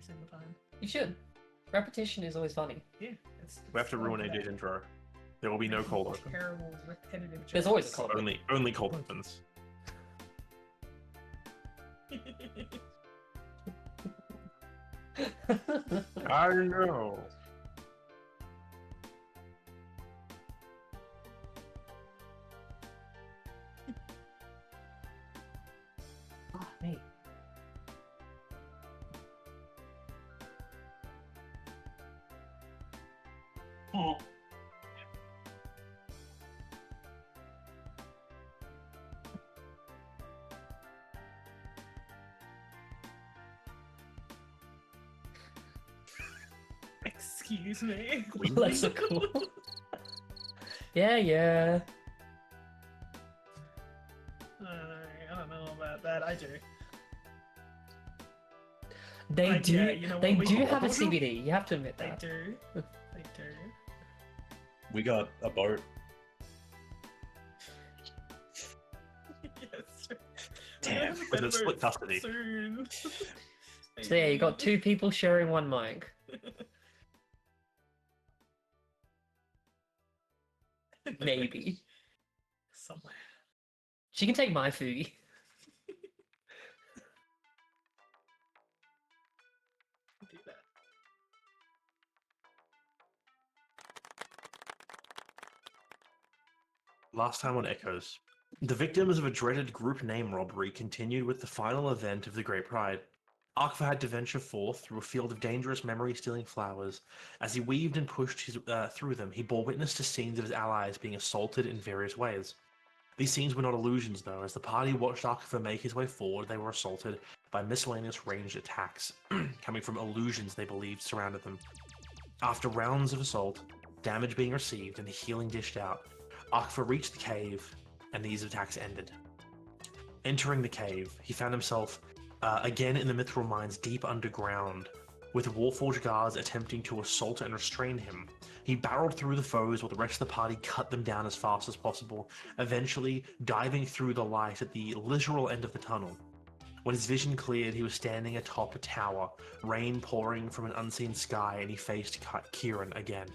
single time. You should. Repetition is always funny. Yeah, We have to ruin AJ's intro. There will be no cold open. Terrible, repetitive jokes. There's always a cold open. Only cold opens. I know. Oh, mate. Oh. Excuse me. That's so cool. Yeah. I don't know about that. I do. They do. Yeah, you know they what, do we- have a CBD. You have to admit They that. do. They do. We got a boat. Yes. Damn, We're but gonna it's have a split better custody. boat soon. So yeah, you got two people sharing one mic. Maybe. Somewhere. She can take my food. Do that. Last time on Echoes. The victims of a dreaded group name robbery continued with the final event of the Great Pride. Akfa had to venture forth through a field of dangerous memory-stealing flowers. As he weaved and pushed through them, he bore witness to scenes of his allies being assaulted in various ways. These scenes were not illusions, though. As the party watched Akfa make his way forward, they were assaulted by miscellaneous ranged attacks, coming from illusions they believed surrounded them. After rounds of assault, damage being received, and healing dished out, Akfa reached the cave, and these attacks ended. Entering the cave, he found himself again in the Mithril mines deep underground, with Warforged guards attempting to assault and restrain him. He barreled through the foes while the rest of the party cut them down as fast as possible, eventually diving through the light at the literal end of the tunnel. When his vision cleared, he was standing atop a tower, rain pouring from an unseen sky, and he faced Kieran again.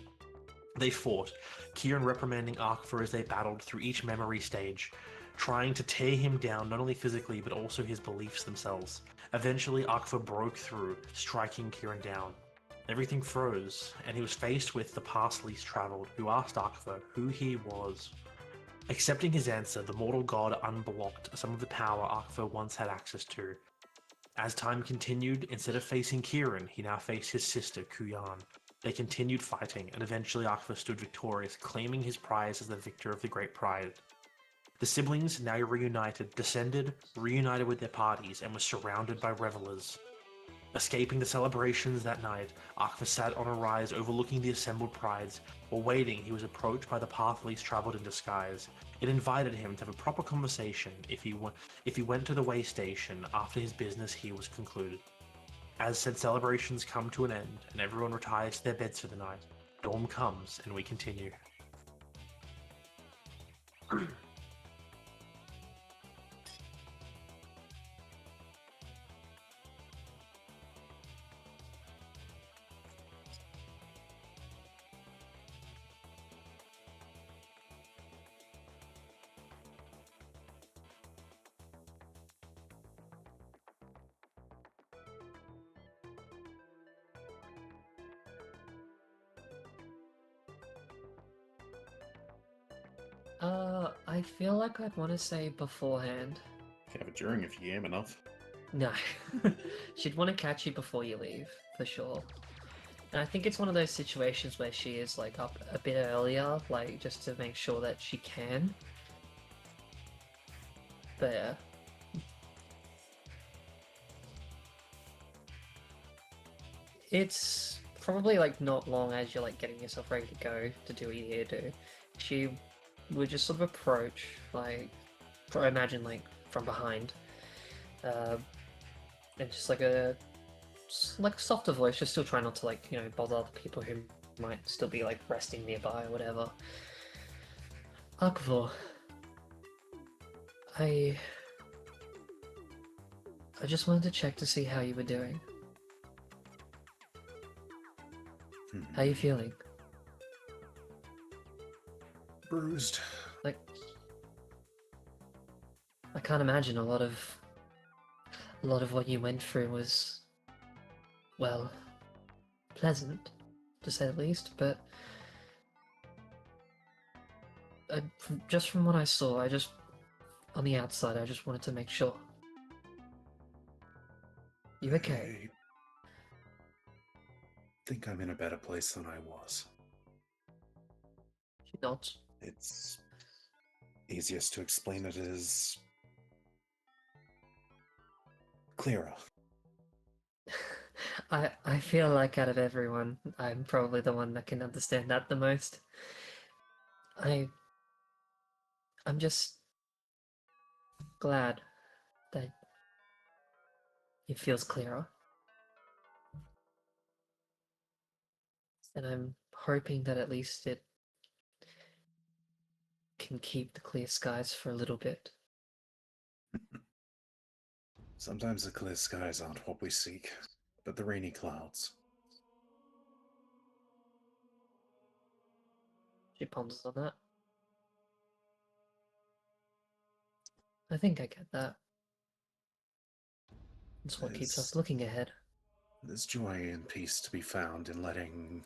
They fought, Kieran reprimanding Akfa as they battled through each memory stage, trying to tear him down not only physically but also his beliefs themselves. Eventually, Akfa broke through, striking Kieran down. Everything froze, and he was faced with the past least traveled, who asked Akfa who he was. Accepting his answer, the mortal god unblocked some of the power Akfa once had access to. As time continued, instead of facing Kieran, he now faced his sister, Kuyan. They continued fighting, and eventually Akfa stood victorious, claiming his prize as the victor of the Great Pride. The siblings, now reunited, descended, reunited with their parties, and were surrounded by revelers. Escaping the celebrations that night, Akfa sat on a rise overlooking the assembled prides. While waiting, he was approached by the path least traveled in disguise. It invited him to have a proper conversation if he went to the way station after his business here was concluded. As said celebrations come to an end, and everyone retires to their beds for the night, dawn comes, and we continue. I feel like I'd want to say beforehand. You can have it during if you am enough. No. She'd want to catch you before you leave, for sure. And I think it's one of those situations where she is like up a bit earlier, like just to make sure that she can. But yeah. It's probably like not long as you're like getting yourself ready to go to do what you need to do. She would just sort of approach, like, I imagine like from behind, and just like a softer voice, just still trying not to like bother other people who might still be like resting nearby or whatever. Akvor, I just wanted to check to see how you were doing. How you feeling? Bruised. Like, I can't imagine a lot of what you went through was, well, pleasant, to say the least, but just from what I saw, on the outside, I just wanted to make sure. You okay? I think I'm in a better place than I was. She nods. It's easiest to explain it as clearer. I feel like out of everyone, I'm probably the one that can understand that the most. I'm just glad that it feels clearer. And I'm hoping that at least it can keep the clear skies for a little bit. Sometimes the clear skies aren't what we seek, but the rainy clouds. She ponders on that. I think I get that. It's what keeps us looking ahead. There's joy and peace to be found in letting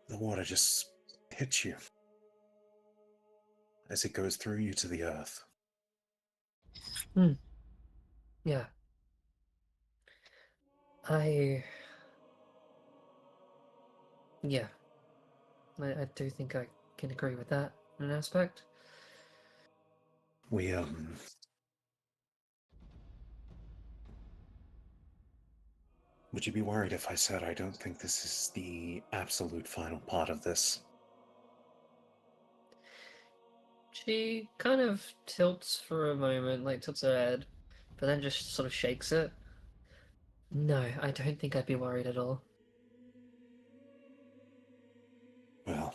the water just hit you as it goes through you to the earth. Yeah. Yeah. I do think I can agree with that in an aspect. We, would you be worried if I said I don't think this is the absolute final part of this? She kind of tilts for a moment, like tilts her head, but then just sort of shakes it. No, I don't think I'd be worried at all. Well,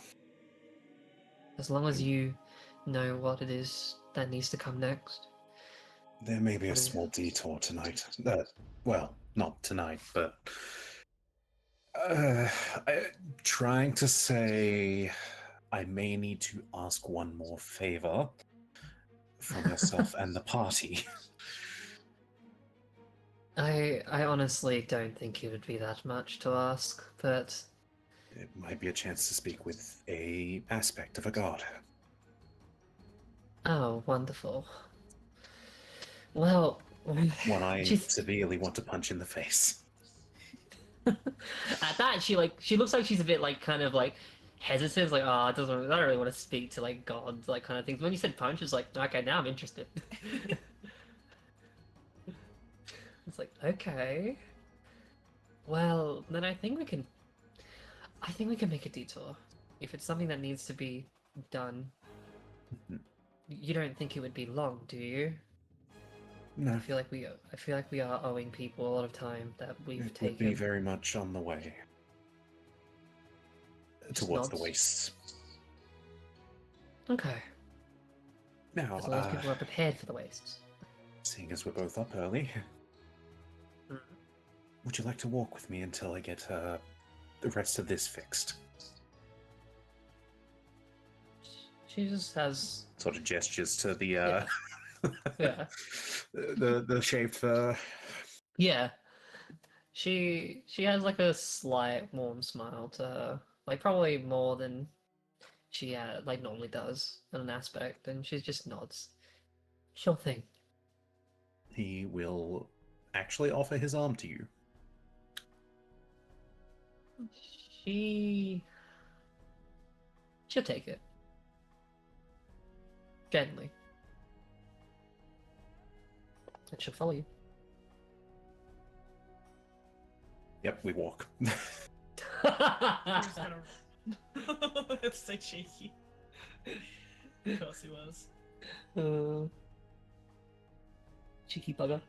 As long as you know what it is that needs to come next. there may be a What is- small detour tonight. Well, not tonight, but trying to say I may need to ask one more favor from yourself and the party. I honestly don't think it would be that much to ask, but It might be a chance to speak with a aspect of a god. oh, wonderful. Well, One I she's severely want to punch in the face. at that she looks like she's a bit like kind of like hesitant, like I don't really want to speak to like gods, like kind of things. When you said punch, it's like okay, now I'm interested. It's like okay, well then I think we can make a detour if it's something that needs to be done. You don't think it would be long, do you? No, I feel like we are owing people a lot of time that we've it would be taken. very much on the way Just towards the nods. wastes. Okay. Now, As long as people are prepared for the wastes. seeing as we're both up early, would you like to walk with me until I get the rest of this fixed? She just has Sort of gestures to the yeah. the shaved Yeah. She has like a slight warm smile to her. Like probably more than she like normally does in an aspect, and she just nods. Sure thing. He will actually offer his arm to you. She'll take it. Gently. And she'll follow you. Yep, we walk. I'm just gonna run. It's so cheeky. Of course he was. Cheeky bugger.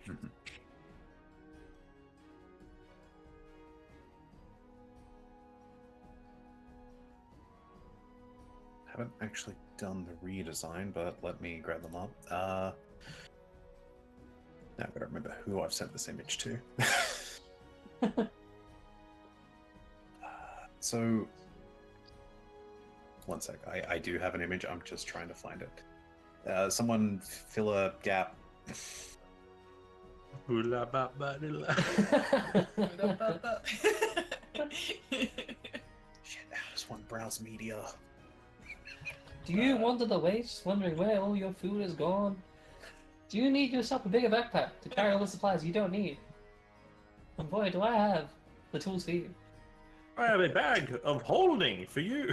mhm. Haven't actually done the redesign, but let me grab them up. Now I've got to remember who I've sent this image to. So, one sec. I do have an image. I'm just trying to find it. Someone fill a gap. Hula ba ba dula. Shit, I just want browse media. Do you wander the waste, wondering where all your food is gone? Do you need yourself a bigger backpack to carry all the supplies you don't need? And boy, do I have the tools for you. I have a bag of holding for you.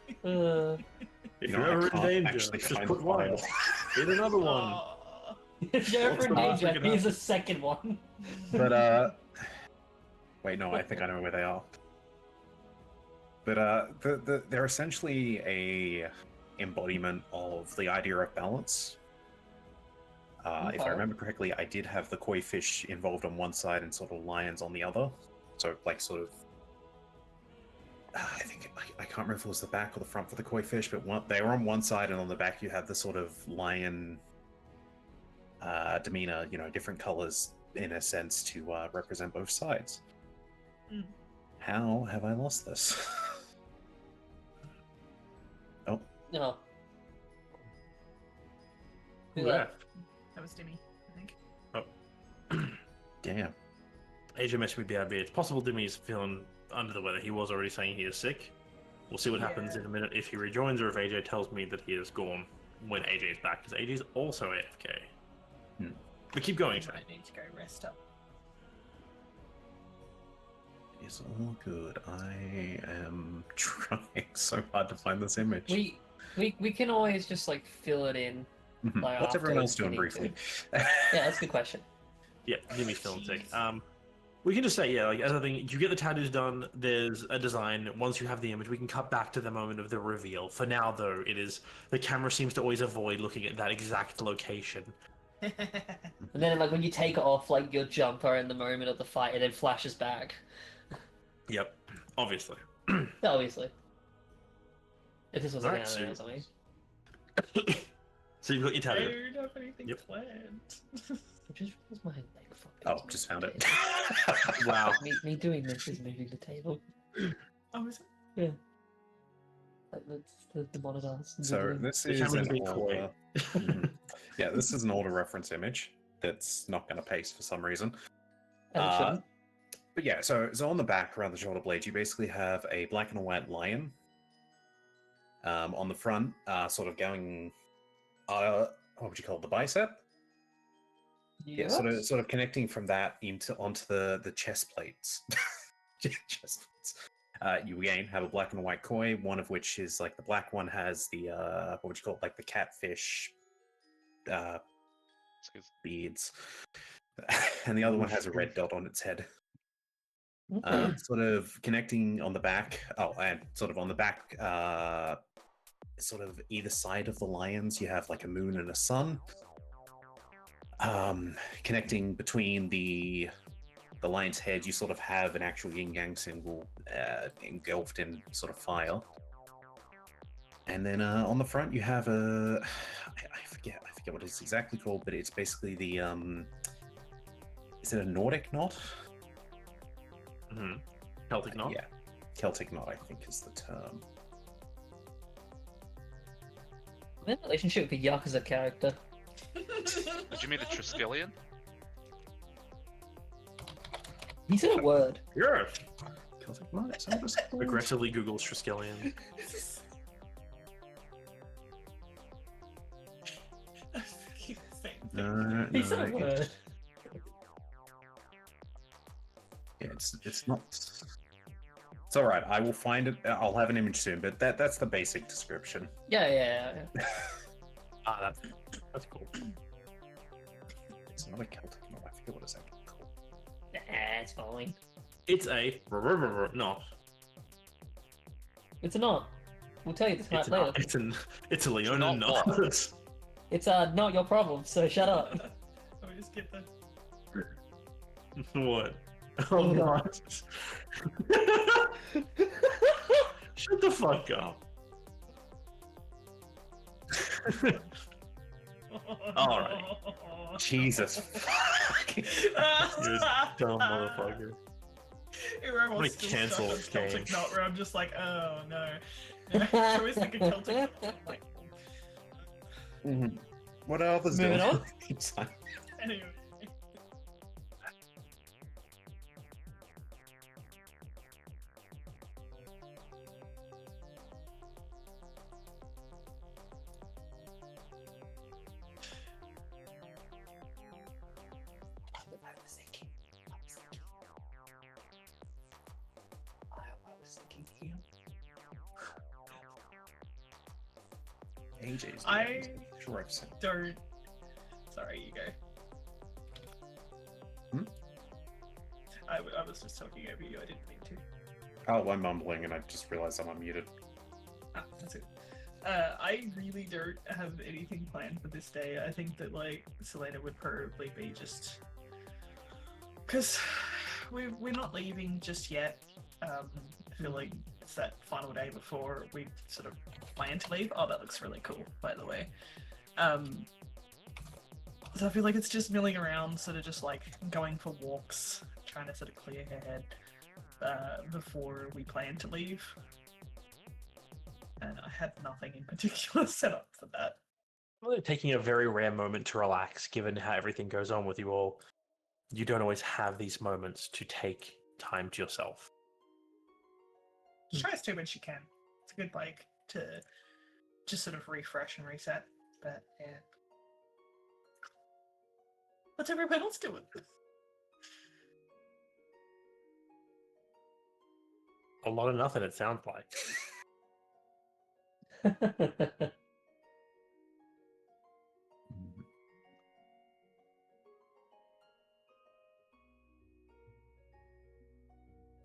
If You you're know, I ever in can't danger, actually just find put the one. file. Hit another one. Aw. If you're ever in What's the danger, freaking here's a happen? second one. But wait, no, I think I know where they are. But they're essentially a embodiment of the idea of balance. If I Okay. remember correctly, I did have the koi fish involved on one side and sort of lions on the other. So like sort of, I think I can't remember if it was the back or the front for the koi fish, but they were on one side, and on the back you had the sort of lion demeanor, you know, different colors in a sense to represent both sides. Mm. How have I lost this? Oh, No. Who Who that? left? That was Dimmy, I think. damn. AJ messaged me BRB. It's possible Dimmy's feeling under the weather. He was already saying he is sick. We'll see what happens in a minute if he rejoins or if AJ tells me that he is gone when AJ is back, because AJ is also AFK. Hmm. But keep going, Shay. I need to go rest up. It's all good. I am trying so hard to find this image. We can always just like fill it in. Mhm. like, What's everyone else after doing we need briefly? Yeah, that's a good question. Yeah, Dimmy's feeling sick. Jeez. We can just say, yeah, like as I think you get the tattoos done, there's a design. Once you have the image, we can cut back to the moment of the reveal. For now, though, it is the camera seems to always avoid looking at that exact location. And then like when you take it off like your jumper in the moment of the fight, it then flashes back. Yep, obviously. Obviously. If this was an Alright, anime so- or something. So you've got your I tattoo. don't have anything Yep. planned. Just was my leg fucking Oh, just found it. Wow. me doing this is moving the table. Oh, is it? Like the monitors. So wiggling. this The is camera's an being coy. older. Mhm. Yeah, this is an older reference image that's not going to paste for some reason. As it shouldn't. But yeah, so on the back around the shoulder blades, you basically have a black and a white lion. On the front, sort of going, what would you call it, the bicep? Yeah, sort of connecting from that onto the chest plates. Chest plates. You again have a black and a white koi, one of which is like the black one has the what would you call it, like the catfish beads, and the other one has a red dot on its head. Okay. Sort of connecting on the back. Oh, and sort of on the back, sort of either side of the lions, you have like a moon and a sun. Connecting between the lion's head, you sort of have an actual yin yang symbol engulfed in sort of fire. And then on the front, you have I forget what it's exactly called, but it's basically the is it a Nordic knot? Mm-hmm. Celtic knot? Yeah, Celtic knot, I think is the term. I'm in a relationship with a Yakuza character. Did you mean the Triskelion? He said a word. Yes. Celtic knot. It's not just called- Aggressively Googles Triskelion. Keep saying No, He said a no, word. yeah, it's not. It's all right. I will find it. I'll have an image soon, but that's the basic description. Yeah. Ah, that's cool. It's not a Celtic knot. I forget what it's actually called. Nah, it's fine. It's a knot. It's a knot. We'll tell you this It's later. It's a Leona Not knot. It's not your problem, so shut up. Let me just get the. What? Oh god. Shut the fuck up. Alright. Jesus. fucking- You're a dumb motherfucker. Everyone What a still stuck cancel on this Celtic game. knot where I'm just like, oh no. No, I always think of Celtic knot. I'm like, Mhm. What are others Moving doing? on. anyway. AJ's I- sure. Don't. Sorry, you go. Hmm? I was just talking over you. I didn't mean to. Oh, I'm mumbling and I just realized I'm unmuted. Ah, that's it. I really don't have anything planned for this day. I think that like Selena would probably be just because we're not leaving just yet. I feel like it's that final day before we sort of plan to leave. Oh, that looks really cool, by the way. So I feel like it's just milling around, sort of just like going for walks, trying to sort of clear her head before we plan to leave. And I had nothing in particular set up for that. Well, they're taking a very rare moment to relax, given how everything goes on with you all. You don't always have these moments to take time to yourself. She tries to when she can. It's a good like to just sort of refresh and reset. But yeah. What's everyone else doing? A lot of nothing, it sounds like.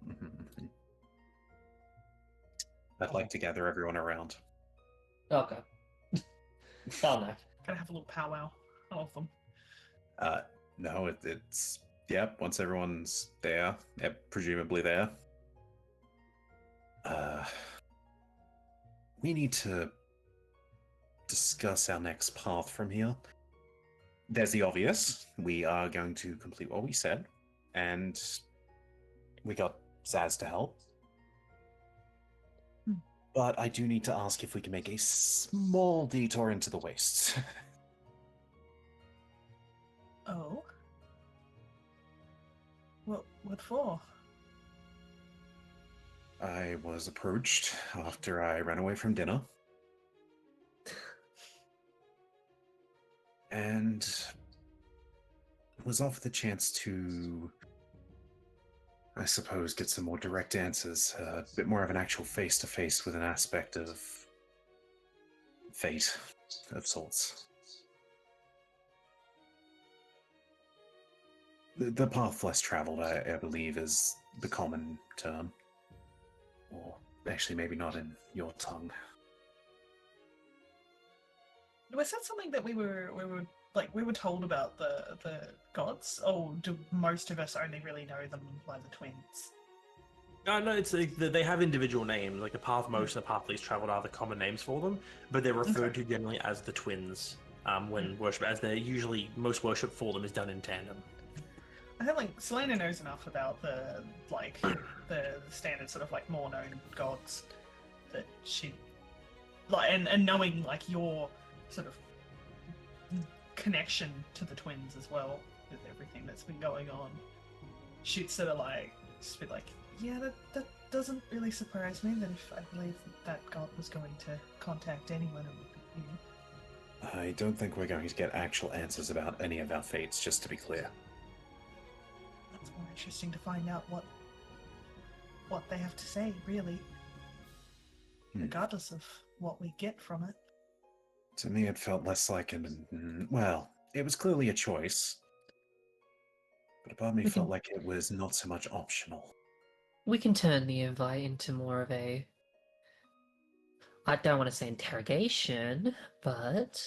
Mhm. I'd like to gather everyone around. Okay. Oh no. Gotta have a little powwow. I love them. No, it's yep. Once everyone's there, presumably there. We need to discuss our next path from here. There's the obvious. We are going to complete what we said, and we got Zaz to help. Hmm. But I do need to ask if we can make a small detour into the wastes. Oh. What for? I was approached after I ran away from dinner. And was offered the chance to, I suppose, get some more direct answers, a bit more of an actual face-to-face with an aspect of fate of sorts. The path less traveled, I believe, is the common term. Or actually, maybe not in your tongue. Was that something that we were told about the gods? Or do most of us only really know them by the twins? No, it's like they have individual names. Like the path most and the path least traveled are the common names for them, but they're referred to generally as the twins. When worship, as they're usually most worship for them is done in tandem. I think like Selena knows enough about the standard sort of like more known gods that she like and knowing like your sort of connection to the twins as well with everything that's been going on. She'd sort of like just be like, yeah, that doesn't really surprise me that if I believe that god was going to contact anyone, it would be you. I don't think we're going to get actual answers about any of our fates, just to be clear. That's more interesting to find out what they have to say, really. Regardless of what we get from it. To me, it felt less like well, it was clearly a choice. But a part of me felt like it was not so much optional. We can turn the invite into more of a, I don't want to say interrogation, but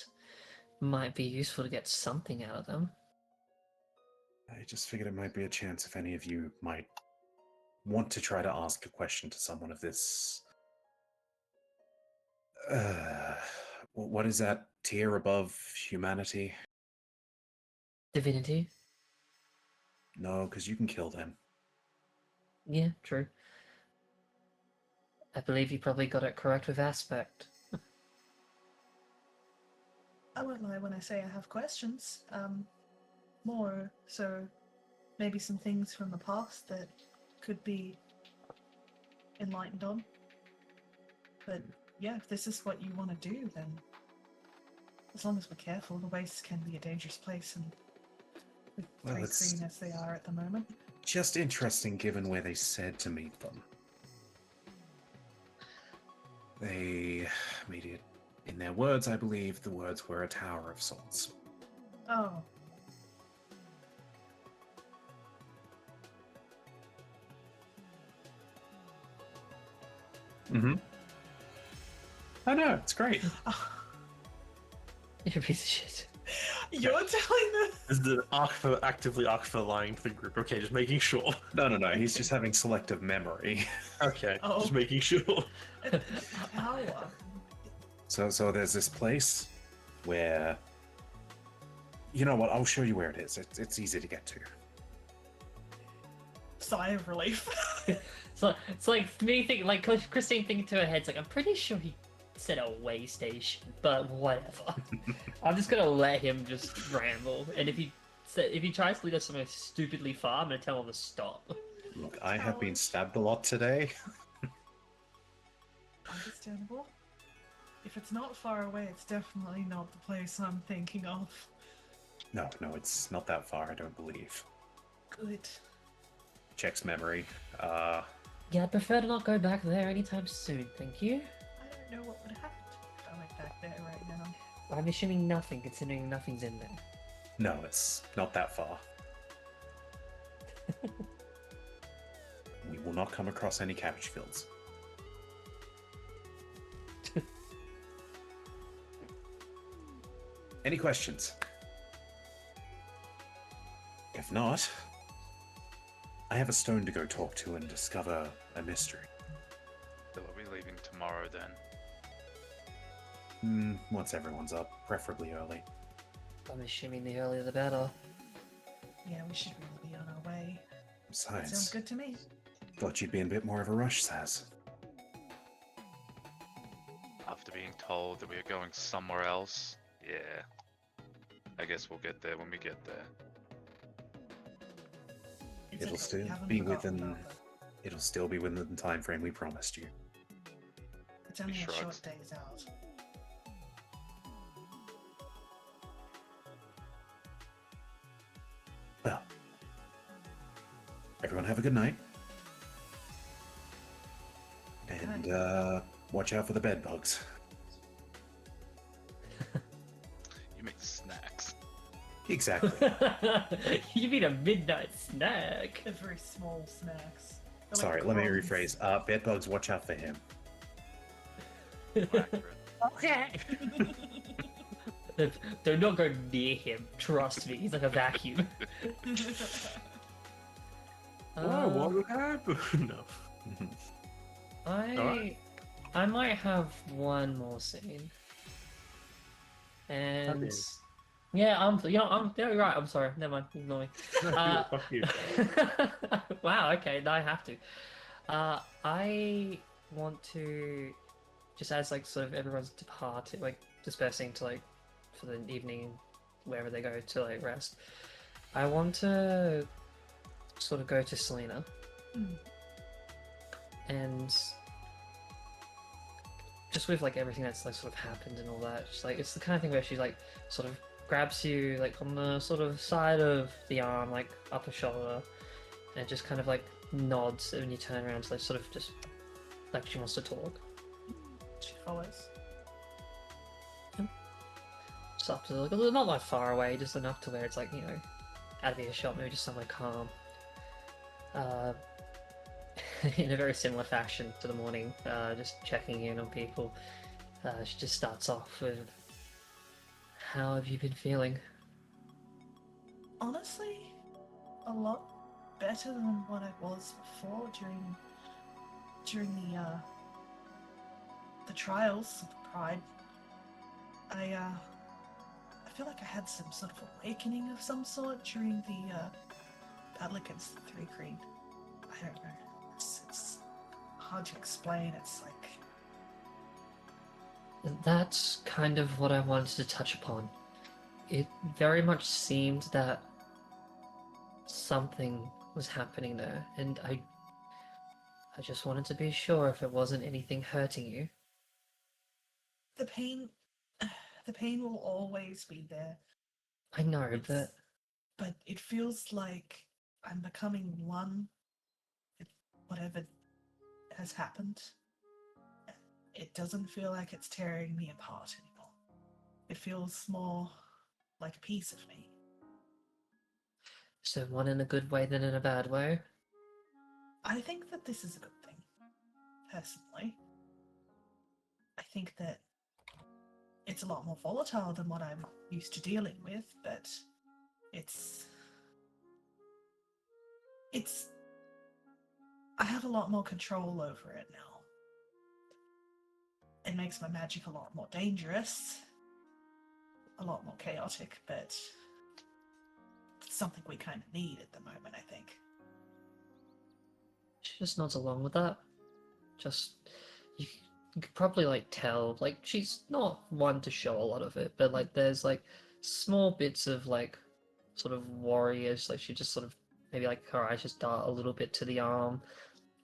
might be useful to get something out of them. I just figured it might be a chance if any of you might want to try to ask a question to someone of this. What is that tier above humanity? Divinity? No, because you can kill them. Yeah, true. I believe you probably got it correct with aspect. I won't lie when I say I have questions. More so, maybe some things from the past that could be enlightened on. But yeah, if this is what you want to do, then as long as we're careful, the wastes can be a dangerous place, and with Well, things it's- green as they are at the moment. Just interesting given where they said to meet them. They made it, in their words, I believe, the words were a tower of sorts. Oh, Mm-hmm. Oh no, it's great. You're a piece of shit. you're telling them. Is the Arkfa actively Arkfa lying to the group? Okay, just making sure. No, he's just having selective memory. Okay, Oh. just making sure. How? So there's this place where, you know what? I'll show you where it is. It's easy to get to. Sigh of relief. It's like me thinking, like Christine thinking to her head, it's like, I'm pretty sure he said a way station, but whatever. I'm just gonna let him just ramble, and if he tries to lead us somewhere stupidly far, I'm gonna tell him to stop. Look, I have been stabbed a lot today. Understandable. If it's not far away, it's definitely not the place I'm thinking of. No, it's not that far, I don't believe. Good. Checks memory. Yeah, I'd prefer to not go back there anytime soon, thank you. I don't know what would happen if I went back there right now. I'm assuming nothing, considering nothing's in there. No, it's not that far. We will not come across any cabbage fields. Any questions? If not, I have a stone to go talk to and discover a mystery. So are we leaving tomorrow then? Once everyone's up, preferably early. I'm assuming the earlier the better. Yeah, we should really be on our way. That sounds Besides, good to me. thought you'd be in a bit more of a rush, Saz. After being told that we are going somewhere else? Yeah. I guess we'll get there when we get there. It's It'll okay, still we haven't be forgotten within. about that. It'll still be within the time frame we promised you. It's only a shrugs. short days out. Well, everyone have a good night. And watch out for the bed bugs. You make snacks. Exactly. You mean a midnight snack? They're very small snacks. They're Sorry, like let me crumbs. rephrase. Bed bugs, watch out for him. Accurate. Okay. They're not going near him. Trust me, he's like a vacuum. What happened? No. I might have one more scene. And Okay. yeah, you're right. I'm sorry. Never mind. Ignore me. Fuck you. Wow. Okay. Now I have to. I want to just as like sort of everyone's departed, like dispersing to like for the evening, wherever they go to like rest. I want to sort of go to Selena Mm. and just with like everything that's like sort of happened and all that. Just like it's the kind of thing where she like sort of grabs you like on the sort of side of the arm, like upper shoulder, and just kind of like nods when you turn around to like sort of just like she wants to talk. She follows. Just up to like not like far away, just enough to where it's like, you know, out of earshot, maybe just somewhere calm. In a very similar fashion to the morning, just checking in on people. She just starts off with, How have you been feeling? Honestly, a lot better than what I was before during the trials of the Pride. I feel like I had some sort of awakening of some sort during the battle against the Three Green. I don't know. It's hard to explain. It's like That's kind of what I wanted to touch upon. It very much seemed that something was happening there, and I just wanted to be sure if it wasn't anything hurting you. the pain. The pain will always be there. I know, It's, but it feels like I'm becoming one with whatever has happened. It doesn't feel like it's tearing me apart anymore. It feels more like a piece of me. so one in a good way than in a bad way. I think that this is a good thing, personally. I think that it's a lot more volatile than what I'm used to dealing with, but it's I have a lot more control over it now. It makes my magic a lot more dangerous, a lot more chaotic, but it's something we kind of need at the moment, I think. She just nods along with that. Just you, you could probably like tell like she's not one to show a lot of it, but like there's like small bits of like sort of warriors. Like she just sort of maybe like her eyes just dart a little bit to the arm,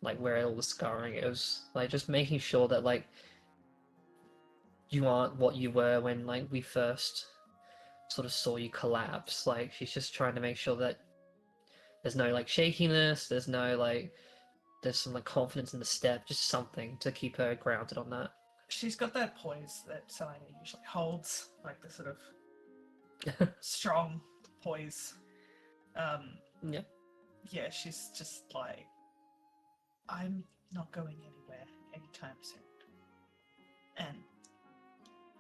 like where all the scarring is. Like just making sure that like you aren't what you were when like we first sort of saw you collapse. Like she's just trying to make sure that there's no like shakiness, there's some like confidence in the step, just something to keep her grounded on that. She's got that poise that Selena usually holds, like the sort of strong poise. Yeah. Yeah, she's just like, I'm not going anywhere anytime soon. And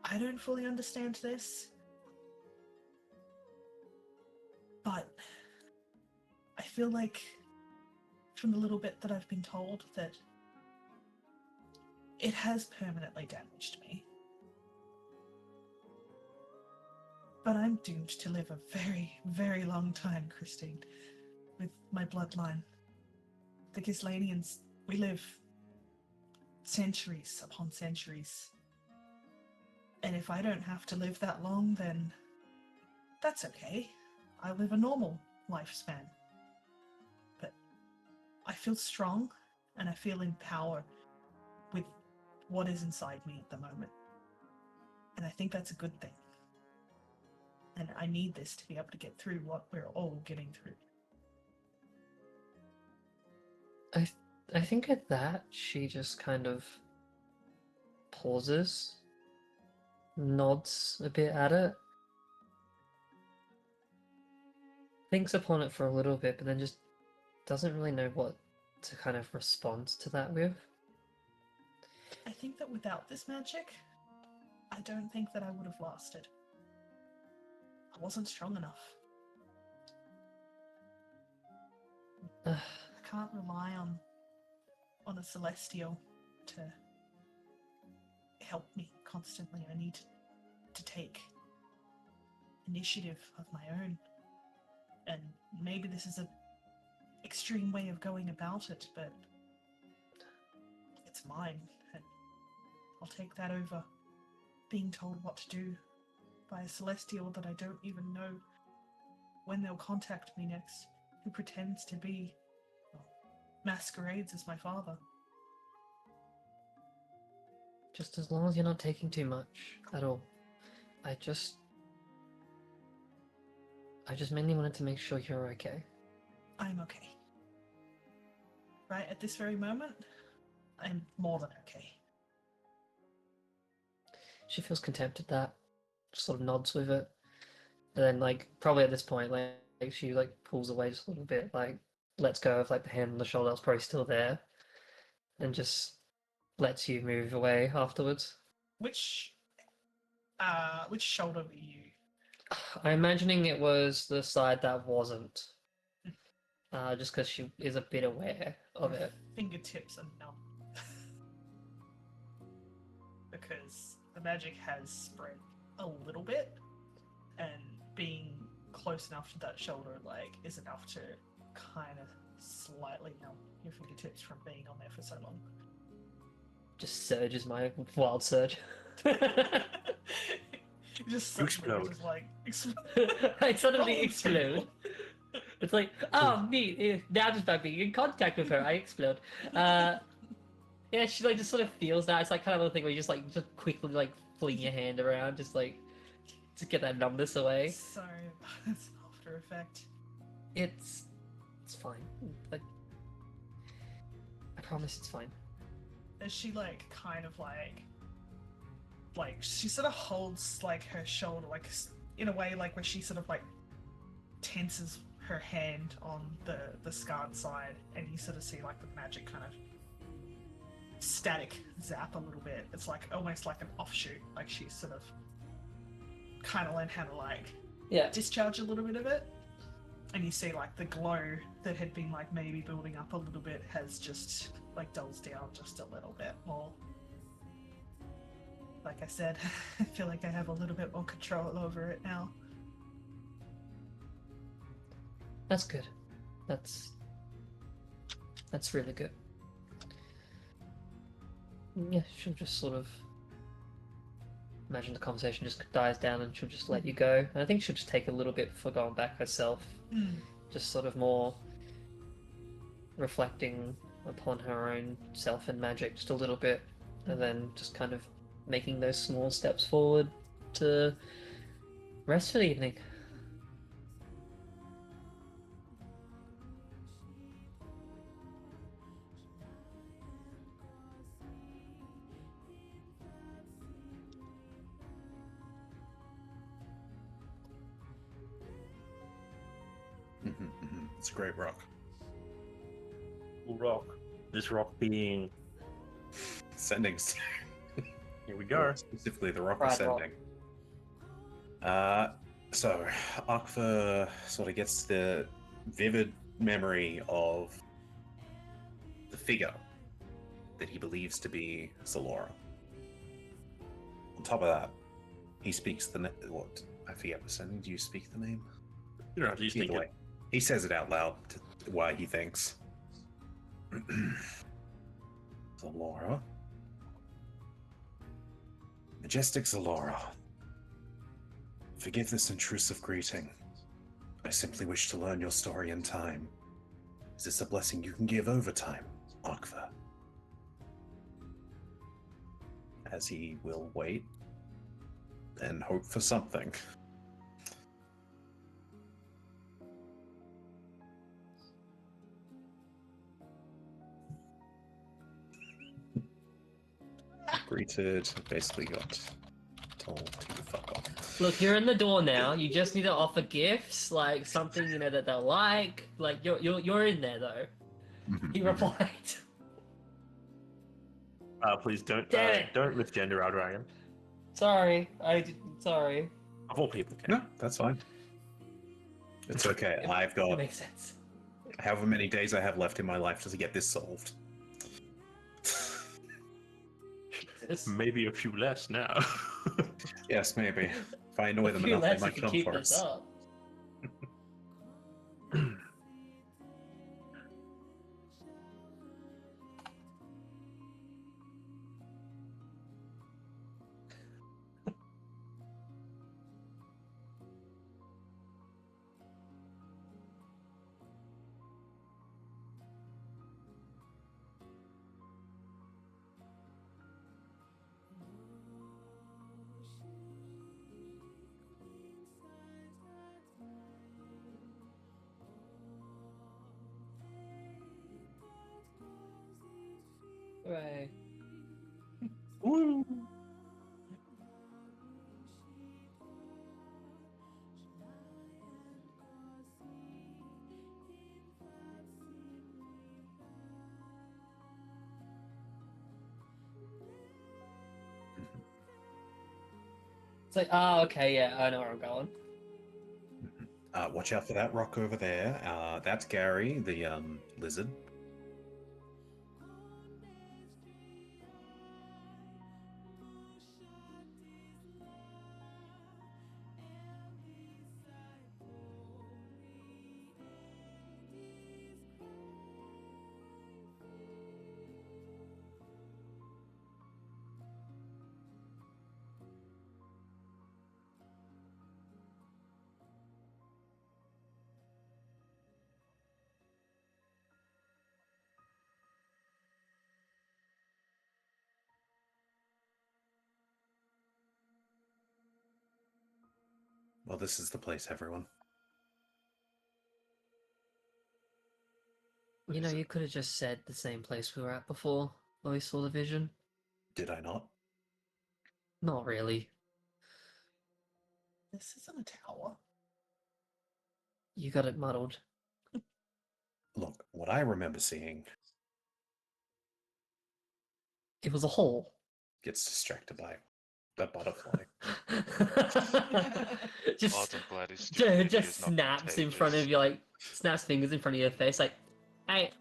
I don't fully understand this, but I feel like from the little bit that I've been told that it has permanently damaged me. But I'm doomed to live a very, very long time, Christine, with my bloodline. The Gislanians, we live centuries upon centuries. And if I don't have to live that long, then that's okay. I live a normal lifespan. But I feel strong and I feel in power with what is inside me at the moment. And I think that's a good thing. And I need this to be able to get through what we're all getting through. I think at that she just kind of pauses, nods a bit at it, thinks upon it for a little bit, but then just doesn't really know what to kind of respond to that with. I think that without this magic, I don't think that I would have lasted. I wasn't strong enough. I can't rely on a celestial to help me constantly. I need to take initiative of my own. And maybe this is an extreme way of going about it, but it's mine. And I'll take that over being told what to do by a celestial that I don't even know when they'll contact me next, who pretends to be, well, masquerades as my father. Just as long as you're not taking too much at all. I just mainly wanted to make sure you're okay. I'm okay. Right at this very moment, I'm more than okay. She feels content at that, just sort of nods with it. And then like probably at this point, like she like pulls away just a little bit, like lets go of like the hand on the shoulder that's probably still there, and just lets you move away afterwards. Which shoulder were you I'm imagining it was the side that wasn't. Just because she is a bit aware of Her it. fingertips are numb. Because the magic has spread a little bit, and being close enough to that shoulder like is enough to kind of slightly numb your fingertips from being on there for so long. Just surges my wild surge. Just You suddenly explode. just like I suddenly Oh, explode. It's like, oh, neat. Now just by being in contact with her, I explode. Yeah, she like just sort of feels that. It's like kind of a thing where you just like just quickly like fling your hand around, just like to get that numbness away. So it's an after effect. It's fine. Like, I promise it's fine. As she like kind of like she sort of holds like her shoulder like in a way like where she sort of like tenses her hand on the scarred side, and you sort of see like the magic kind of static zap a little bit. It's like almost like an offshoot, like she's sort of kind of learned how to like Yeah. discharge a little bit of it, and you see like the glow that had been like maybe building up a little bit has just like dulls down just a little bit more. Like I said, I feel like I have a little bit more control over it now. That's good. That's really good. Yeah, she'll just sort of imagine the conversation just dies down, and she'll just let you go. And I think she'll just take a little bit before going back herself. Just sort of more reflecting upon her own self and magic just a little bit, and then just kind of making those small steps forward to rest for the evening. It's a great rock. Cool rock. This rock being. Sending. Here we go. Specifically, the rock Pride rock. ascending. So Akfa sort of gets the vivid memory of the figure that he believes to be Zalora. On top of that, he speaks the what? I forget the sending. Do you speak the name? You don't have to use Either thinking. way, he says it out loud to why he thinks. Zalora. Majestic Zalora. Forgive this intrusive greeting. I simply wish to learn your story in time. Is this a blessing you can give over time, Akva? As he will wait and hope for something. Greeted, basically got told to fuck off. Look, you're in the door now. You just need to offer gifts, like something that they'll like. Like you're in there though. He replied. Please don't Damn it. don't misgender our dragon. Sorry, sorry. Of all people, No, that's fine. It's okay. I've It got makes sense. however many days I have left in my life to get this solved. Maybe a few less now. Yes, maybe. If I annoy them If you enough, they lads might can come keep for this us. up. Right. Woo! It's like, oh, okay, yeah, I know where I'm going. Watch out for that rock over there. That's Gary, the lizard. Well, this is the place, everyone. You know, you could have just said the same place we were at before when we saw the vision. Did I not? Not really. This isn't a tower. You got it muddled. Look, what I remember seeing It was a hole. gets distracted by a butterfly. just I'm glad his stupidity just is not snaps in front of contagious. you, like snaps fingers in front of your face, like, hey,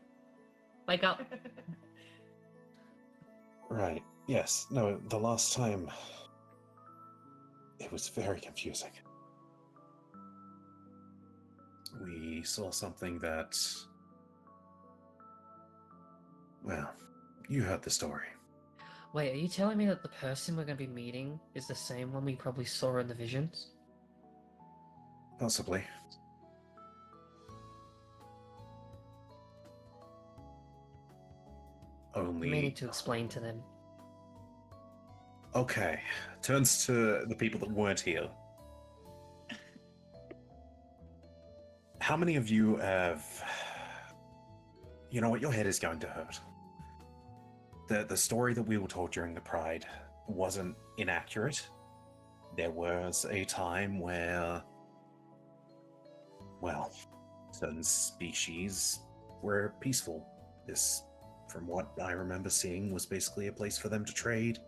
wake up. Right. Yes. No, the last time it was very confusing. We saw something that... Well, you heard the story. Wait, are you telling me that the person we're going to be meeting is the same one we probably saw in the visions? Possibly. You may Only... need to explain to them. Okay. Turns to the people that weren't here. How many of you have... You know what? Your head is going to hurt. The story that we were told during the Pride wasn't inaccurate. There was a time where... Well, certain species were peaceful. This, from what I remember seeing, was basically a place for them to trade,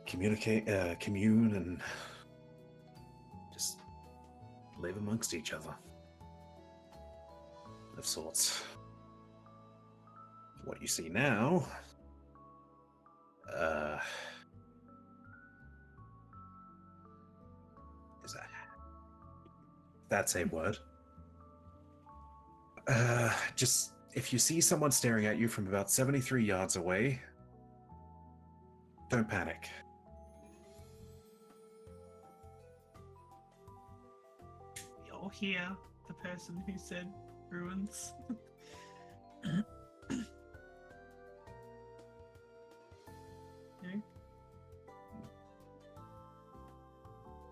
communicate, commune, and just live amongst each other. Of sorts. What you see now, is that? That's a word. Just if you see someone staring at you from about 73 yards away, don't panic. You're here, the person who said ruins. You?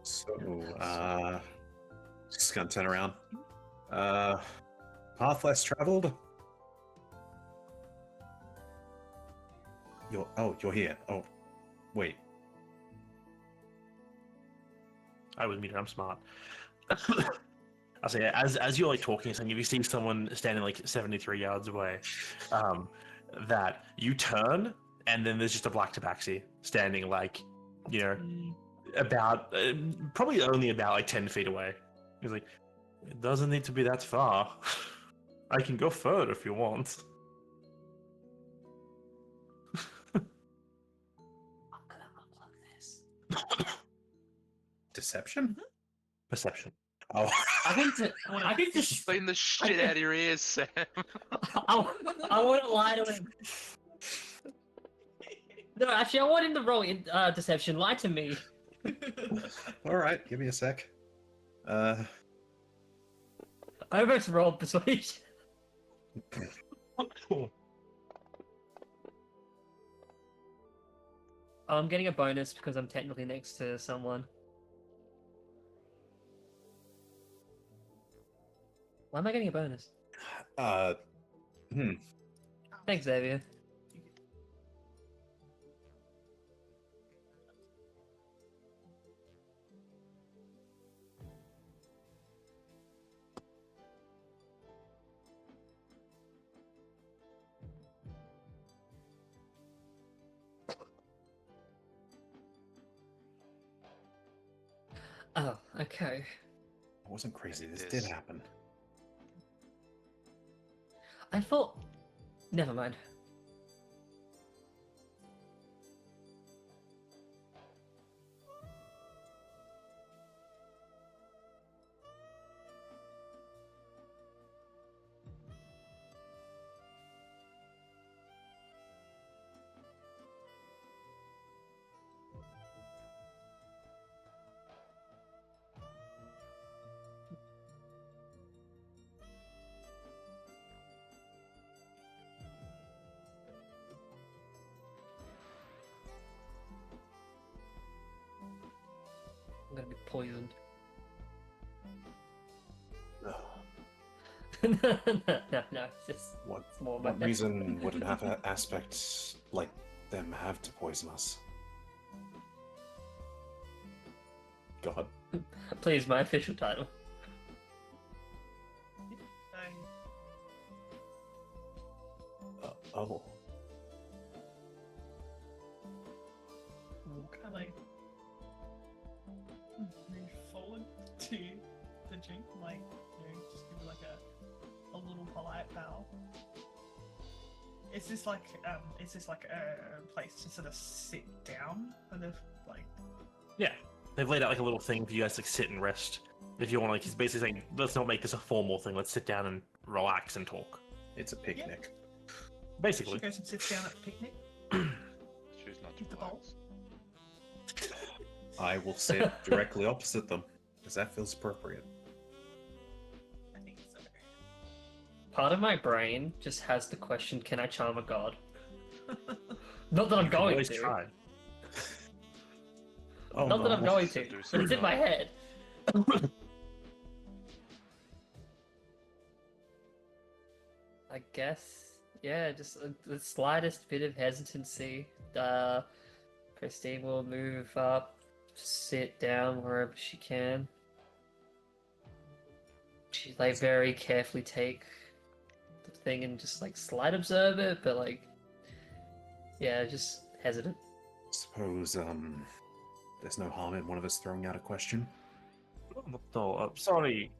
So, just gonna turn around. Path less traveled. You're here. Oh, wait. I was muted. I'm smart. I say, as you're like talking or something, if you see someone standing like 73 yards away, that you turn and then there's just a black tabaxi standing like, you know, about probably only about like 10 feet away. He's like, it doesn't need to be that far. I can go further if you want. I'm gonna unplug this. Deception? Perception. Oh, I can just Clean the shit out of your ears, Sam. I want to lie to him. No, actually, I want him to roll in deception. Lie to me. all right. Give me a sec. I almost rolled persuasion. I'm getting a bonus because I'm technically next to someone. Why am I getting a bonus? Thanks, Xavier. Oh, okay. wasn't crazy. This It did is. happen. I thought. Never mind. I'm gonna be poisoned. Ugh. no, it's just What, it's more what my- reason would an aspect like them have to poison us? God. Please, my official title. Oh. Kind of like move forward to the drink, like just give it like a little polite bow. Is this like a place to sort of sit down, kind of like? Yeah, they've laid out like a little thing for you guys to sit and rest. If you want to, like, he's basically saying, let's not make this a formal thing. Let's sit down and relax and talk. It's a picnic. She Basically. goes and sits down at the picnic. Choose not to With the bowl. relax. I will sit directly opposite them, because that feels appropriate. I think so. Part of my brain just has the question, can I charm a god? Not that I'm You can going always to. try. Oh, Not that I'm no. going to. Seduce But a it's in god. my head. I guess, yeah, just the slightest bit of hesitancy. Christine will move up, sit down wherever she can. She like very carefully take the thing and just like slight observe it, but like, yeah, just hesitant. Suppose, there's no harm in one of us throwing out a question? No, sorry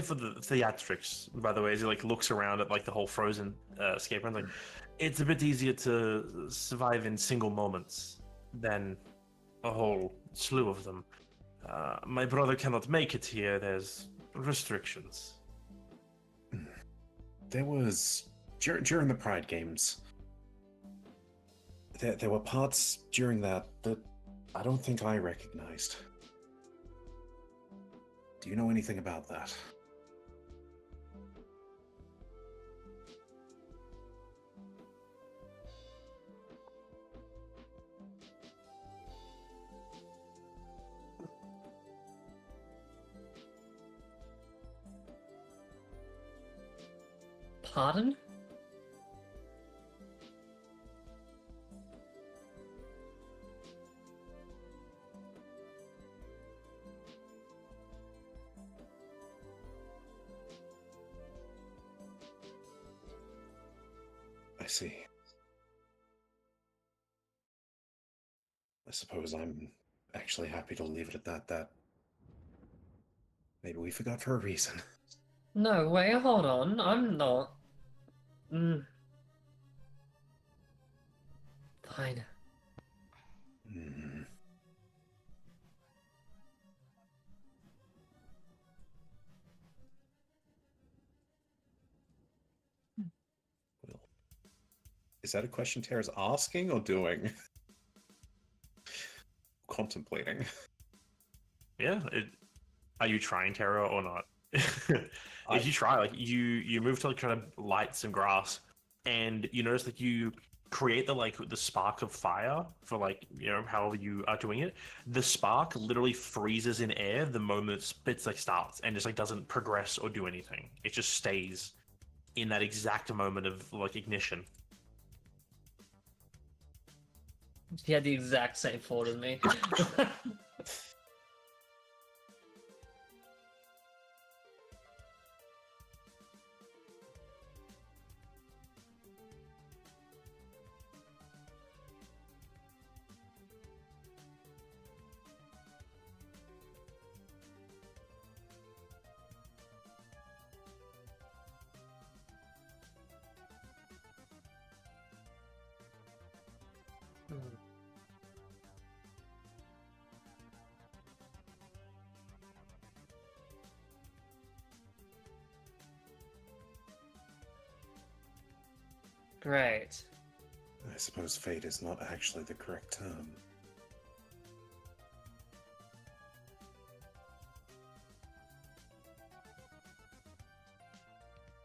for the theatrics, by the way, as he like looks around at like the whole frozen escape room. Like, it's a bit easier to survive in single moments than a whole slew of them. My brother cannot make it here. There's restrictions. There was, during the Pride Games, there were parts during that I don't think I recognized. Do you know anything about that? Pardon? I see. I suppose I'm actually happy to leave it at that maybe we forgot for a reason. No, wait, hold on. I'm not. Fine. Hmm. Well, is that a question Tara's asking or doing? Contemplating. Yeah. Are you trying Terra or not? If you try, like you move to like try to light some grass, and you notice that you create the spark of fire for however you are doing it. The spark literally freezes in air the moment it starts, and just like doesn't progress or do anything. It just stays in that exact moment of like ignition. He had the exact same thought as me. Hmm. Great. I suppose fate is not actually the correct term.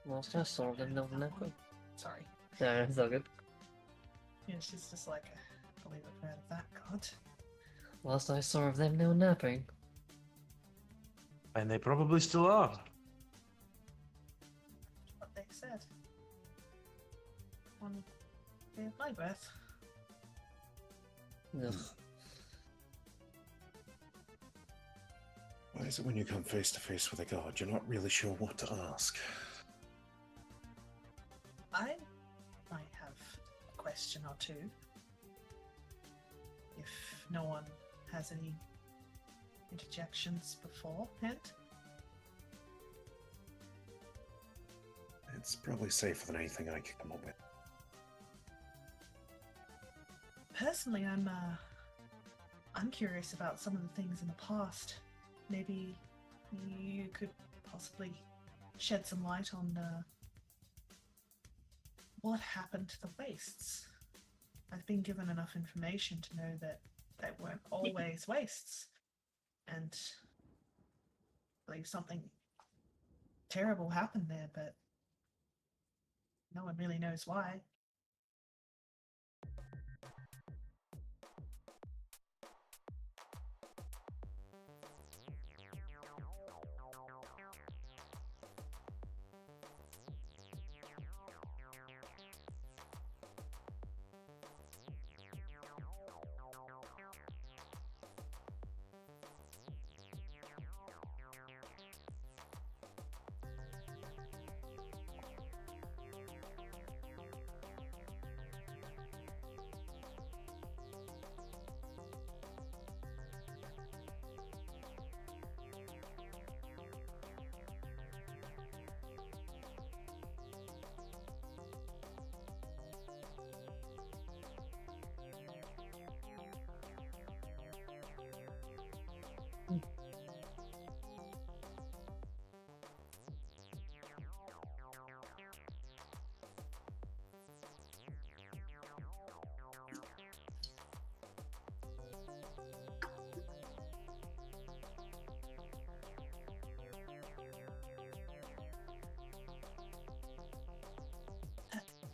Last I saw of them, they'll never. Sorry. No, it's all good. Yeah, she's just like, I believe I've heard of that god. Last I saw of them, they were napping. And they probably still are. What they said. On day of my birth. Ugh. Why is it when you come face to face with a god, you're not really sure what to ask? I might have a question or two. If no one has any interjections beforehand. It's probably safer than anything I could come up with. Personally, I'm curious about some of the things in the past. Maybe you could possibly shed some light on what happened to the wastes. I've been given enough information to know that they weren't always wastes, and I believe something terrible happened there, but no one really knows why.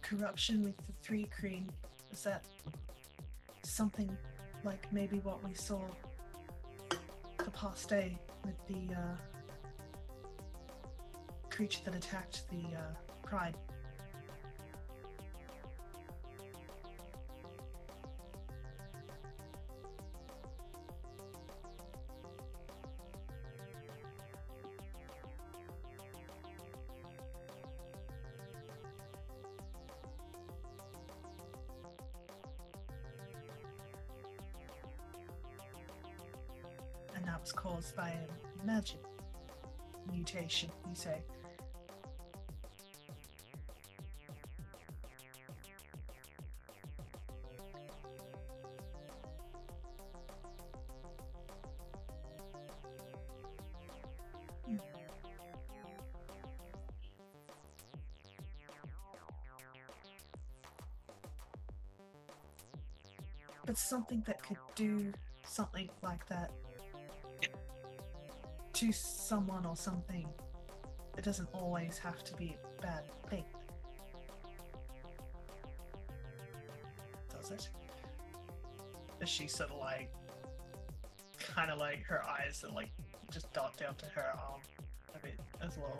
Corruption with the three cream, is that something like maybe what we saw the past day with the creature that attacked the pride? And that was caused by a magic mutation, you say? But something that could do something like that to someone or something, it doesn't always have to be a bad thing. Does it? Is she sort of like, kind of like her eyes and like just dot down to her arm a bit as well?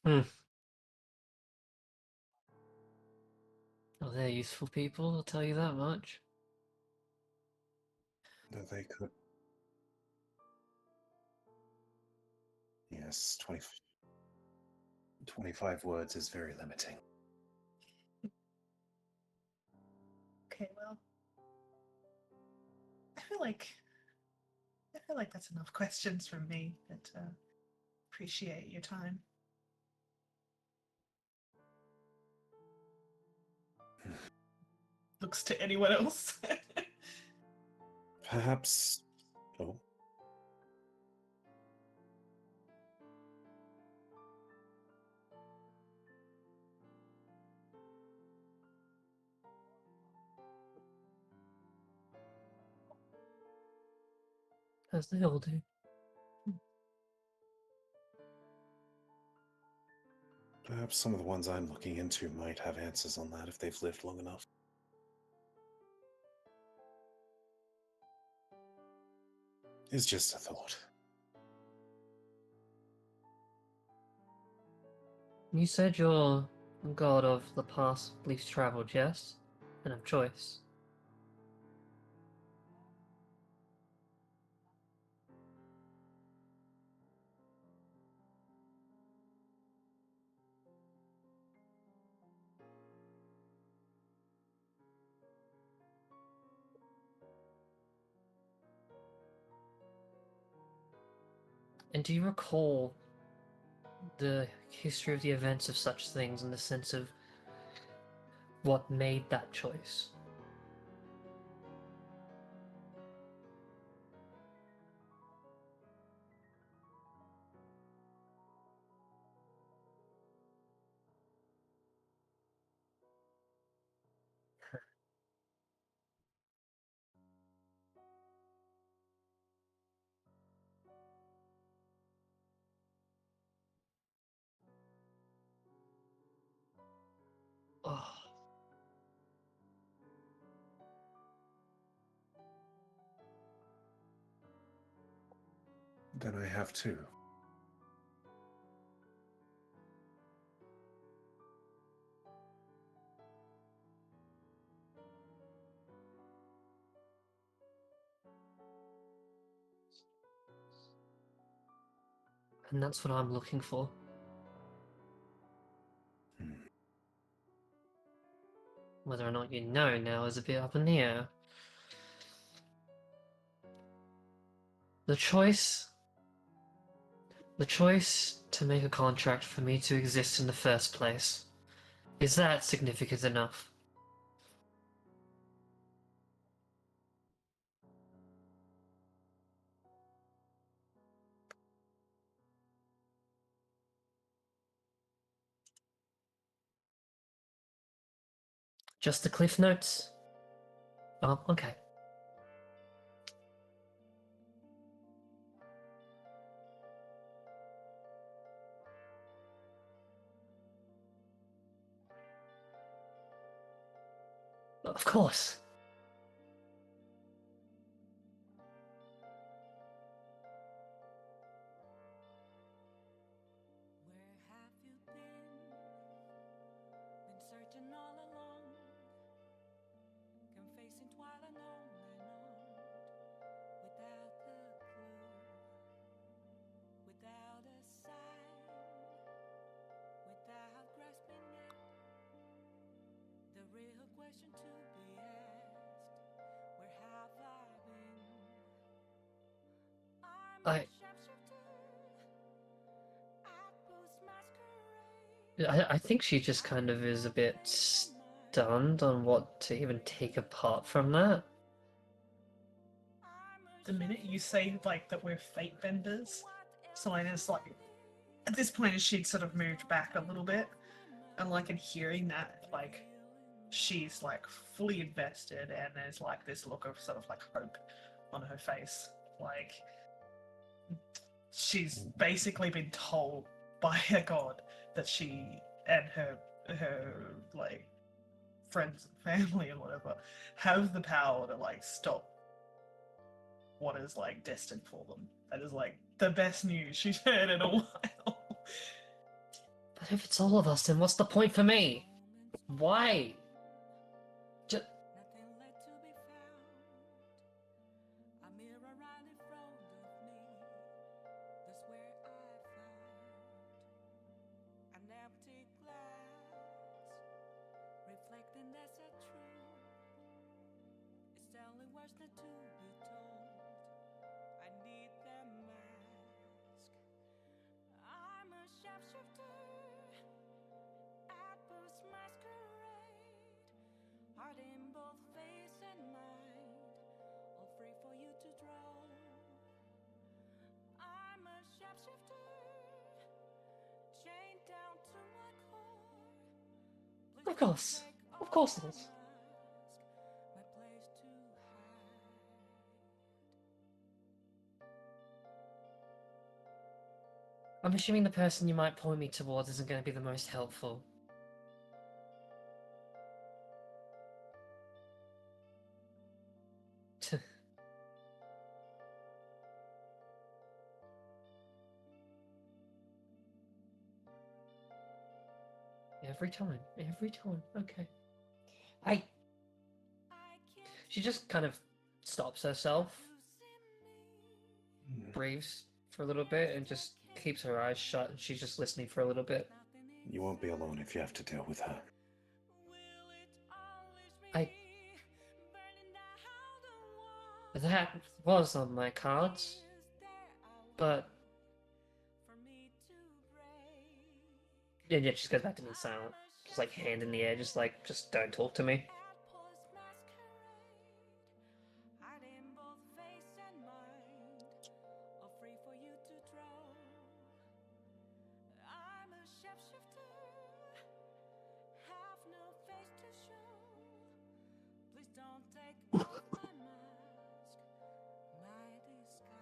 Hmm. Oh, they're useful people, I'll tell you that much. That they could. Yes, 25 words is very limiting. Okay, well, I feel like that's enough questions from me. But appreciate your time. Looks to anyone else. Perhaps. Oh. As they all do. Perhaps some of the ones I'm looking into might have answers on that if they've lived long enough. It's just a thought. You said you're a god of the past least traveled, yes? And of choice. And do you recall the history of the events of such things in the sense of what made that choice? Oh, Then I have two. and that's what I'm looking for. Hmm. Whether or not you know now is a bit up in the air. The choice to make a contract for me to exist in the first place, is that significant enough? Just the cliff notes? Oh, okay. Of course. Where have you been? Been searching all along, confessing while alone and on, without a clue, without a sign, without grasping at the real question to be asked. Where have I been? I'm a I- sharpshooter at post masquerade. I think she just kind of is a bit stunned on what to even take apart from that. The minute you say like that we're fate benders, Selena's like, at this point, as she'd sort of moved back a little bit, and like in hearing that, like she's like fully invested, and there's like this look of sort of like hope on her face, like she's basically been told by a god that she and her like friends and family and whatever have the power to like stop what is like destined for them. That is like the best news she's heard in a while. But if it's all of us, then what's the point for me? Why? Just... Nothing left to be found. A mirror right in front of me. That's where I words not to be told. I need the mask. I'm a shapeshifter at Boost Masquerade. Heart in both face and mind, all free for you to draw. I'm a shapeshifter, chained down to my core. Please Of course. don't take Of course off it my is. mask, my place to hide. I'm assuming the person you might point me towards isn't going to be the most helpful. Every time. Okay. I. I can't She just kind of stops herself, you see me. breathes for a little bit, and just keeps her eyes shut. And she's just listening for a little bit. Nothing You won't be alone if you have to deal with her. will it always be I- burning down the wall? That was on my cards, Is there a way but for me to break? yeah, she just goes back to being silent. Just like hand in the air, just don't talk to me. At Post Masquerade, hiding both face and mind, all free for you to draw. I'm a shapeshifter, have no face to show. Please don't take off my mask, my disguise.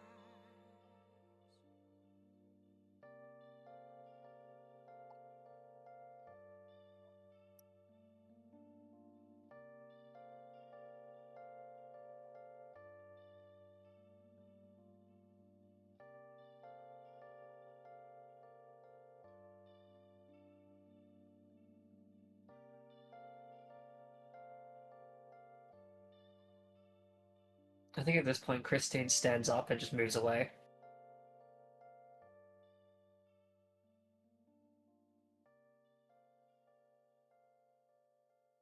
I think at this point, Christine stands up and just moves away.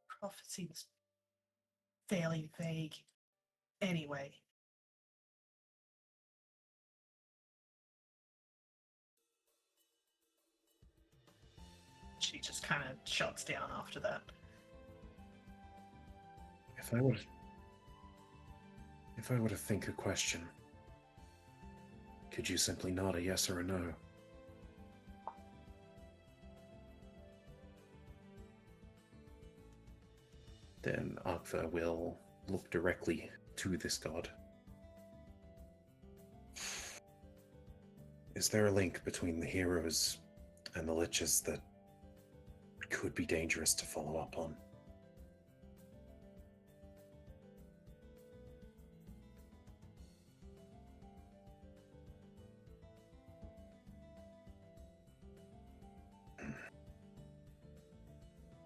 Prophecy was fairly vague. Anyway. She just kind of shuts down after that. If I were to think a question, could you simply nod a yes or a no? Then Akva will look directly to this god. Is there a link between the heroes and the liches that could be dangerous to follow up on?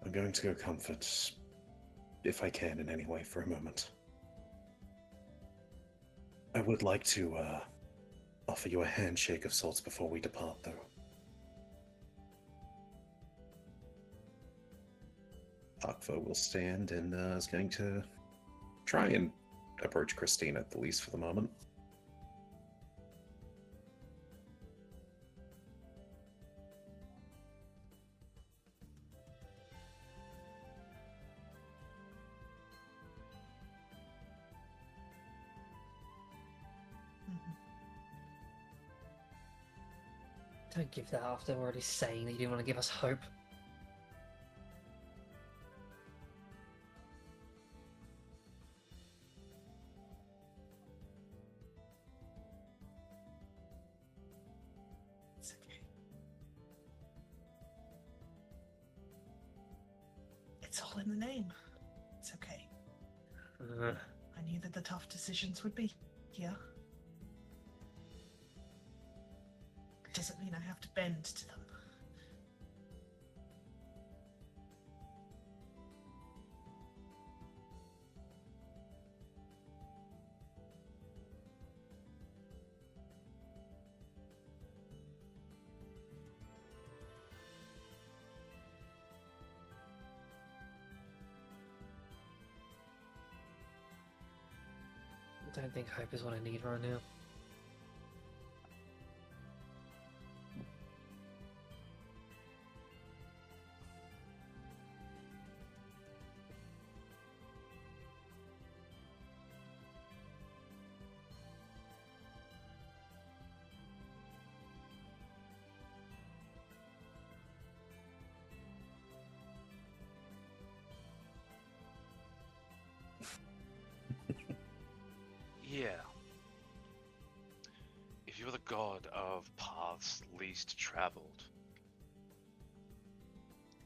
I'm going to go comfort, if I can in any way, for a moment. I would like to offer you a handshake of sorts before we depart, though. Akva will stand and is going to try and approach Christine at the least for the moment. Don't give that after already saying that you didn't want to give us hope. It's okay. It's all in the name. It's okay. I knew that the tough decisions would be here. Doesn't mean I have to bend to them. I don't think hope is what I need right now. Yeah. If you're the god of paths least traveled,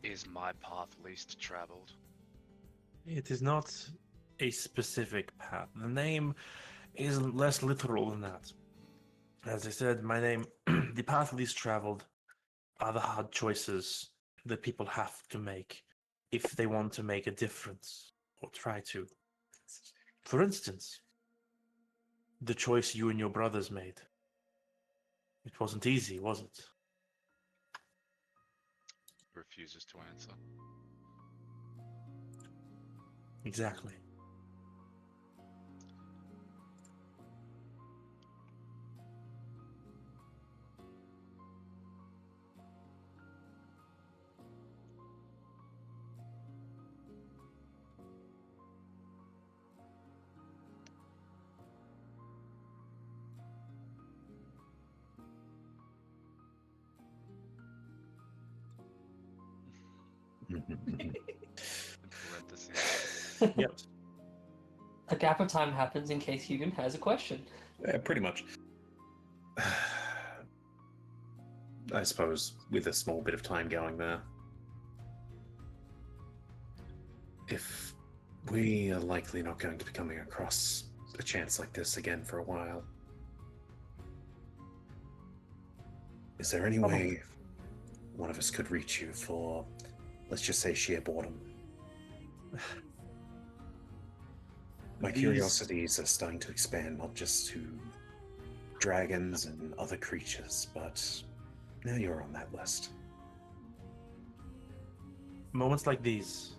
is my path least traveled? It is not a specific path. The name is less literal than that. As I said, my name, the path least traveled, are the hard choices that people have to make if they want to make a difference or try to. For instance, the choice you and your brothers made. It wasn't easy, was it? Refuses to answer. Exactly. In parentheses. Yep. A gap of time happens in case Hugan has a question. Yeah, pretty much. I suppose with a small bit of time going there. If we are likely not going to be coming across a chance like this again for a while, is there any way one of us could reach you for, let's just say, sheer boredom? My These- curiosities are starting to expand not just to dragons and other creatures, but now you're on that list. Moments like these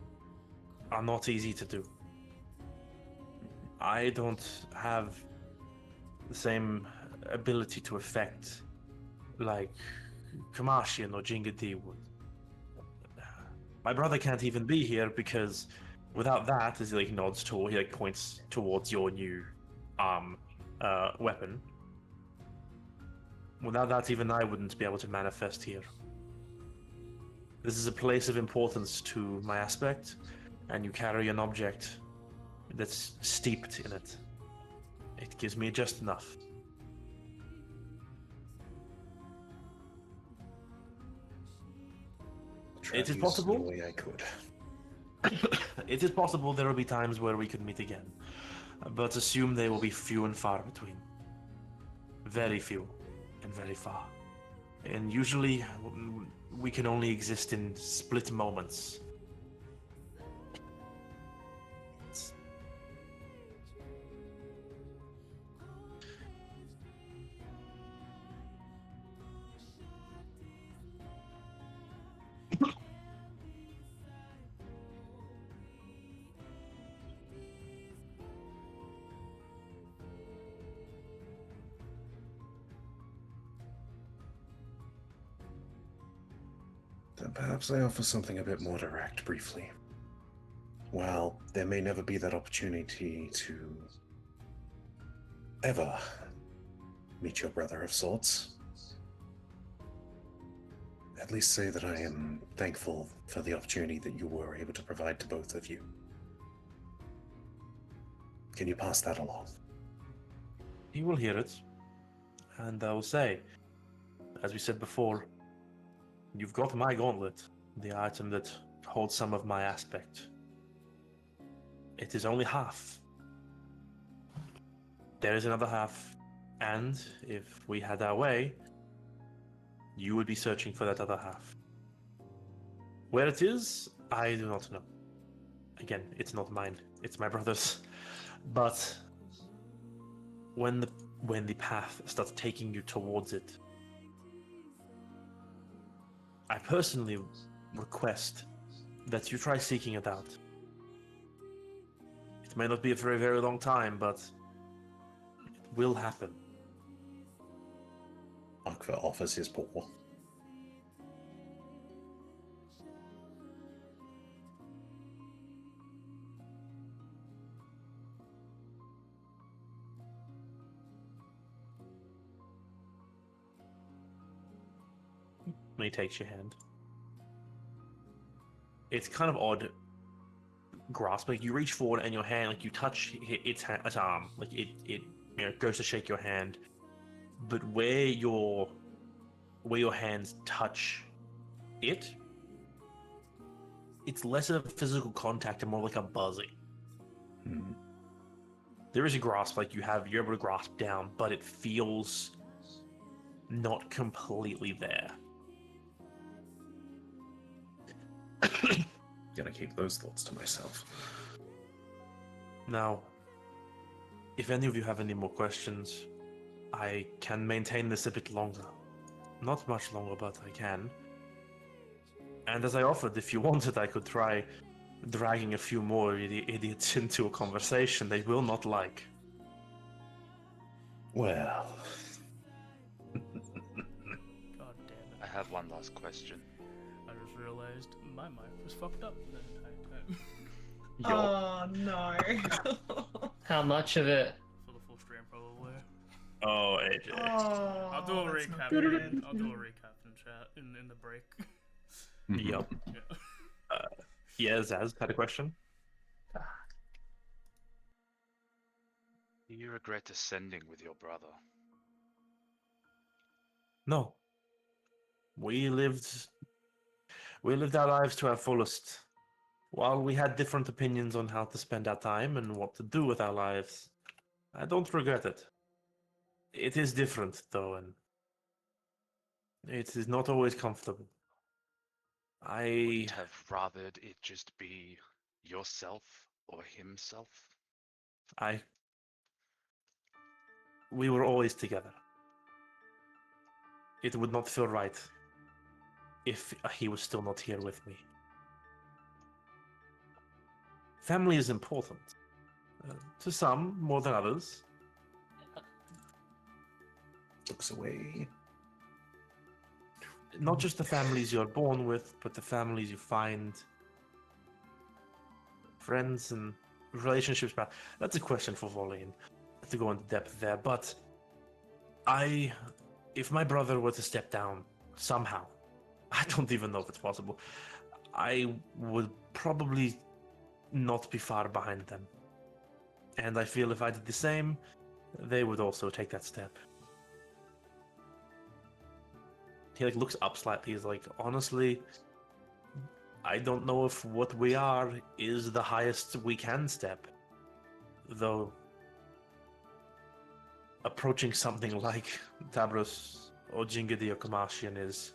are not easy to do. I don't have the same ability to affect like Kamashian or Jingadi would. My brother can't even be here because without that, as he like nods to, he like points towards your new weapon. Without that, even I wouldn't be able to manifest here. This is a place of importance to my aspect, and you carry an object that's steeped in it. It gives me just enough. It is possible. The way I could. It is possible there will be times where we could meet again, but assume they will be few and far between. Very few and very far. And usually we can only exist in split moments. Then perhaps I offer something a bit more direct briefly. While there may never be that opportunity to ever meet your brother of sorts, at least say that I am thankful for the opportunity that you were able to provide to both of you. Can you pass that along? He will hear it, and I will say, as we said before, you've got my gauntlet, the item that holds some of my aspect. It is only half. There is another half, and if we had our way, you would be searching for that other half. Where it is, I do not know. Again, it's not mine, it's my brother's. But when the path starts taking you towards it, I personally request that you try seeking it out. It may not be a very, very long time, but will happen. Akva offers his paw. And he takes your hand. It's kind of odd grasp. Like, you reach forward and your hand, like, you touch its arm. Like, it goes to shake your hand. But where your hands touch it, it's less of a physical contact and more like a buzzing. Hmm. There is a grasp, like you're able to grasp down, but it feels not completely there. Gonna keep those thoughts to myself. Now, if any of you have any more questions, I can maintain this a bit longer. Not much longer, but I can. And as I offered, if you wanted, I could try dragging a few more idiots into a conversation they will not like. Well, God damn I it. have one last question. I just realized my mic was fucked up the entire time. Oh no. How much of it? For the full stream, probably. Oh, AJ. Oh, I'll do a that's not recap. good. I'll do a recap in chat in the break. Yup. Yeah. Yeah, Zaz had a question. Do you regret ascending with your brother? No. We lived our lives to our fullest. While we had different opinions on how to spend our time and what to do with our lives, I don't regret it. It is different, though, and it is not always comfortable. Wouldn't have rathered it just be yourself or himself? We were always together. It would not feel right if he was still not here with me. Family is important. To some, more than others. looks away. Not just the families you're born with, but the families you find. Friends and relationships. That's a question for Volane to go into depth there, but if my brother were to step down somehow, I don't even know if it's possible, I would probably not be far behind them. And I feel if I did the same, they would also take that step. He looks up slightly. He's like, honestly, I don't know if what we are is the highest we can step. Though approaching something like Tabros or Jingadi or Kamashian is...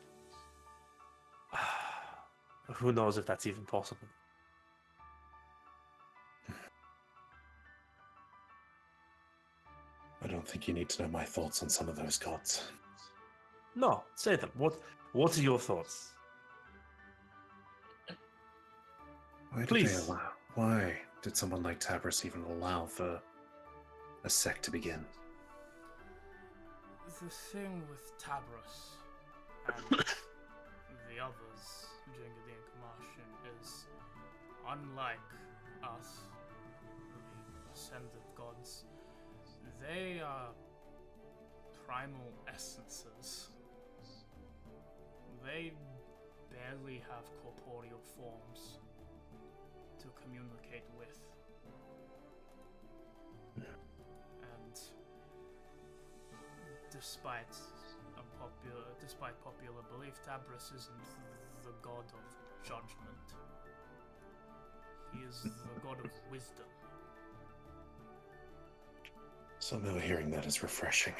who knows if that's even possible. I don't think you need to know my thoughts on some of those gods. No, say them. What are your thoughts? Please. Why did someone like Tabris even allow for a sect to begin? The thing with Tabros and the others, Jingadi and Kamashin, is unlike us, the ascended gods, they are primal essences. They barely have corporeal forms to communicate with. And despite popular belief, Tabris isn't the god of judgment. He is the god of wisdom. Somehow hearing that is refreshing.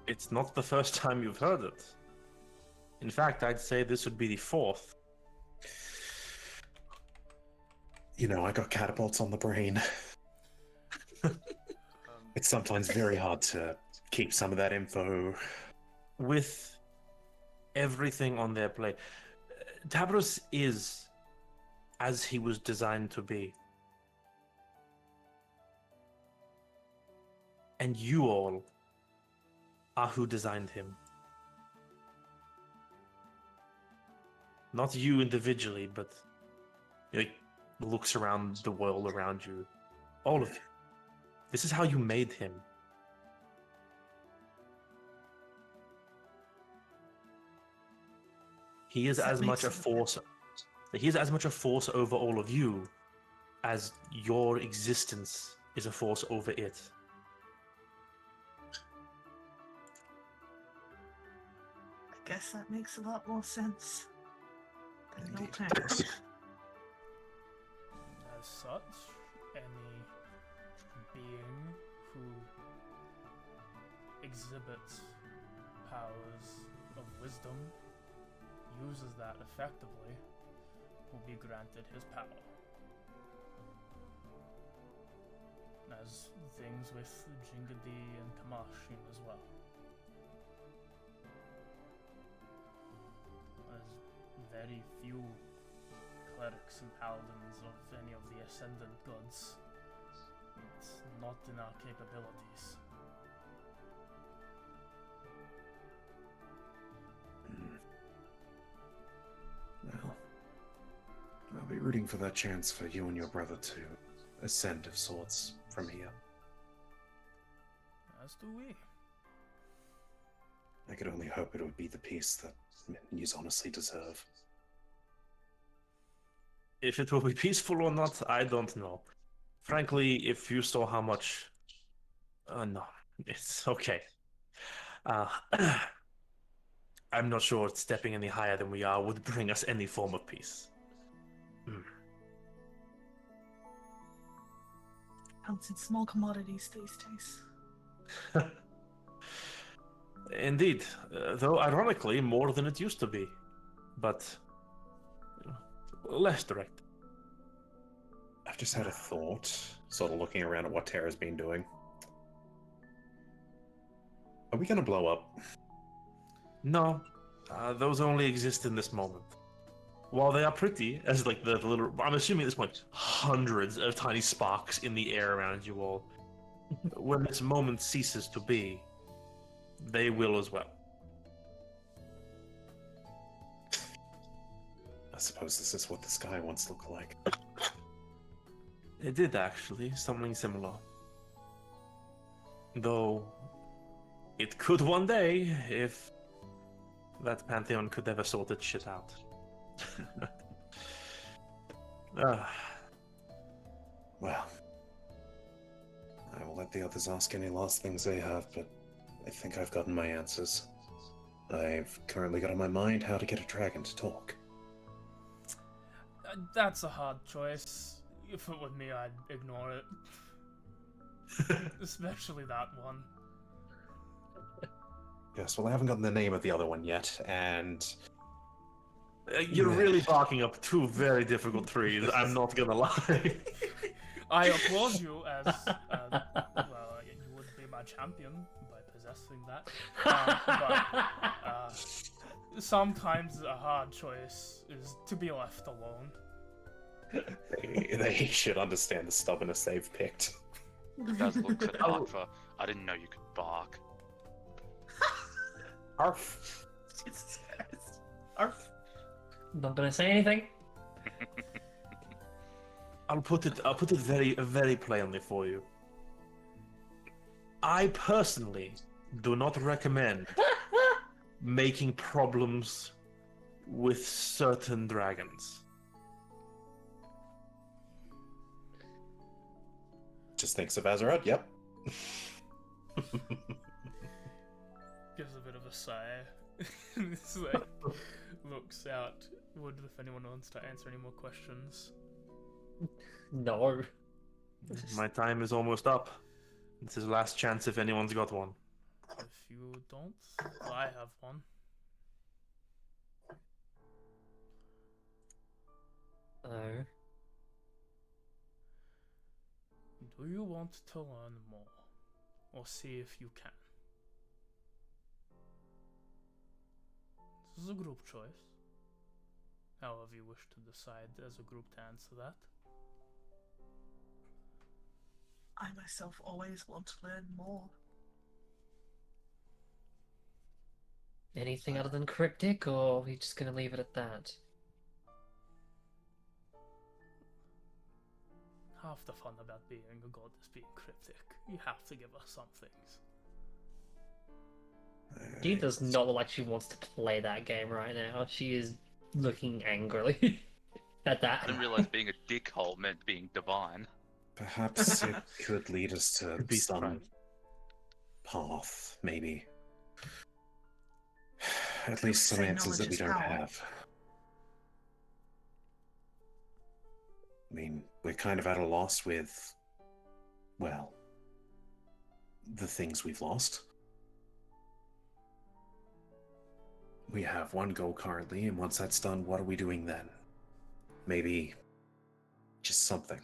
It's not the first time you've heard it. In fact, I'd say this would be the fourth. You know, I got catapults on the brain. It's sometimes very hard to keep some of that info. With everything on their plate, Tabros is as he was designed to be. And you all are who designed him. Not you individually, but like looks around the world around you. All of you. This is how you made him. He is That as much makes a it force. He is as much a force over all of you as your existence is a force over it. I guess that makes a lot more sense than your Indeed. parents. As such, any being who exhibits powers of wisdom, uses that effectively, will be granted his power. As things with Jingadi and Kamashin as well. As very few clerics and paladins of any of the ascendant gods. It's not in our capabilities. Well, I'll be rooting for that chance for you and your brother to ascend of sorts from here. As do we. I could only hope it would be the peace that you honestly deserve. If it will be peaceful or not, I don't know. Frankly, if you saw how much... no, it's okay. I'm not sure stepping any higher than we are would bring us any form of peace. Counts in small commodities these days. Indeed, though ironically more than it used to be, but less direct. I've just had a thought, sort of looking around at what Terra's been doing. Are we gonna blow up? No, those only exist in this moment. While they are pretty, as like the little, I'm assuming at this point, hundreds of tiny sparks in the air around you all. When this moment ceases to be, they will as well. I suppose this is what the sky once looked like. It did actually, something similar. Though, it could one day, if that Pantheon could ever sort its shit out. Well, I will let the others ask any last things they have, but I think I've gotten my answers. I've currently got on my mind how to get a dragon to talk. That's a hard choice. If it were me, I'd ignore it. Especially that one. Yes, well, I haven't gotten the name of the other one yet, and You're really barking up two very difficult trees, I'm not gonna lie. I applaud you as, well, you would be my champion by possessing that. But sometimes a hard choice is to be left alone. they should understand the stubbornness they've picked. Does look at Arfa. I didn't know you could bark. Arf. Jesus Christ. Arf. Not gonna say anything. I'll put it very, very plainly for you. I personally do not recommend making problems with certain dragons. Just thinks of Azeroth, yep. Gives a bit of a sigh. It's like, looks out. Would if anyone wants to answer any more questions. No. My time is almost up. This is the last chance if anyone's got one. If you don't, I have one. No. Do you want to learn more? Or see if you can? This is a group choice. However you wish to decide as a group to answer that. I'm myself always want to learn more. Anything other than cryptic, or are we just gonna leave it at that? Half the fun about being a god is being cryptic. You have to give us some things. She does not look like she wants to play that game right now. She is looking angrily at I that. didn't realize being a dickhole meant being divine. Perhaps it could lead us to You'd be some surprised. path, maybe. At least some Say answers that we knowledge is don't power. have. I mean, we're kind of at a loss with, well, the things we've lost. We have one goal currently, and once that's done, what are we doing then? Maybe just something.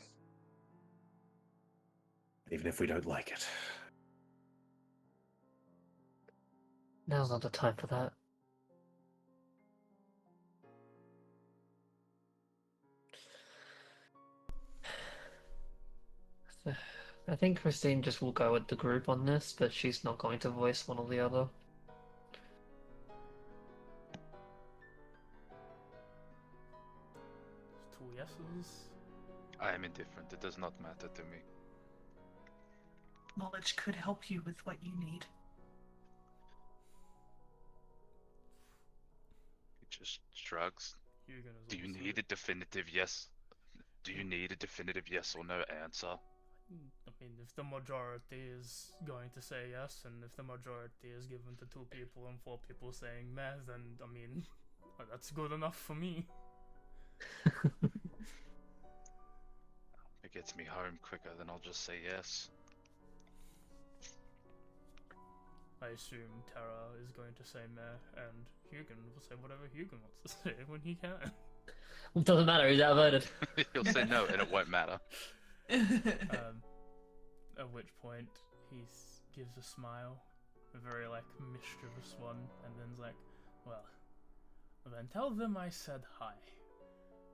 Even if we don't like it. Now's not the time for that. I think Christine just will go with the group on this, but she's not going to voice one or the other. Two yeses. I am indifferent. It does not matter to me. Knowledge could help you with what you need. He just shrugs. Hugo is Do you also- need a definitive yes? Do you need a definitive yes or no answer? I mean, if the majority is going to say yes, and if the majority is given to 2 people and 4 people saying meh, then, I mean, that's good enough for me. It gets me home quicker, then I'll just say yes. I assume Terra is going to say meh, and Hugo will say whatever Hugo wants to say when he can. It doesn't matter, he's outvoted. He'll say no, and it won't matter. At which point he gives a smile, a very like mischievous one, and then's like, well, then tell them I said hi.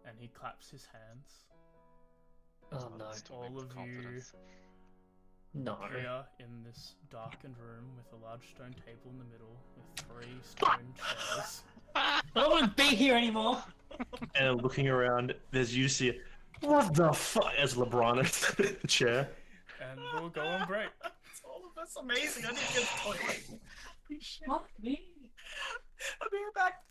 And he claps his hands. Oh no. That's to All make the of you confidence. No. here in this darkened room with a large stone table in the middle with 3 stone chairs. I don't want to be here anymore! And looking around, there's you see, what the fuck? As LeBron at the chair. And we'll go on break. It's all of us amazing. I need to get to the toilet. Holy shit. Fuck me. I'll be right back.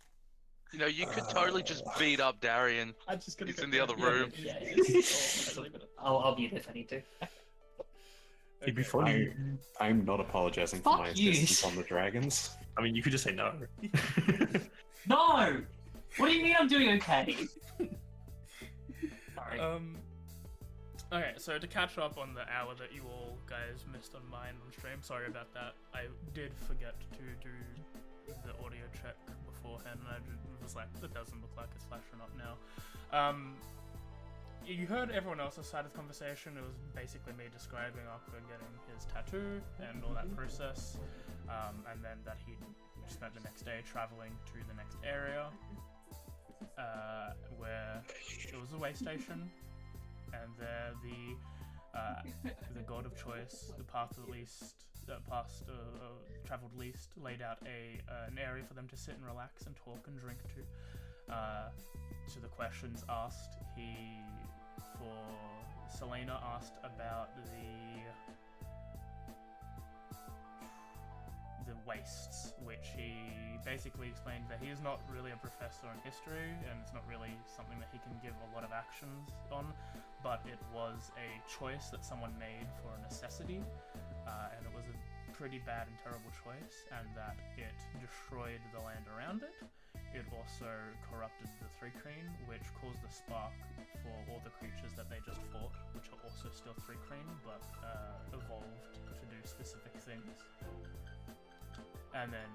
You know, you could totally just beat up Darian. I'm just gonna He's go in the other yeah, room. Yeah, it's I'll be there if I need to. It'd be Okay. funny. I'm not apologizing for Fuck my you. insistence on the dragons. I mean, you could just say no. No! What do you mean I'm doing okay? Sorry. Okay, so to catch up on the hour that you all guys missed on mine on stream, sorry about that. I did forget to do the audio check beforehand, and I was like, it doesn't look like it's flashing up now. You heard everyone else's side of the conversation. It was basically me describing Aqua getting his tattoo and all that process, and then that he spent the next day traveling to the next area, where it was a way station, and there the god of choice, the path of least, traveled least, laid out an area for them to sit and relax and talk and drink to. To the questions asked, Selena asked about the wastes, which he basically explained that he is not really a professor in history, and it's not really something that he can give a lot of actions on, but it was a choice that someone made for a necessity, and it was a pretty bad and terrible choice, and that it destroyed the land around it. It also corrupted the Three Kreen, which caused the spark for all the creatures that they just fought, which are also still Three Kreen, but evolved to do specific things. And then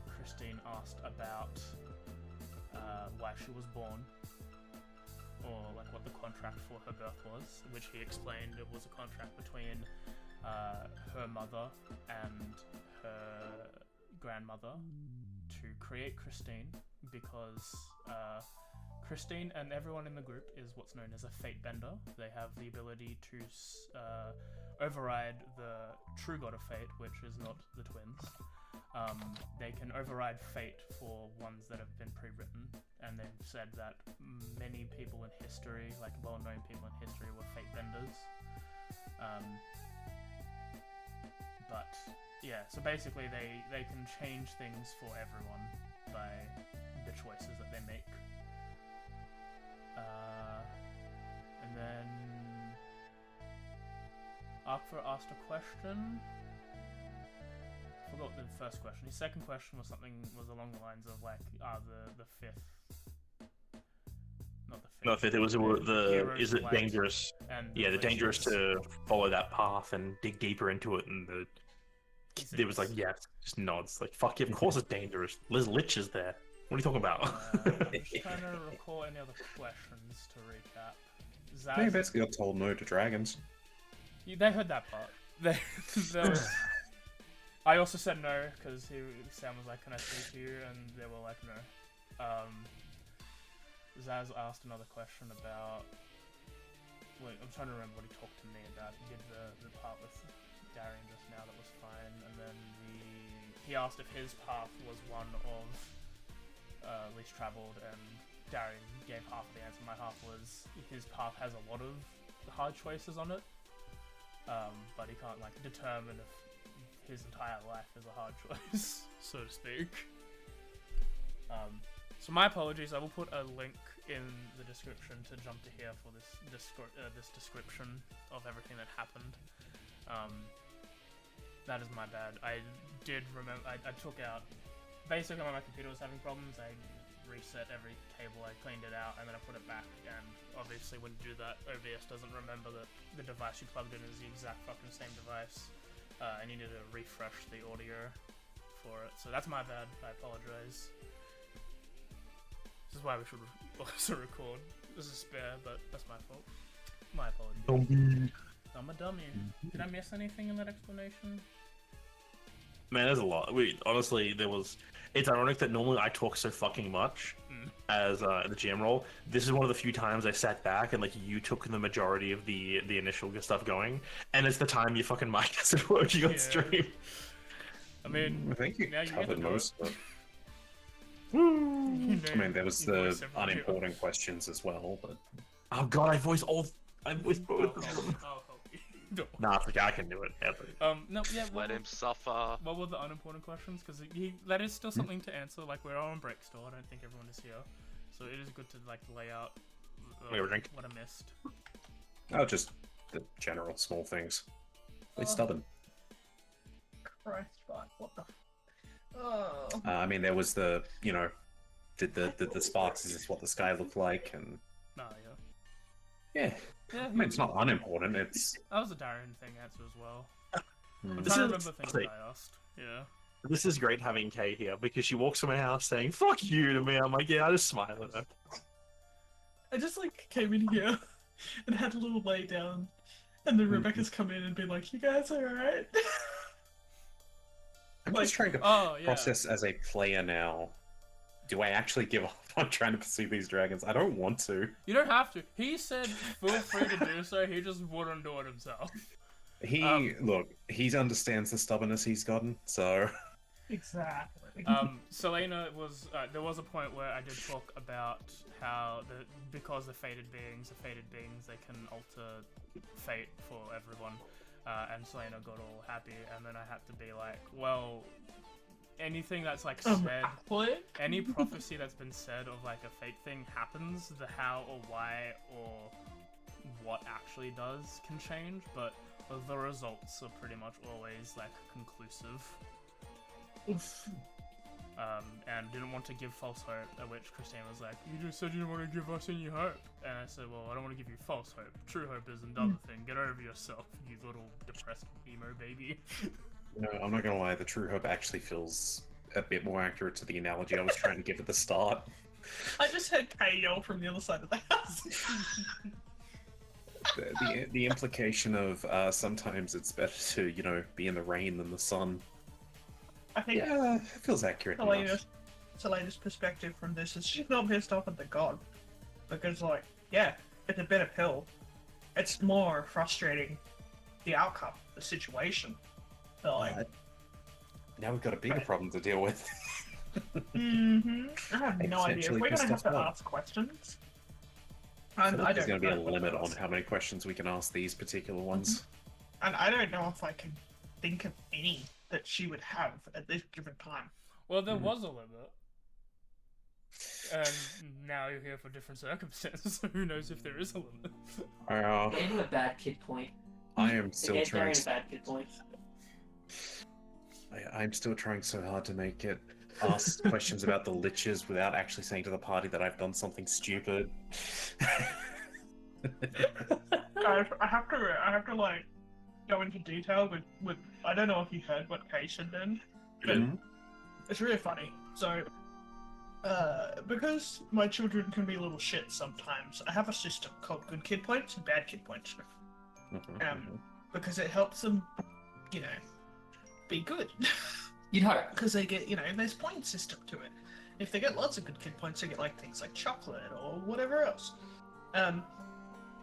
Christine asked about why she was born, or like what the contract for her birth was, which he explained it was a contract between her mother and her grandmother to create Christine, because Christine and everyone in the group is what's known as a fate bender. They have the ability to override the true god of fate, which is not the twins. They can override fate for ones that have been pre-written, and they've said that many people in history, like well-known people in history, were fate benders. But yeah, so basically they can change things for everyone by the choices that they make. And then Akfa asked a question. I forgot the first question. His second question was along the lines of like, the fifth. Not the fifth. No, fifth. It was Heroes is it Light dangerous? and Yeah, the dangerous Witches. to follow that path and dig deeper into it, and it was like, yeah, just nods. Like, fuck yeah, of course it's dangerous. There's liches there. What are you talking about? I'm just trying to recall any other questions to recap. They Zaz, basically got told no to dragons. they heard that part. There was, I also said no because Sam was like, "Can I speak to you?" And they were like, "No." Zaz asked another question about. Wait, I'm trying to remember what he talked to me about. He did the part with Darian just now that was fine, and then he asked if his path was one of least traveled, and Darian gave half the answer. My half was his path has a lot of hard choices on it, but he can't like determine if his entire life is a hard choice, so to speak. So my apologies. I will put a link in the description to jump to here for this description of everything that happened. That is my bad. I did remember. I took out. Basically, when my computer was having problems, I reset every cable, I cleaned it out, and then I put it back, and obviously when you do that, OBS doesn't remember that the device you plugged in is the exact fucking same device, and you need to refresh the audio for it. So that's my bad, I apologize. This is why we should also record. This is spare, but that's my fault. My apologies. I'm a dummy. Did I miss anything in that explanation? Man, there's a lot. Honestly, it's ironic that normally I talk so fucking much as the GM role. This is one of the few times I sat back and like you took the majority of the initial stuff going, and it's the time your fucking mic isn't working on stream. I mean, I think you now you covered get to do most of it. You know, I mean, there was you the voice everything. unimportant questions as well, but Oh god, I voiced both of them. I'll help you. No. Nah, it's like I can do it. Yeah, but- No, yeah. Let him suffer. What were the unimportant questions? Because that is still something to answer. Like, we're on break still. I don't think everyone is here, so it is good to like lay out Wait, we're drinking. what I missed. oh, just the general small things. They're stubborn. Christ, fuck, what the? Oh. I mean, there was the, did the sparks, is this what the sky looked like? And Nah, yeah, yeah. I mean, it's not unimportant. It's That was a Darren thing answer as well. I'm This trying to is- remember things like- I asked. Yeah. This is great having Kay here because she walks from my house saying "fuck you" to me. I'm like, yeah, I just smile at her. I just like came in here and had a little lay down, and then Rebecca's come in and been like, "You guys are alright?" I'm Like- just trying to Oh yeah. process as a player now. Do I actually give up on trying to pursue these dragons? I don't want to. You don't have to. He said feel free to do so. He just wouldn't do it himself. Look, he understands the stubbornness he's gotten, so Exactly. Selena was. There was a point where I did talk about how because the fated beings, they can alter fate for everyone. And Selena got all happy, and then I had to be like, well, anything that's like said, what? any prophecy that's been said of like a fate thing happens, the how or why or what actually does can change, but the results are pretty much always like conclusive. Oof. And didn't want to give false hope, at which Christine was like, you just said you didn't want to give us any hope. And I said, well, I don't want to give you false hope. True hope is another thing. Get over yourself, you little depressed emo baby. no, I'm not gonna lie. The true hope actually feels a bit more accurate to the analogy I was trying to give at the start. I just heard Kay yell from the other side of the house. The implication of sometimes it's better to be in the rain than the sun. I think Yeah, it feels accurate enough. Selena's perspective from this is she's not pissed off at the god. Because, like, yeah, it's a bitter pill. It's more frustrating the outcome, the situation. They're like, Now we've got a bigger problem to deal with. I have Hey, no idea. If potentially we're this gonna have stuff's to fun. ask questions, I and feel I like there's don't going to be a know what limit to on ask. how many questions we can ask these particular ones. And I don't know if I can think of any that she would have at this given time. Well, there was a limit. And now you're here for different circumstances, so who knows if there is a limit. Gave him a bad kid point. I am They still gave trying. Darian a bad kid point. I'm still trying so hard to make it ask questions about the liches without actually saying to the party that I've done something stupid. Guys, I have to like go into detail with I don't know if you heard what Kay said then, but Mhm. it's really funny. So, because my children can be little shit sometimes, I have a system called good kid points and bad kid points. Because it helps them, you know, be good. You'd hope. Because they get, you know, there's point system to it. If they get lots of good kid points, they get like things like chocolate or whatever else.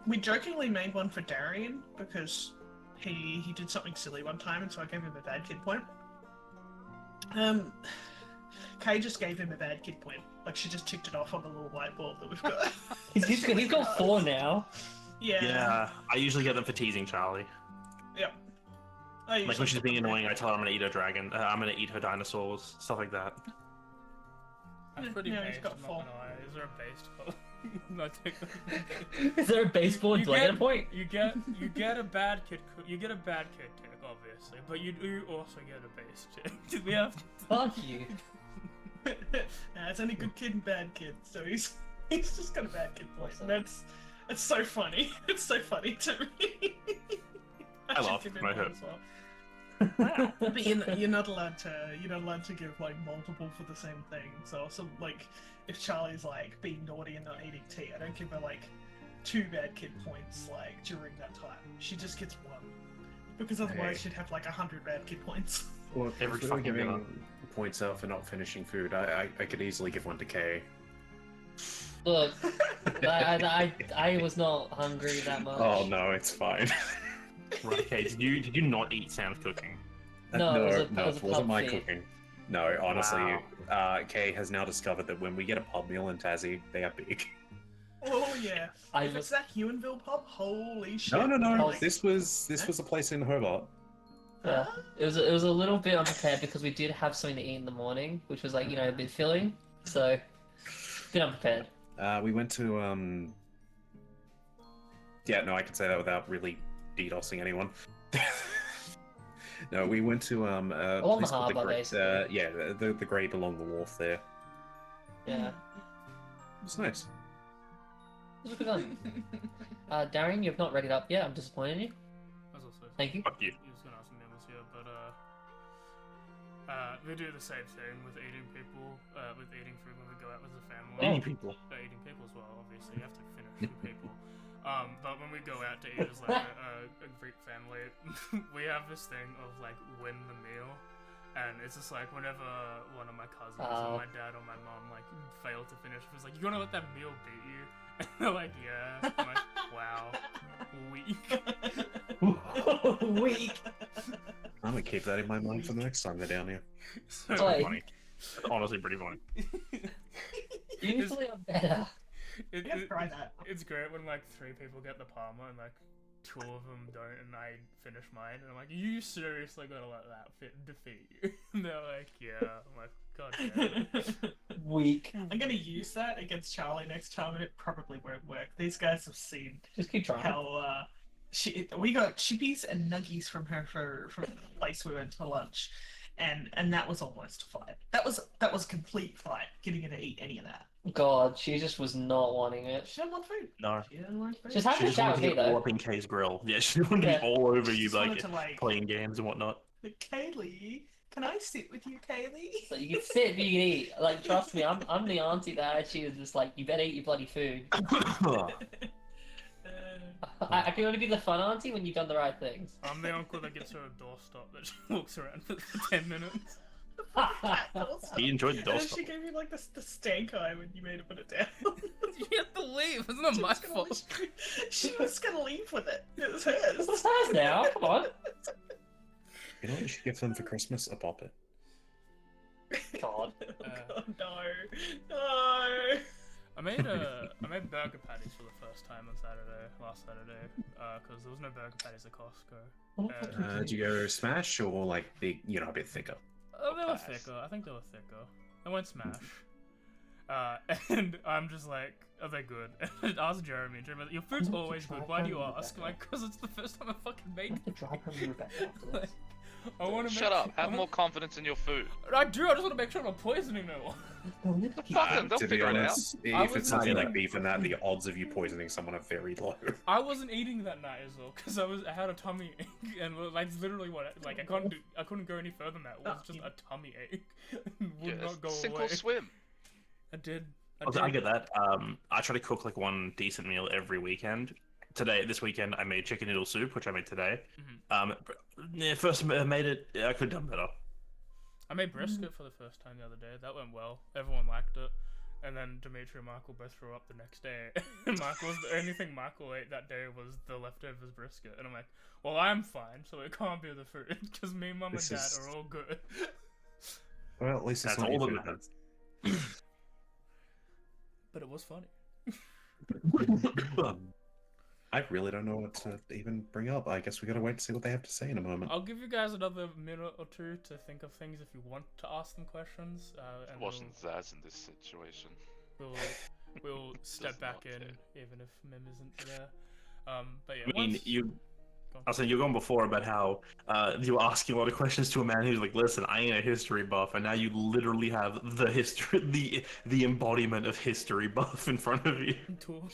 We jokingly made one for Darian because he did something silly one time, and so I gave him a bad kid point. Kay just gave him a bad kid point. Like, she just ticked it off on the little whiteboard that we've got. He's got 4 now. Yeah. I usually get them for teasing Charlie. Yep. Like when she's being annoying, I tell her I'm gonna eat her dragon. I'm gonna eat her dinosaurs, stuff like that. That's pretty Yeah, he's based, got I'm not 4. gonna lie. Is there a based color? No, take Is there a baseball? You Do I get a get- point? you get a bad kid you get a bad kid tick, obviously, but you do also get a base tick. We have Fuck you. Nah, it's only good kid and bad kid, so he's just got a bad kid point. And it's so funny. It's so funny to me. I should laugh give him when I one heard- as well. But you're not allowed to give like multiple for the same thing. So also like if Charlie's like being naughty and not eating tea, I don't give her like 2 bad kid points like during that time. She just gets 1. Because otherwise Hey. she'd have like 100 bad kid points. Well, Every if we were fucking dinner. giving points out for not finishing food, I could easily give one to Kay. Look, I was not hungry that much. Oh no, it's fine. Right, okay, did you not eat Sam's cooking? No, it was a- it no, was it a wasn't pub my feed. cooking. No, honestly, Wow. Kay has now discovered that when we get a pub meal in Tassie, they are big. Oh yeah. I If was it's that Ewanville pub, holy shit. No, Like, this was a place in Hobart. yeah, it was a little bit unprepared because we did have something to eat in the morning, which was like, you know, a bit filling. So a bit unprepared. We went to Yeah, no, I can say that without really DDoSing anyone. No, we went to Along the place called harbour, Great- basically. yeah, the grade along the wharf there. Yeah. It was nice. It was a good one. Darian, you've not read it up yet. I'm disappointed in you. That's also Thank you. Fuck you. He was gonna ask Mills here, but they do the same thing with eating people, with eating food when we go out with the family. Oh. Eating people. Eating people as well, obviously. You have to finish the people. But when we go out to eat as like a Greek family, we have this thing of like win the meal. And it's just like whenever one of my cousins or my dad or my mom like fail to finish, it's like, you gonna let that meal beat you? And they're like, yeah. I'm like, wow. Weak. Weak. I'm gonna keep that in my mind for the next time they're down here. So, That's Oi. pretty funny. It's honestly pretty funny. Usually I'm better. it, You have to it- try that. it's great when like 3 people get the Parma and like 2 of them don't, and I finish mine, and I'm like, you seriously gonna let that defeat you? And they're like, yeah. I'm like, god damn. Weak. I'm gonna use that against Charlie next time, and it probably won't work. These guys have seen Just keep trying. how we got chippies and nuggies from her from the place we went to lunch, and that was almost a fight. That was a complete fight getting her to eat any of that. God, she just was not wanting it. She didn't want food. No. She didn't want food. Just have She a just chat wanted with to me get all though. up in Kay's grill. Yeah, she wanted Yeah. to be all over you, Just like wanted to, like, playing games and whatnot. Kaylee, can I sit with you, Kaylee? So you can sit, you can eat. Like, trust me, I'm the auntie that she was just like, you better eat your bloody food. I can only be the fun auntie when you've done the right things. I'm the uncle that gets her a doorstop that she walks around for 10 minutes. He enjoyed the And then doorstop. she gave me like the stank eye when you made her put it down. You have to leave. It's not She my was gonna fault. leave- She was gonna leave with it. It was hers. It's hers now. Come on. You know what you should give them for Christmas? A Bop It. God. Oh, God, no. No. I made burger patties for the first time on last Saturday, because there was no burger patties at Costco. Did you go Smash or like big, a bit thicker? They were pass. thicker. I think they were thicker. I went Smash. And I'm just like, are they good? And I asked Jeremy. Jeremy, your food's always good. Why do you ask? Like, because it's the first time I fucking made it. Like, I want to Shut up. Have more confidence in your food. I do. I just want to make sure I'm not poisoning no one. Fuck them. They'll To be figure it out. honest, I if was it's something eating- like beef and that, the odds of you poisoning someone are very low. I wasn't eating that night as well because I had a tummy ache and like literally I couldn't go any further than that. It was just a tummy ache. It would not go Sink away. or swim. I did. I get that. I try to cook like one decent meal every weekend. This weekend, I made chicken noodle soup, which I made today. First I made it, I could have done better. I made brisket for the first time the other day. That went well. Everyone liked it. And then Dimitri and Michael both threw up the next day. And the only thing Michael ate that day was the leftovers brisket. And I'm like, well, I'm fine, so it can't be the food because me, mum, and This dad is- are all good. Well, at least it's That's not all your that food. matters. But it was funny. I really don't know what to even bring up. I guess we gotta wait to see what they have to say in a moment. I'll give you guys another minute or two to think of things if you want to ask them questions. And It wasn't Zaz in this situation. we'll step Does back not in care. even if Mim isn't there. But yeah, I mean, once- Go on. I was saying you were going before about how you were asking a lot of questions to a man who's like, "Listen, I ain't a history buff," and now you literally have the history, the embodiment of history buff in front of you.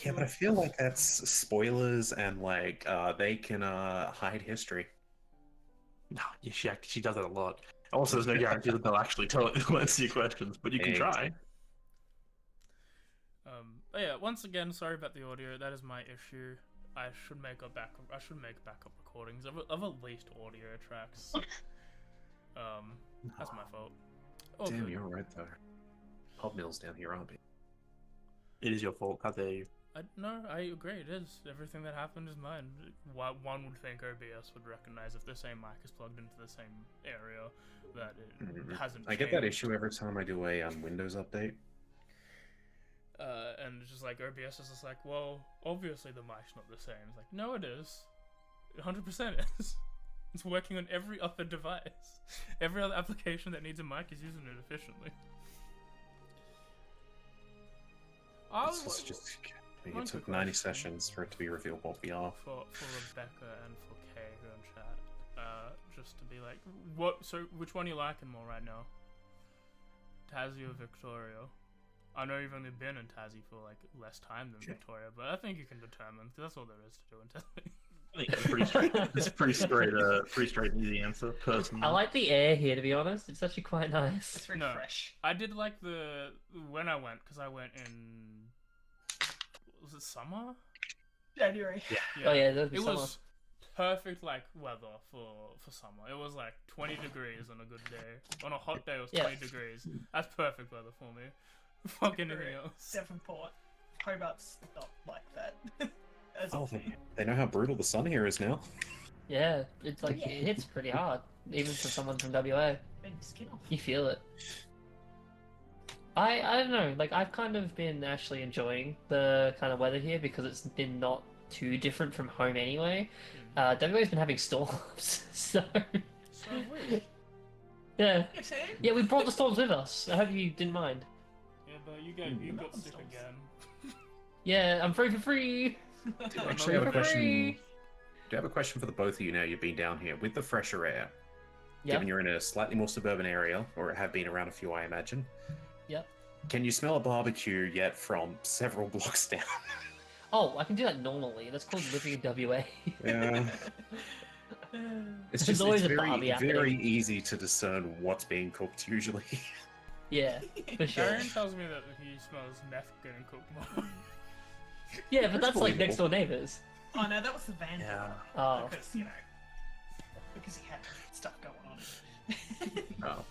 Yeah, but I feel like that's spoilers and like they can hide history. No, yeah, she does that a lot. Also, there's no guarantee that they'll actually answer your questions, but you can try. But yeah, once again, sorry about the audio. That is my issue. I should make backup recordings of at least audio tracks. That's my fault. All Damn, good. you're right though. Pub Mill's down here, aren't we? It is your fault. How dare you? No, I agree. It is. Everything that happened is mine. One would think OBS would recognize if the same mic is plugged into the same area that it hasn't. I get that changed. issue every time I do a Windows update. And it's just like OBS is just like, well, obviously the mic's not the same. It's like, no, it is. 100% is. It's working on every other device. Every other application that needs a mic is using it efficiently. It's just it took 90 sessions for it to be revealed what we are. For Rebecca and for Kay who are in chat, just to be like, what? So which one are you liking more right now? Tassie or Victoria? I know you've only been in Tassie for like less time than Victoria, but I think you can determine because that's all there is to do in Tassie. I think it's pretty straight. It's a pretty straight and easy answer. Personally, I like the air here, to be honest. It's actually quite nice. It's very No. fresh. I did like when I went because I went in. Was it summer? January. Oh yeah, that'd be It summer. was perfect like weather for summer. It was like 20 degrees on a good day. On a hot day, it was Yeah. 20 degrees. That's perfect weather for me. Fuck anything else. Devonport. Hobart's not like that. As Oh, of they know how brutal the sun here is now. Yeah, it's like it hits pretty hard, even for someone from WA. been skin off. You feel it. I don't know. Like I've kind of been actually enjoying the kind of weather here because it's been not too different from home anyway. WA's been having storms, so So weird. yeah. You see? Yeah, we brought the storms with us. I hope you didn't mind. Yeah, but you got sick again. Yeah, I'm free for free. I actually have a For question. free. Do I have a question for the both of you now you've been down here? With the fresher air, Yep. given you're in a slightly more suburban area, or have been around a few, I imagine, Yep. can you smell a barbecue yet from several blocks down? Oh, I can do that normally. That's called living in WA. Yeah. It's There's just always it's a very, barbie out there. very easy to discern what's being cooked usually. Yeah, for sure. Aaron tells me that he smells meth getting cooked more. Yeah, but that's like believable. next door neighbors. Oh no, that was the van. Yeah. Oh, Because, because he had stuff going on. Oh.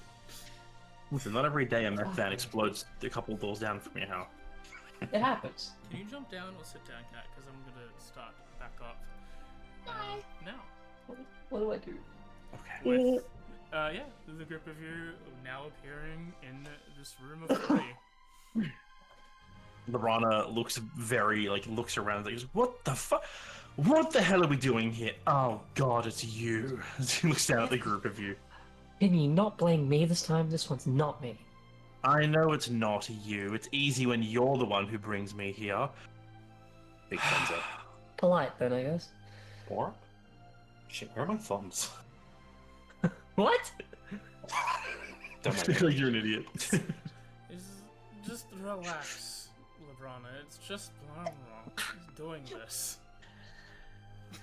Listen, not every day a meth van explodes a couple doors down from your house. It happens. Can you jump down or sit down, Cat? Because I'm gonna start back up. Now. What do I do? Okay. With, yeah, the group of you now appearing in this room of 3. Lorana looks around and goes, "What the fuck? What the hell are we doing here? Oh God, it's you." She looks down at the group of you. Can you not blame me this time? This one's not me. I know it's not you. It's easy when you're the one who brings me here. Big thumbs up. Polite then, I guess. Or? Shit, where are my thumbs? What? Don't I mind feel me. like you're an idiot. Just relax, Lebrana. It's just he's doing this.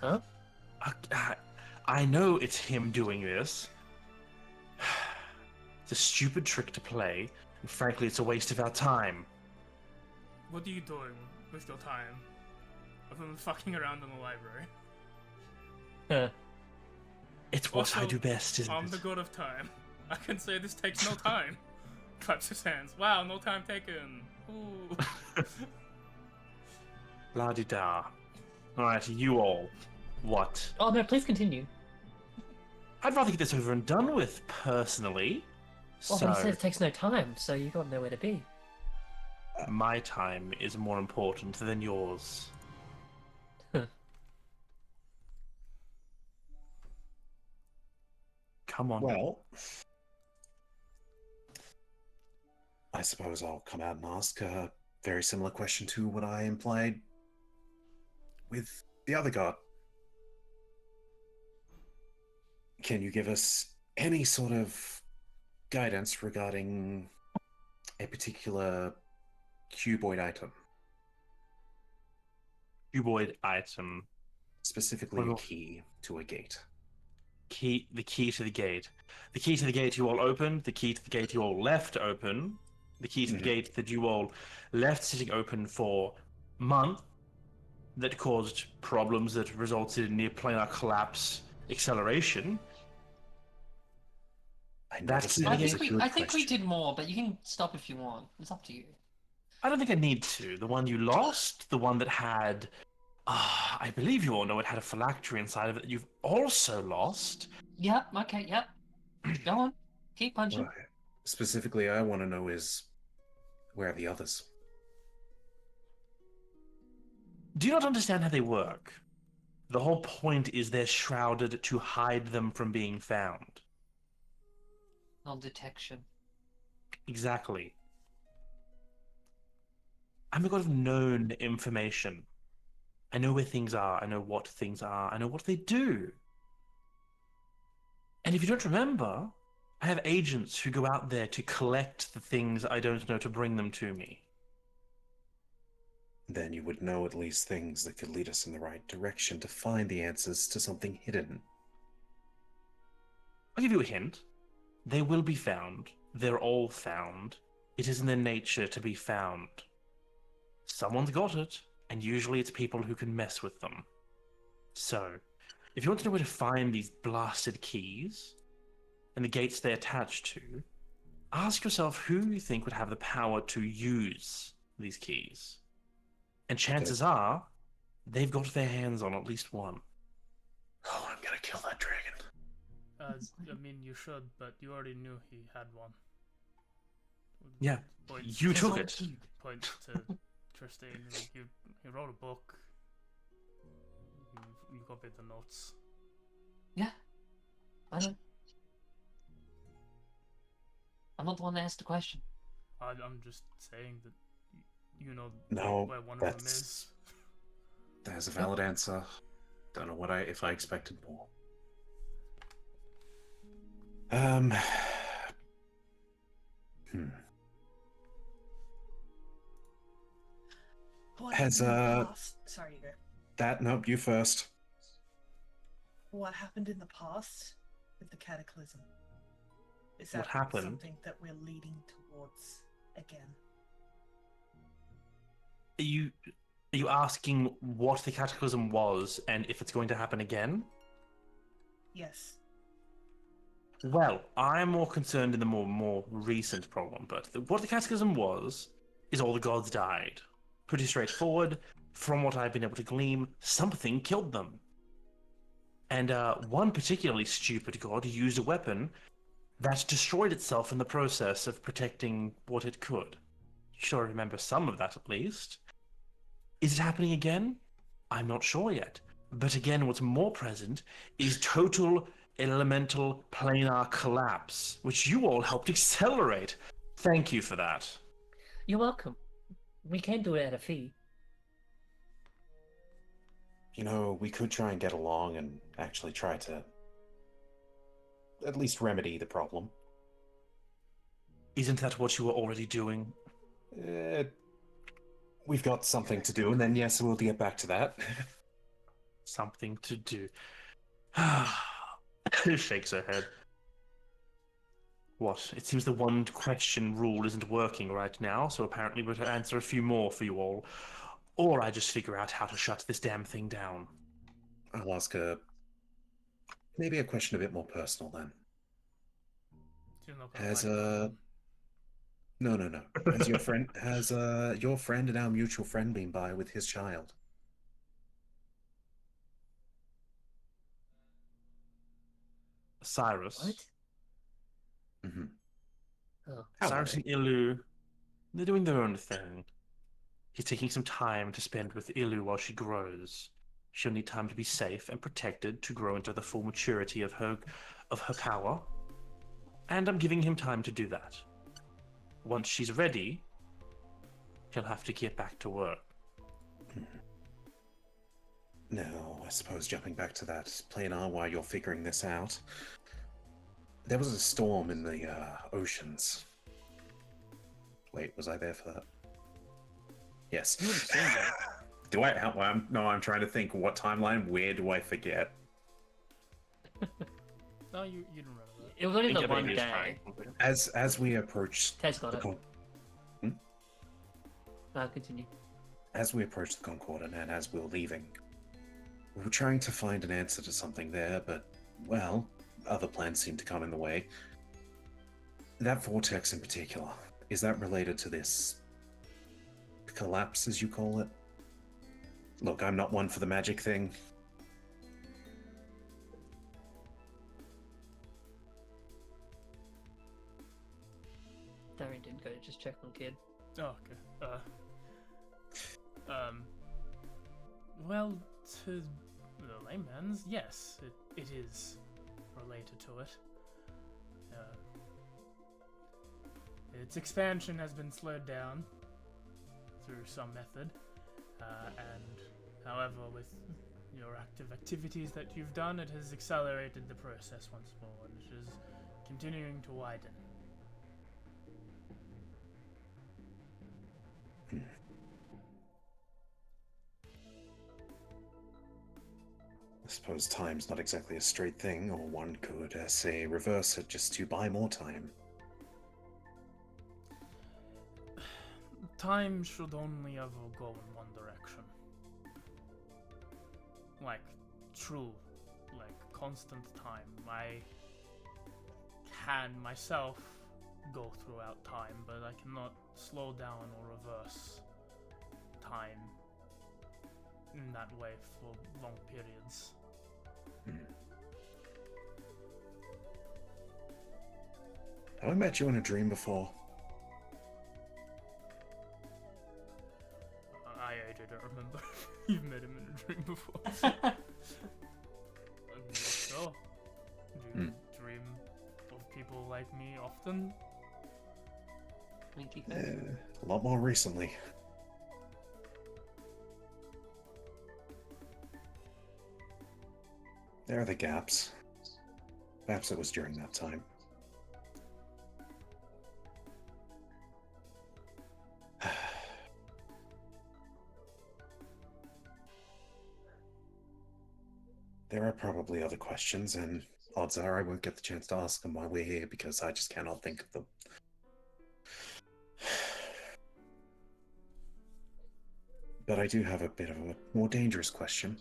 Huh? I know it's him doing this. It's a stupid trick to play, and frankly, it's a waste of our time. What are you doing with your time? Other than fucking around in the library. Huh. It's what I Also, do best, isn't I'm it? the god of time. I can say this takes no time. Claps his hands. Wow, no time taken. Ooh. La-di-da. Alright, you all. What? Oh no, please continue. I'd rather get this over and done with, personally. Well, So, but he said it takes no time, so you got nowhere to be. my time is more important than yours. Huh. Come on. Well, I suppose I'll come out and ask a very similar question to what I implied with the other god. Can you give us any sort of guidance regarding a particular cuboid item, Cuboid item. specifically a Well- key to a gate? The key to the gate. The key to the gate you all opened, the key to the gate you all left open, the key to the Mhm. gate that you all left sitting open for months that caused problems that resulted in near planar collapse acceleration. I know That's this I is think a good I think we question. did more, but you can stop if you want. It's up to you. I don't think I need to. The one you lost, the one that had I believe you all know it had a phylactery inside of it that you've also lost. Yep, okay, yep. Go on. Keep punching. What specifically I want to know is, where are the others? Do you not understand how they work? The whole point is they're shrouded to hide them from being found. Non-detection. Exactly. I'm a god of known information. I know where things are, I know what things are, I know what they do. And if you don't remember, I have agents who go out there to collect the things I don't know to bring them to me. Then you would know at least things that could lead us in the right direction to find the answers to something hidden. I'll give you a hint. They will be found. They're all found. It is in their nature to be found. Someone's got it, and usually it's people who can mess with them. So, if you want to know where to find these blasted keys, and the gates they attach to, ask yourself who you think would have the power to use these keys. And chances are, they've got their hands on at least one. Oh, I'm gonna kill that dragon. I mean, you should, but you already knew he had one. Yeah, Point, you took it. point to Tristine. You wrote a book. You copied the notes. Yeah. I know. I'm not the one that asked the question. I'm just saying that you know No, where one of them that's- is. There's a valid answer. Don't know if I expected more. What Has, happened in the past? Sorry, you go. Nope, you first. What happened in the past with the cataclysm? Is What that happened? something that we're leading towards again? Are you asking what the cataclysm was and if it's going to happen again? Yes. Well, I'm more concerned in the more recent problem, but what the cataclysm was is all the gods died. Pretty straightforward. From what I've been able to glean, something killed them. And one particularly stupid god used a weapon that destroyed itself in the process of protecting what it could. Sure, I remember some of that at least. Is it happening again? I'm not sure yet. But again, what's more present is total elemental planar collapse, which you all helped accelerate. Thank you for that. You're welcome. We can do it at a fee. You know, we could try and get along and actually try to at least remedy the problem. Isn't that what you were already doing? We've got something to do, and then yes, we'll get back to that. Something to do. Shakes her head. What? It seems the one question rule isn't working right now, so apparently we're to answer a few more for you all. Or I just figure out how to shut this damn thing down. I'll ask her maybe a question a bit more personal then. She's not gonna Has like that one. no. Has your friend and our mutual friend been by with his child? Cyrus. What? Mm-hmm. Oh, How Cyrus are and Ilu, they're doing their own thing. He's taking some time to spend with Ilu while she grows. She'll need time to be safe and protected to grow into the full maturity of her power. And I'm giving him time to do that. Once she's ready, he'll have to get back to work. No, I suppose jumping back to that planar while you're figuring this out. There was a storm in the oceans. Wait, was I there for that? Yes. You would've seen that. Do I? I'm trying to think what timeline. Where do I forget? No, you don't remember that. It was only Think the of one it as day. triangle. As we approached Ted's got the it. I'll continue. as we approached the Concordat and as we were leaving, we were trying to find an answer to something there, but well, other plans seemed to come in the way. That vortex in particular, is that related to this collapse, as you call it? Look, I'm not one for the magic thing. Darian didn't go to just check on Kid. Oh, okay. Well, to the layman's, yes, it is related to it. Its expansion has been slowed down through some method, and however, with your active activities that you've done, it has accelerated the process once more, and it is continuing to widen. I suppose time's not exactly a straight thing, or one could, say, reverse it just to buy more time. Time should only ever go in one direction. Like, true, like, constant time. I can myself go throughout time, but I cannot slow down or reverse time in that way for long periods. Have I met you in a dream before? I don't remember if you've met him in a dream before. I'm not sure. Do you dream of people like me often? Winky face. A lot more recently. There are the gaps. Perhaps it was during that time. There are probably other questions, and odds are I won't get the chance to ask them while we're here because I just cannot think of them. But I do have a bit of a more dangerous question.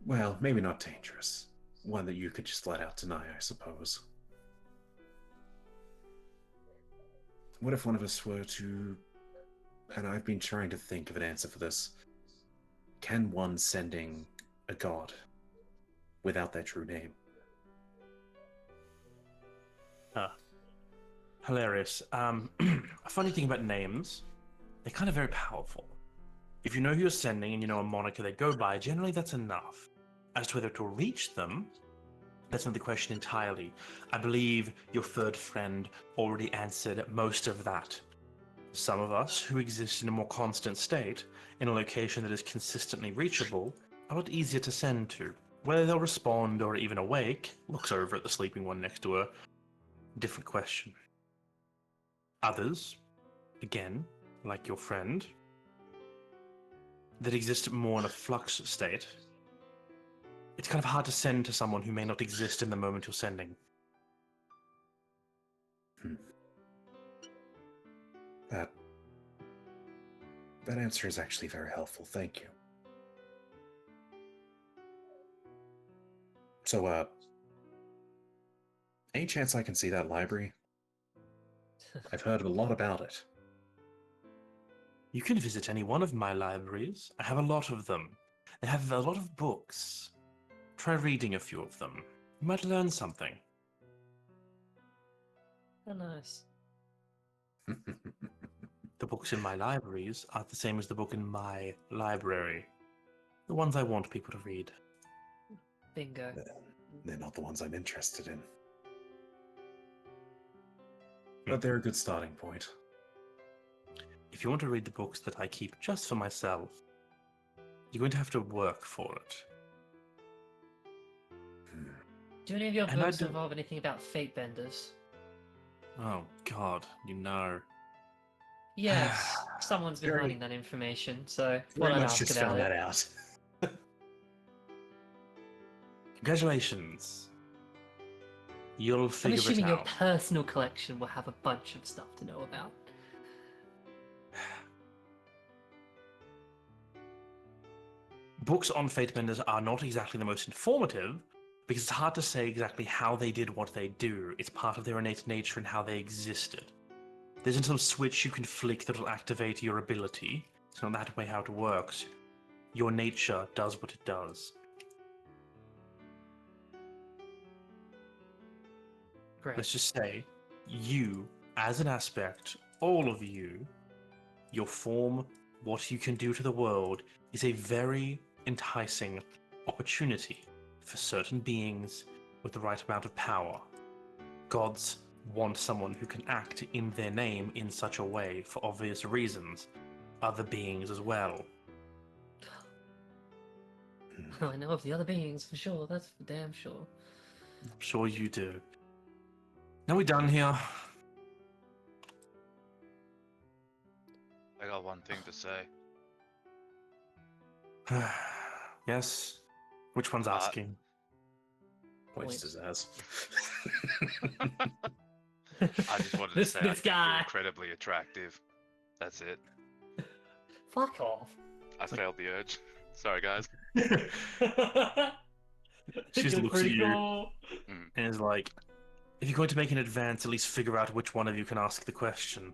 Well, maybe not dangerous. one that you could just let out tonight, I suppose. What if one of us were to... And I've been trying to think of an answer for this. Can one sending a god without their true name? Hilarious. A funny thing about names, they're kind of very powerful. If you know who you're sending and you know a moniker they go by, generally that's enough. As to whether to reach them, that's not the question entirely. I believe your third friend already answered most of that. Some of us who exist in a more constant state, in a location that is consistently reachable, are a lot easier to send to. Whether they'll respond or even awake, looks over at the sleeping one next to her, different question. Others, again, like your friend, that exist more in a flux state, it's kind of hard to send to someone who may not exist in the moment you're sending. That answer is actually very helpful, thank you. So, any chance I can see that library? I've heard a lot about it. You can visit any one of my libraries. I have a lot of them. They have a lot of books. Try reading a few of them. You might learn something. Oh, nice. The books in my libraries are the same as the book in my library. The ones I want people to read. Bingo. They're not the ones I'm interested in. But they're a good starting point. If you want to read the books that I keep just for myself, you're going to have to work for it. Do any of your And I books do- involve anything about fate benders? Oh God, you know. Yes, someone's been Very- hiding that information, so Very thought I'd much ask just about found it. that out. Congratulations. You'll I'm figure it assuming your out. personal collection will have a bunch of stuff to know about. Books on fate benders are not exactly the most informative, because it's hard to say exactly how they did what they do. It's part of their innate nature and how they existed. There isn't some switch you can flick that will activate your ability. It's not that way how it works. Your nature does what it does. Great. Let's just say, you, as an aspect, all of you, your form, what you can do to the world, is a very enticing opportunity for certain beings with the right amount of power. Gods want someone who can act in their name in such a way for obvious reasons. Other beings as well. I know of the other beings for sure, that's for damn sure. I'm sure you do. Now we done here? I got one thing to say. Yes? Which one's asking? Points to Zaz. I just wanted to This- say I this think you're guy. incredibly attractive. That's it. Fuck off. I failed the urge. Sorry, guys. She just You're looks at pretty you. cool. And is like, if you're going to make an advance, at least figure out which one of you can ask the question.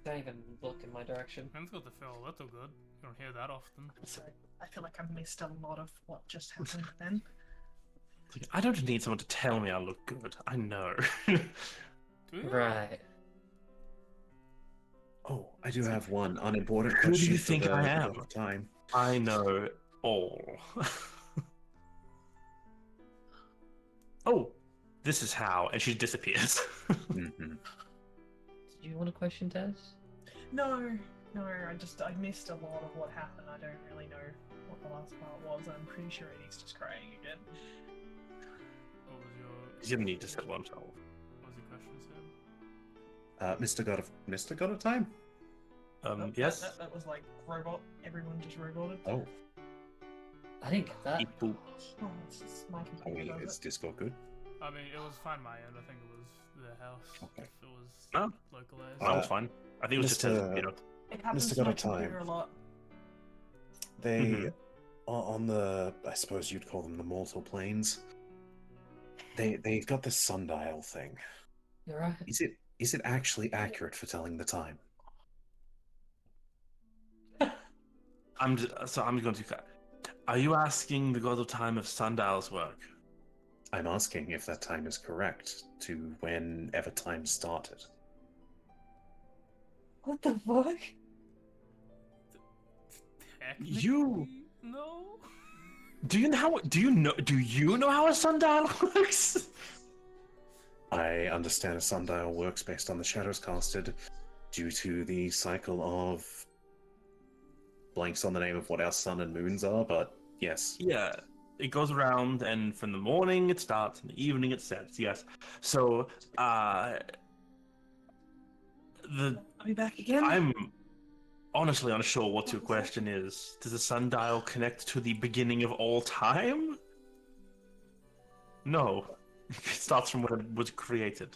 Don't even look in my direction. Man's got to feel a little good. You don't hear that often. Sorry, I feel like I've missed a lot of what just happened then. It's like, I don't need someone to tell me I look good. I know. Do you? Right. Oh, I do have one unimportant Who do question. you for think the I God am? of Time. I know all. Oh, this is how. And she disappears. Mhm. Did you want a question, Tess? No, I missed a lot of what happened. I don't really know what the last part was. I'm pretty sure Eddie's just crying again. What was your, He's gonna need to settle himself. what was your question, Sam? Mr. God of Time? Oh, Yes? That was like robot. Everyone just roboted. Oh, I didn't get that. Beep boop. Oh, it's just my I computer. mean, does is it. Discord good? I mean, it was fine my end. I think it was the house. Okay. If it was Oh. localized. That was fine. I think it was just his Mr. computer. It happens Mr. to my God of Time. computer a lot. They Mhm. on the, I suppose you'd call them the mortal planes, they've got this sundial thing. You're right. Is it actually accurate for telling the time? I'm going to. Are you asking the god of time if sundials work? I'm asking if that time is correct to whenever time started. What the fuck? You- Technically, no. Do you know? Do you know how a sundial works? I understand a sundial works based on the shadows casted due to the cycle of blanks on the name of what our sun and moons are, but yes. Yeah, it goes around, and from the morning it starts, in the evening it sets. Yes. So, Are we back again? I'm honestly unsure what your question is. Does the sundial connect to the beginning of all time? No. It starts from when it was created.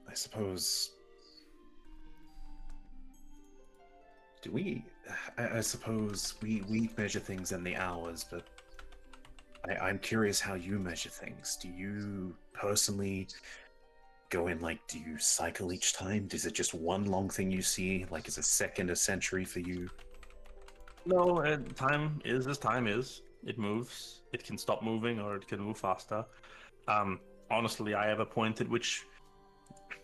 I suppose. Do we? I suppose we measure things in the hours, but I'm curious how you measure things. Do you personally go in, like, do you cycle each time? Is it just one long thing you see? Like, is a second a century for you? No, time is as time is. It moves. It can stop moving, or it can move faster. Honestly, I have a point at which,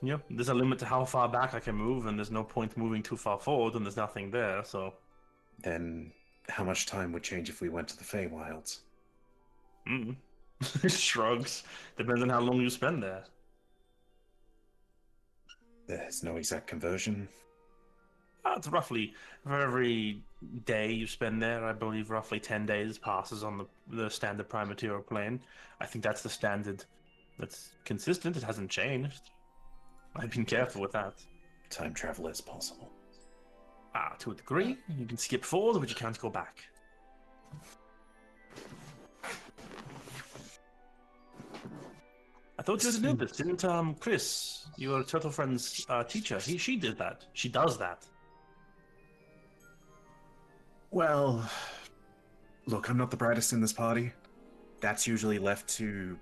there's a limit to how far back I can move, and there's no point moving too far forward when there's nothing there. So, Then how much time would change if we went to the Feywilds? it shrugs. Depends on how long you spend there. There's no exact conversion. It's roughly, for every day you spend there, I believe roughly 10 days passes on the standard prime material plane. I think that's the standard that's consistent. It hasn't changed. I've been careful with that. Time travel is possible. To a degree. You can skip forward, but you can't go back. I thought you knew this, didn't Chris, your turtle friend's teacher? She did that. She does that. Well, look, I'm not the brightest in this party. That's usually left to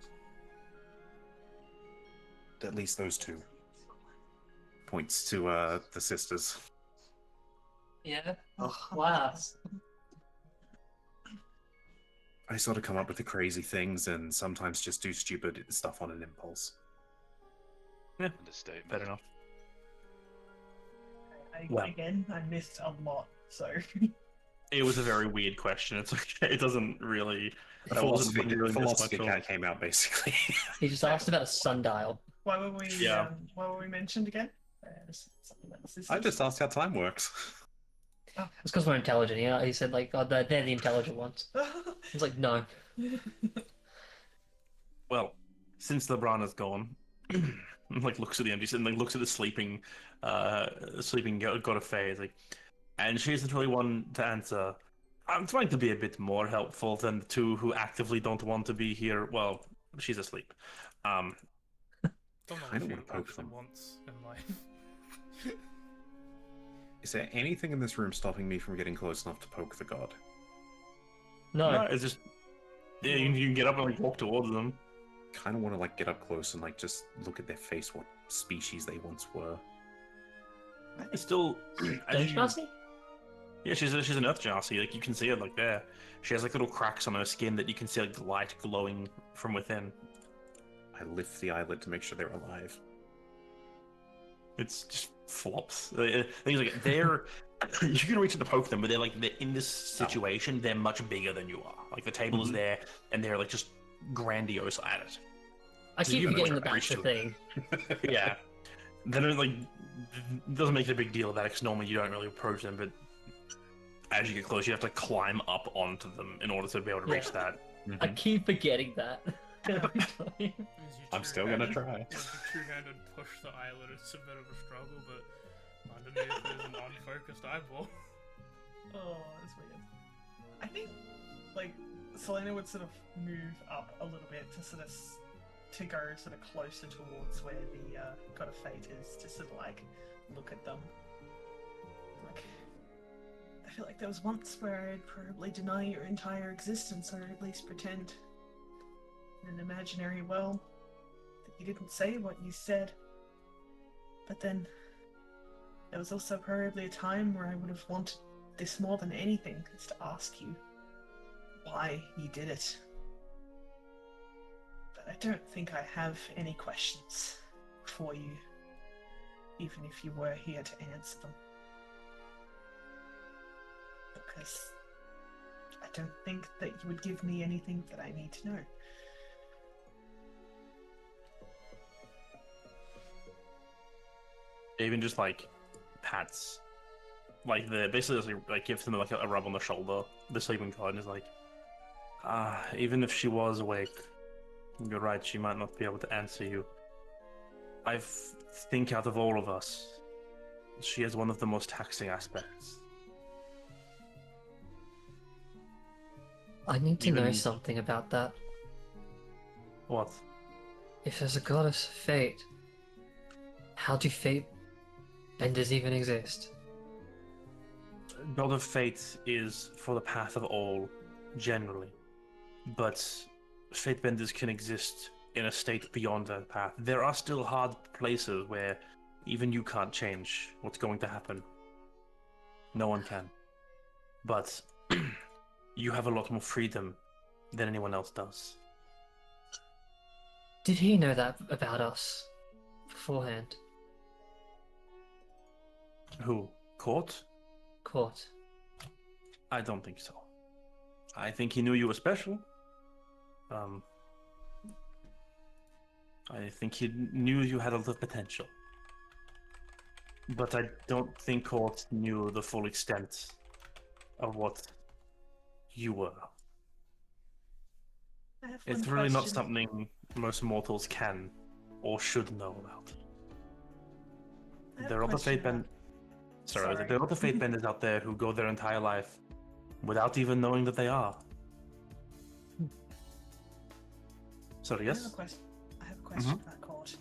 at least those two. Points to the sisters. Yeah. Oh, class. I sort of come up with the crazy things and sometimes just do stupid stuff on an impulse. Understatement. Fair enough. I missed a lot, so. It was a very weird question. It's okay. It doesn't really. The that wasn't philosophy, really philosophy much cat came out, basically. He just asked about a sundial. Why were we? Yeah. Why were we mentioned again? Something about the sisters. I just asked how time works. It's because we're intelligent. He said, like, oh, they're the intelligent ones. It's like, no. Well, since LeBron is gone, like looks at the empty, and like looks at the sleeping god of Fae, like, and she isn't really one to answer. I'm trying to be a bit more helpful than the two who actively don't want to be here. Well, she's asleep. Done that I a don't few want to poke actually them. once in life. Is there anything in this room stopping me from getting close enough to poke the god? No. No, it's just you can get up and like walk towards them. Kind of want to like get up close and like just look at their face, what species they once were. It's still. Don't you, Marcy? Yeah, she's an Earth Jarcy. Like you can see it like there. She has like little cracks on her skin that you can see like light glowing from within. I lift the eyelid to make sure they're alive. It's just flops. Things like they're you can reach to poke them, but they're in this situation. They're much bigger than you are. Like the table is there, and they're like just grandiose at it. I So keep you forgetting know that that's the to thing. Yeah, they don't like. It doesn't make a big deal about it because normally you don't really approach them, but as you get close, you have to climb up onto them in order to be able to reach that. I keep forgetting that. Every time. Use your I'm still gonna two-handed- try. Use your two-handed push the eyelid. It's a bit of a struggle, but underneath is an unfocused eyeball. Oh, that's weird. I think, like, Selena would sort of move up a little bit to sort of to go sort of closer towards where the God of Fate is, to sort of like look at them. Like, feel like there was once where I'd probably deny your entire existence, or at least pretend in an imaginary world that you didn't say what you said. But then there was also probably a time where I would have wanted this more than anything, is to ask you why you did it. But I don't think I have any questions for you, even if you were here to answer them. Because I don't think that you would give me anything that I need to know. Even just like pats, like the basically like gives them like a rub on the shoulder. The sleeping god and is like, even if she was awake, you're right. She might not be able to answer you. I think out of all of us, she has one of the most taxing aspects. I need to know Even- something about that. What? If there's a goddess of fate, how do fate benders even exist? God of Fate is for the path of all, generally. But fate benders can exist in a state beyond that path. There are still hard places where even you can't change what's going to happen. No one can. But you have a lot more freedom than anyone else does. Did he know that about us beforehand? Who? Court? Court. I don't think so. I think he knew you were special. I think he knew you had a lot of potential. But I don't think Court knew the full extent of what you were. I have It's one really not question. something most mortals can or should know about. I have There a are other question fate benders. about- Sorry, Sorry. there are other fate benders out there who go their entire life without even knowing that they are. Sorry, I have a yes? question. I have a question about Court.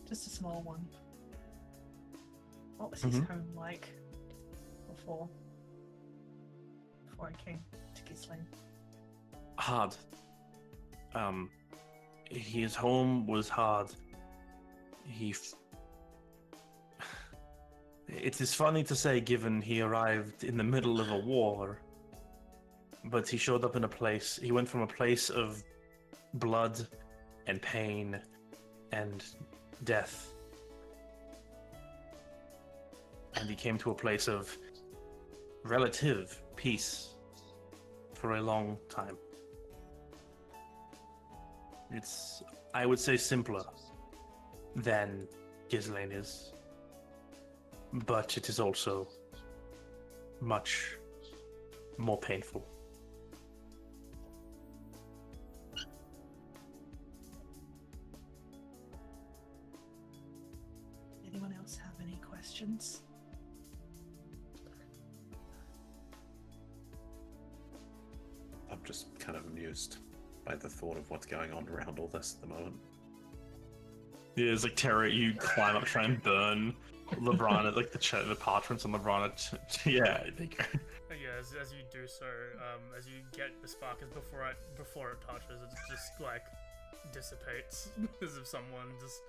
Just a small one. What was his Mhm. home like before I came to Gisling? Hard. His home was hard. It is funny to say, given he arrived in the middle of a war, but he showed up in a place. He went from a place of blood and pain and death, and he came to a place of relative peace for a long time. It's, I would say, simpler than Ghislaine is, but it is also much more painful. Anyone else have any questions? I'm just kind of amused by the thought of what's going on around all this at the moment. Yeah, it's like terror. You climb up, try and burn LeBron at like the parchments on LeBron. Yeah, they go. Yeah, as you do so, as you get the spark, as before it touches, it just like dissipates, as if someone just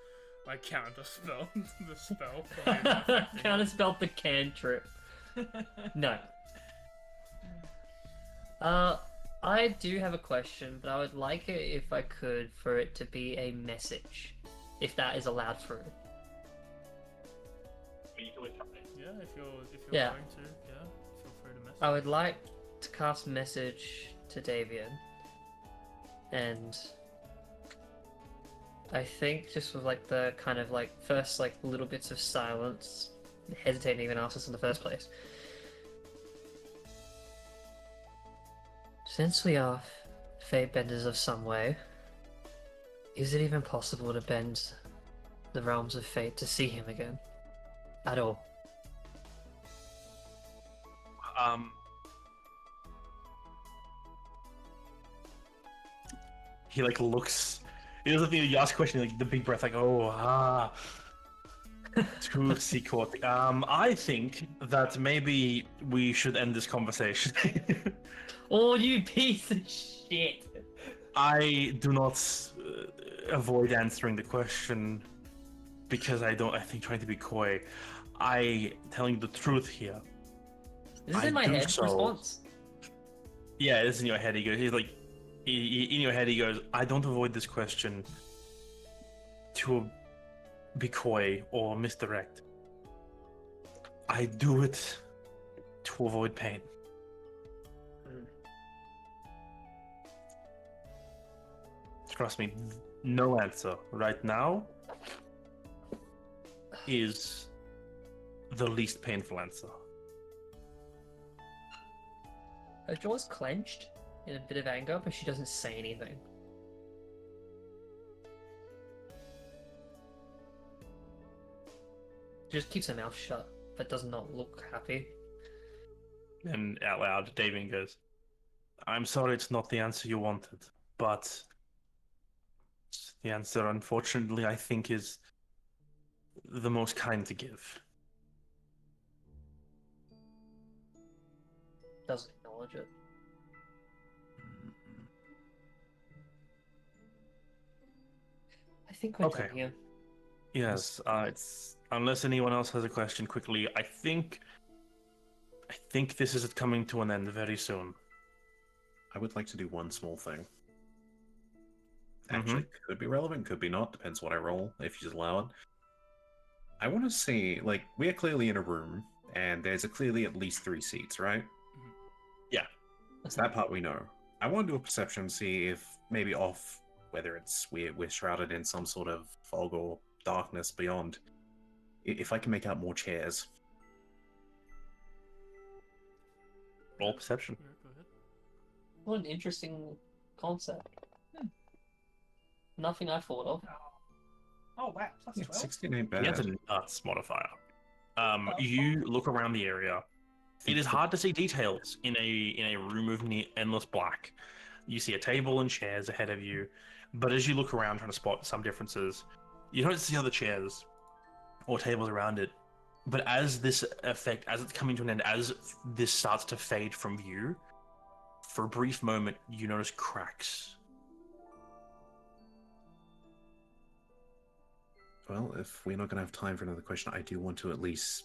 like counterspelled the spell. From it affecting you. Counterspelled the cantrip. No. I do have a question, but I would like it if I could for it to be a message, if that is allowed through. Yeah, if you're Yeah. going to, yeah, feel free to message. I would like to cast message to Davian, and I think just with like the kind of like first like little bits of silence, hesitating to even ask us in the first place. Since we are fate benders of some way, is it even possible to bend the realms of fate to see him again? At all? He like looks. He doesn't think you ask a question like the big breath, like To Seacourt. I think that maybe we should end this conversation. Oh, you piece of shit! I do not avoid answering the question because I think trying to be coy. I telling the truth here. This is I in my do head. so. Response. Yeah, it's in your head. He's like, in your head, he goes, I don't avoid this question to be coy or misdirect. I do it to avoid pain. Trust me, no answer right now is the least painful answer. Her jaw's clenched in a bit of anger, but she doesn't say anything. She just keeps her mouth shut, but does not look happy. And out loud, Davian goes, I'm sorry it's not the answer you wanted, but the answer, unfortunately, I think is the most kind to give. Doesn't acknowledge it. I think we're Okay. done here. Yes, it's unless anyone else has a question quickly, I think this is coming to an end very soon. I would like to do one small thing. Mhm. Actually, could be relevant, could be not. Depends what I roll, if you just allow it. I want to see, like, we are clearly in a room, and there's clearly at least 3 seats, right? Yeah. So that part we know. I want to do a perception, see if maybe off, whether it's we're shrouded in some sort of fog or darkness beyond, if I can make out more chairs. Roll perception. Yeah, go ahead. What an interesting concept. Nothing I thought of. Oh wow, plus Yeah, 12. 16 ain't He has bad. a nuts modifier. You look around the area. It is hard to see details in a room of endless black. You see a table and chairs ahead of you, but as you look around trying to spot some differences, you don't see other chairs or tables around it. But as this effect, as it's coming to an end, as this starts to fade from view, for a brief moment, you notice cracks. Well, if we're not going to have time for another question, I do want to at least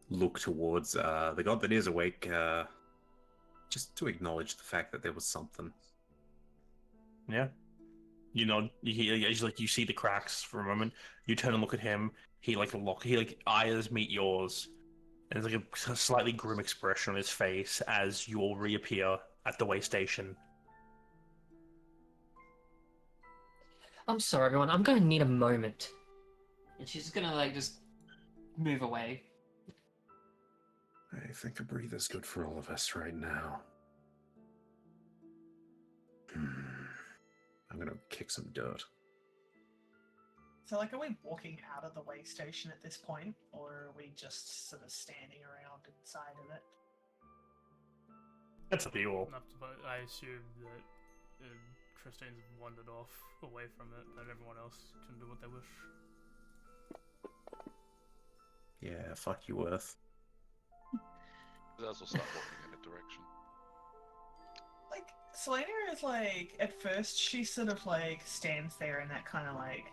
look towards the god that is awake, just to acknowledge the fact that there was something. Yeah. You know, you see the cracks for a moment. You turn and look at him. He eyes meet yours, and there's like a slightly grim expression on his face as you all reappear at the way station. I'm sorry, everyone. I'm gonna need a moment. And she's gonna like just move away. I think a breather's good for all of us right now. I'm gonna kick some dirt. So, like, are we walking out of the way station at this point, or are we just sort of standing around inside of it? That's up to you all. I assume that Christine's wandered off away from it, and everyone else can do what they wish. Yeah, fuck you, Earth. Zaz will start walking in a direction. Like, Selena is like, at first, she sort of like stands there in that kind of like.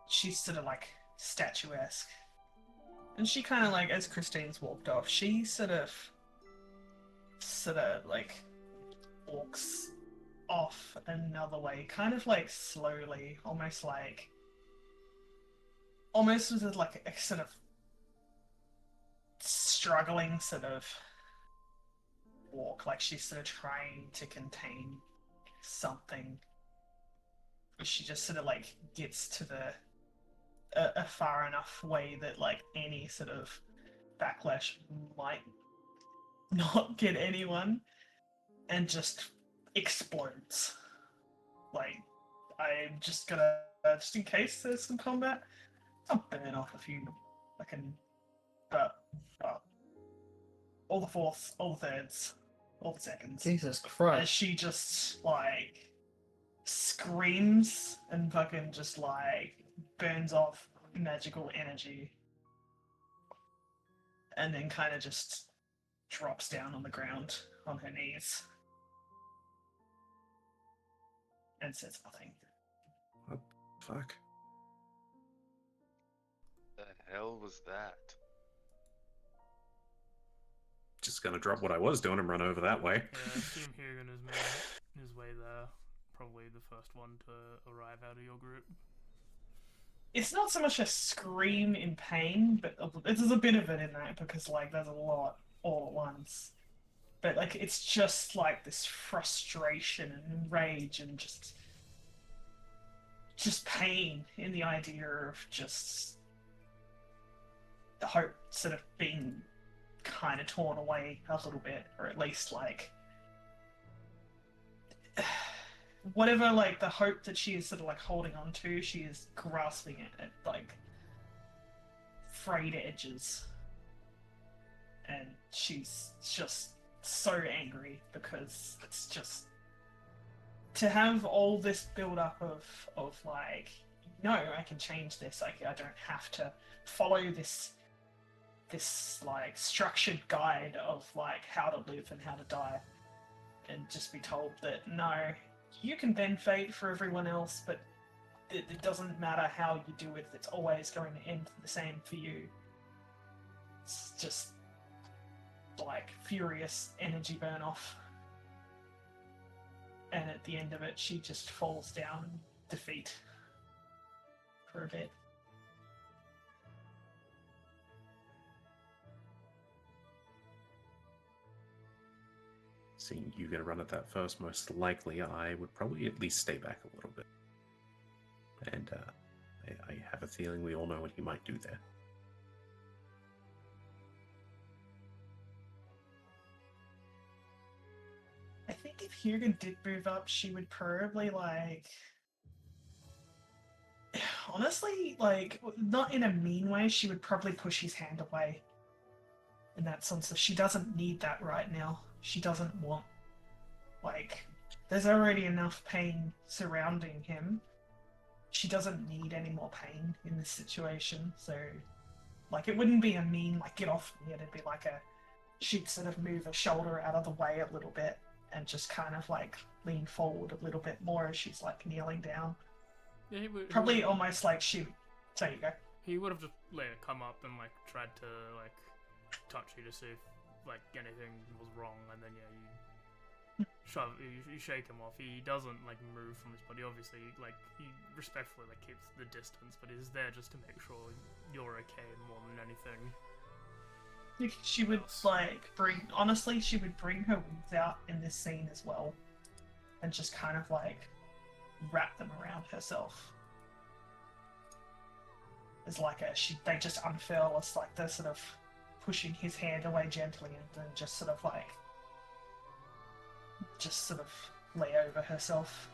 She's sort of like statuesque. And she kind of like, as Christine's walked off, she sort of like walks off another way, kind of like slowly, almost with like a sort of struggling sort of walk, like she's sort of trying to contain something. She just sort of like gets to a far enough way that like any sort of backlash might not get anyone, and just explodes. Like, I'm just gonna, just in case there's some combat, I'll burn off a few, but all the fourths, all the thirds, all the seconds. Jesus As Christ. she just like screams and fucking just like burns off magical energy, and then kind of just drops down on the ground on her knees and says nothing. Fuck. The hell was that? Just gonna drop what I was doing and run over that way. Yeah, I assume Hugan has made his way there. Probably the first one to arrive out of your group. It's not so much a scream in pain, but there's a bit of it in that because like there's a lot all at once. But like it's just like this frustration and rage and just pain in the idea of just the hope sort of being kind of torn away a little bit, or at least like whatever like the hope that she is sort of like holding on to, she is grasping it at like frayed edges, and she's just so angry because it's just to have all this build up of like, no, I can change this. I don't have to follow this like structured guide of like how to live and how to die, and just be told that no, you can bend fate for everyone else, but it doesn't matter how you do it. It's always going to end the same for you. It's just like furious energy burn off. And at the end of it, she just falls down in defeat for a bit. Seeing you gonna run at that first, most likely I would probably at least stay back a little bit. And I have a feeling we all know what he might do there. I think if Hugan did move up, she would probably like... Honestly, like, not in a mean way, she would probably push his hand away. In that sense of she doesn't need that right now. She doesn't want... Like, there's already enough pain surrounding him. She doesn't need any more pain in this situation, so... Like, it wouldn't be a mean, like, get off me. It'd be like a... She'd sort of move her shoulder out of the way a little bit and just kind of, like, lean forward a little bit more as she's, like, kneeling down. Yeah, Probably almost like she... So you go. He would have just come up and like tried to like touch you to see if like anything was wrong, and then yeah, you shake him off. He doesn't like move from his body. Obviously, like he respectfully like keeps the distance, but is there just to make sure you're okay more than anything. She would like bring... Honestly, she would bring her wings out in this scene as well, and just kind of like wrap them around herself. It's like they just unfurl. It's like they're sort of pushing his hand away gently, and then just sort of lay over herself.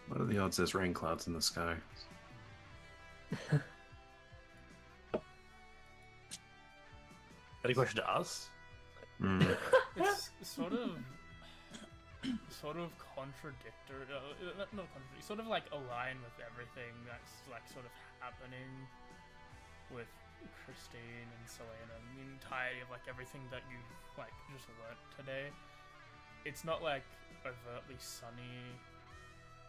What are the odds there's rain clouds in the sky? Any question to us? It's sort of contradictory. Not contradictory. Sort of like aligned with everything that's like sort of happening with Christine and Selena. The entirety of like everything that you've like just learnt today. It's not like overtly sunny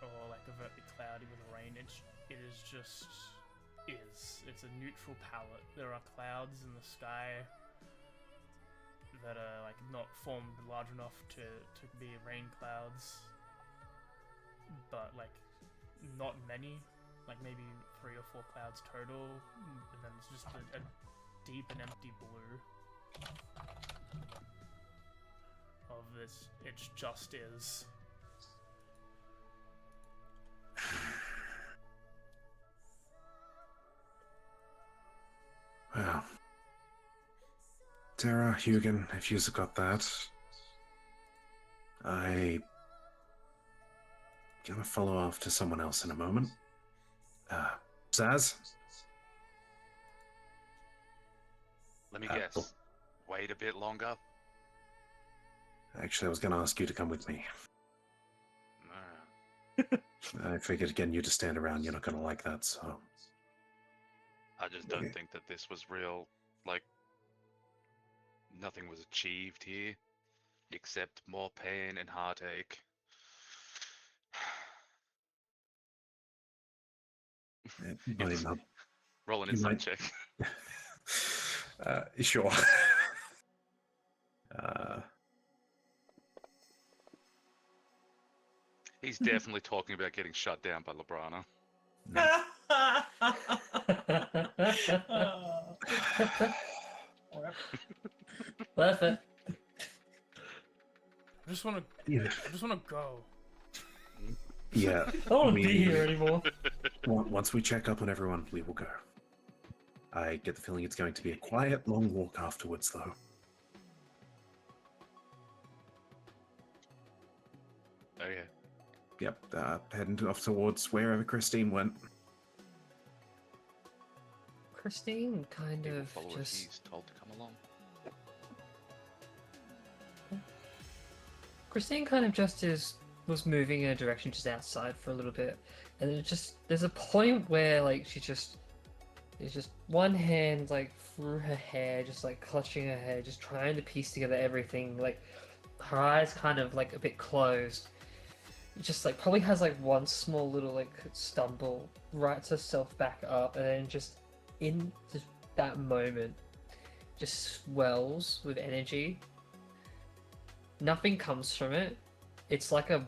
or like overtly cloudy with rain. It is just is. It's a neutral palette. There are clouds in the sky that are like not formed large enough to be rain clouds, but like not many, like maybe 3 or 4 clouds total, and then it's just a deep and empty blue of this. It just is. Well, Tara, Hugan, if you've got that, I gonna follow off to someone else in a moment. Zaz? Let me Cool. guess. Wait a bit longer. Actually, I was going to ask you to come with me. Nah, I figured getting you to stand around, you're not going to like that, so. I just don't Okay. think that this was real. Like, nothing was achieved here except more pain and heartache. You might even have. Roll an You insight might- check. Sure. uh, He's definitely talking about getting shut down by Labrana. Worth it. I just want to. yeah. I just want to go. Yeah. I don't want to be we- here anymore. Once we check up on everyone, we will go. I get the feeling it's going to be a quiet, long walk afterwards, though. Oh yeah. Yep, heading off towards wherever Christine went. Christine kind He will of follow what just he's told to come along. Christine kind of just was moving in a direction just outside for a little bit, and then there's a point where like there's just one hand like through her hair, just like clutching her hair, just trying to piece together everything. Like her eyes kind of like a bit closed. Just like probably has like one small little like stumble, writes herself back up, and then just in just that moment, just swells with energy. Nothing comes from it. It's like a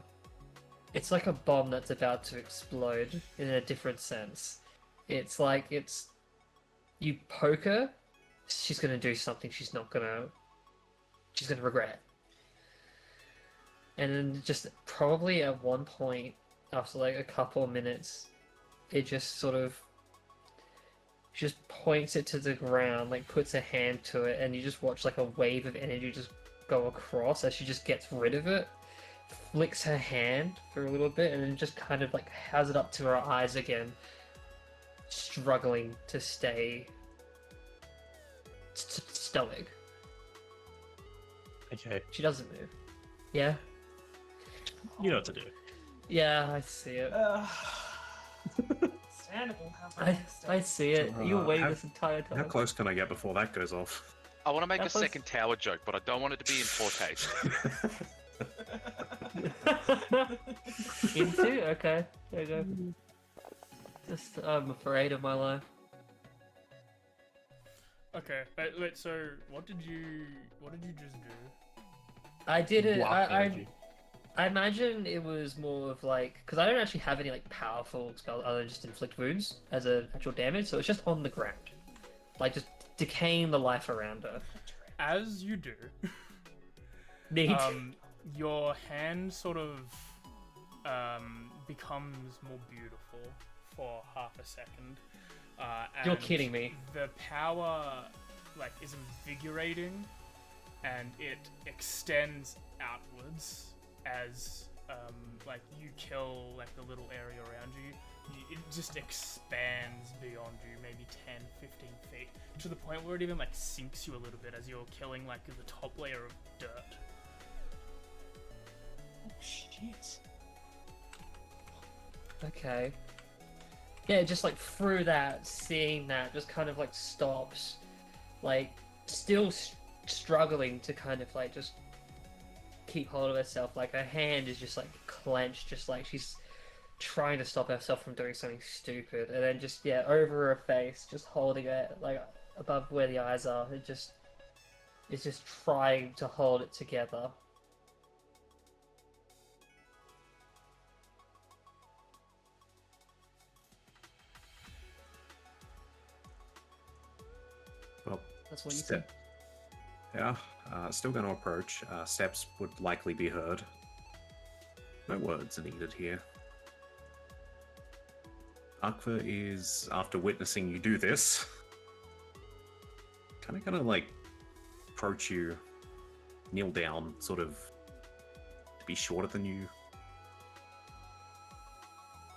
bomb that's about to explode in a different sense. It's like you poke her, she's gonna do something she's gonna regret. And then just probably at one point after like a couple of minutes, it just sort of just points it to the ground, like puts a hand to it, and you just watch like a wave of energy just go across as she just gets rid of it, flicks her hand for a little bit, and then just kind of like has it up to her eyes again, struggling to stay stoic. Okay, She doesn't move. Yeah? you know what to do. Yeah, I see it. Stand will have I see it. You were waiting how- this entire How time. close can I get before that goes off? I want to make That a was- second tower joke, but I don't want it to be in poor taste. Into? Okay. There you go. Just, I'm afraid of my life. Okay, wait. So what did you just do? I did it. Block energy. I imagine it was more of like because I don't actually have any like powerful spells other than just inflict wounds as a actual damage, so it's just on the ground, like just decaying the life around her. As you do, Neat. your hand sort of becomes more beautiful for half a second. You're and kidding me. The power like is invigorating, and it extends outwards as like you kill like the little area around you. It just expands beyond you, maybe 10, 15 feet, to the point where it even like sinks you a little bit as you're killing like the top layer of dirt. Oh shit. Okay. Yeah, just like through that, seeing that, just kind of like stops, like still struggling to kind of like just keep hold of herself. Like her hand is just like clenched, just like she's trying to stop herself from doing something stupid, and then just over her face, just holding it like above where the eyes are. It's just trying to hold it together. Well, That's what you step. said. Yeah, still going to approach. Steps would likely be heard. No words are needed here. Akva is, after witnessing you do this, kind of gonna like approach you, kneel down, sort of to be shorter than you.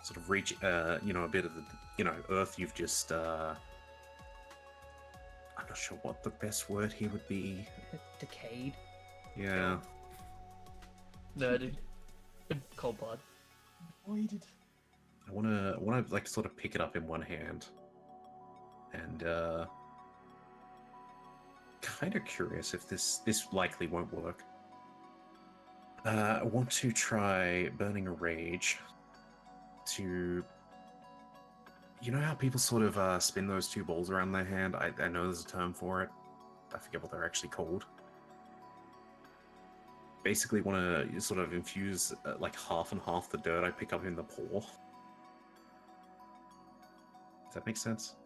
Sort of reach, a bit of the, earth you've just, I'm not sure what the best word here would be. Decayed. Yeah. murdered in cold blood. Avoided. I wanna like sort of pick it up in one hand, and kind of curious if this likely won't work. I want to try burning a rage to. You know how people sort of spin those two balls around their hand? I know there's a term for it. I forget what they're actually called. Basically, want to sort of infuse like half and half the dirt I pick up in the paw. Does that make sense?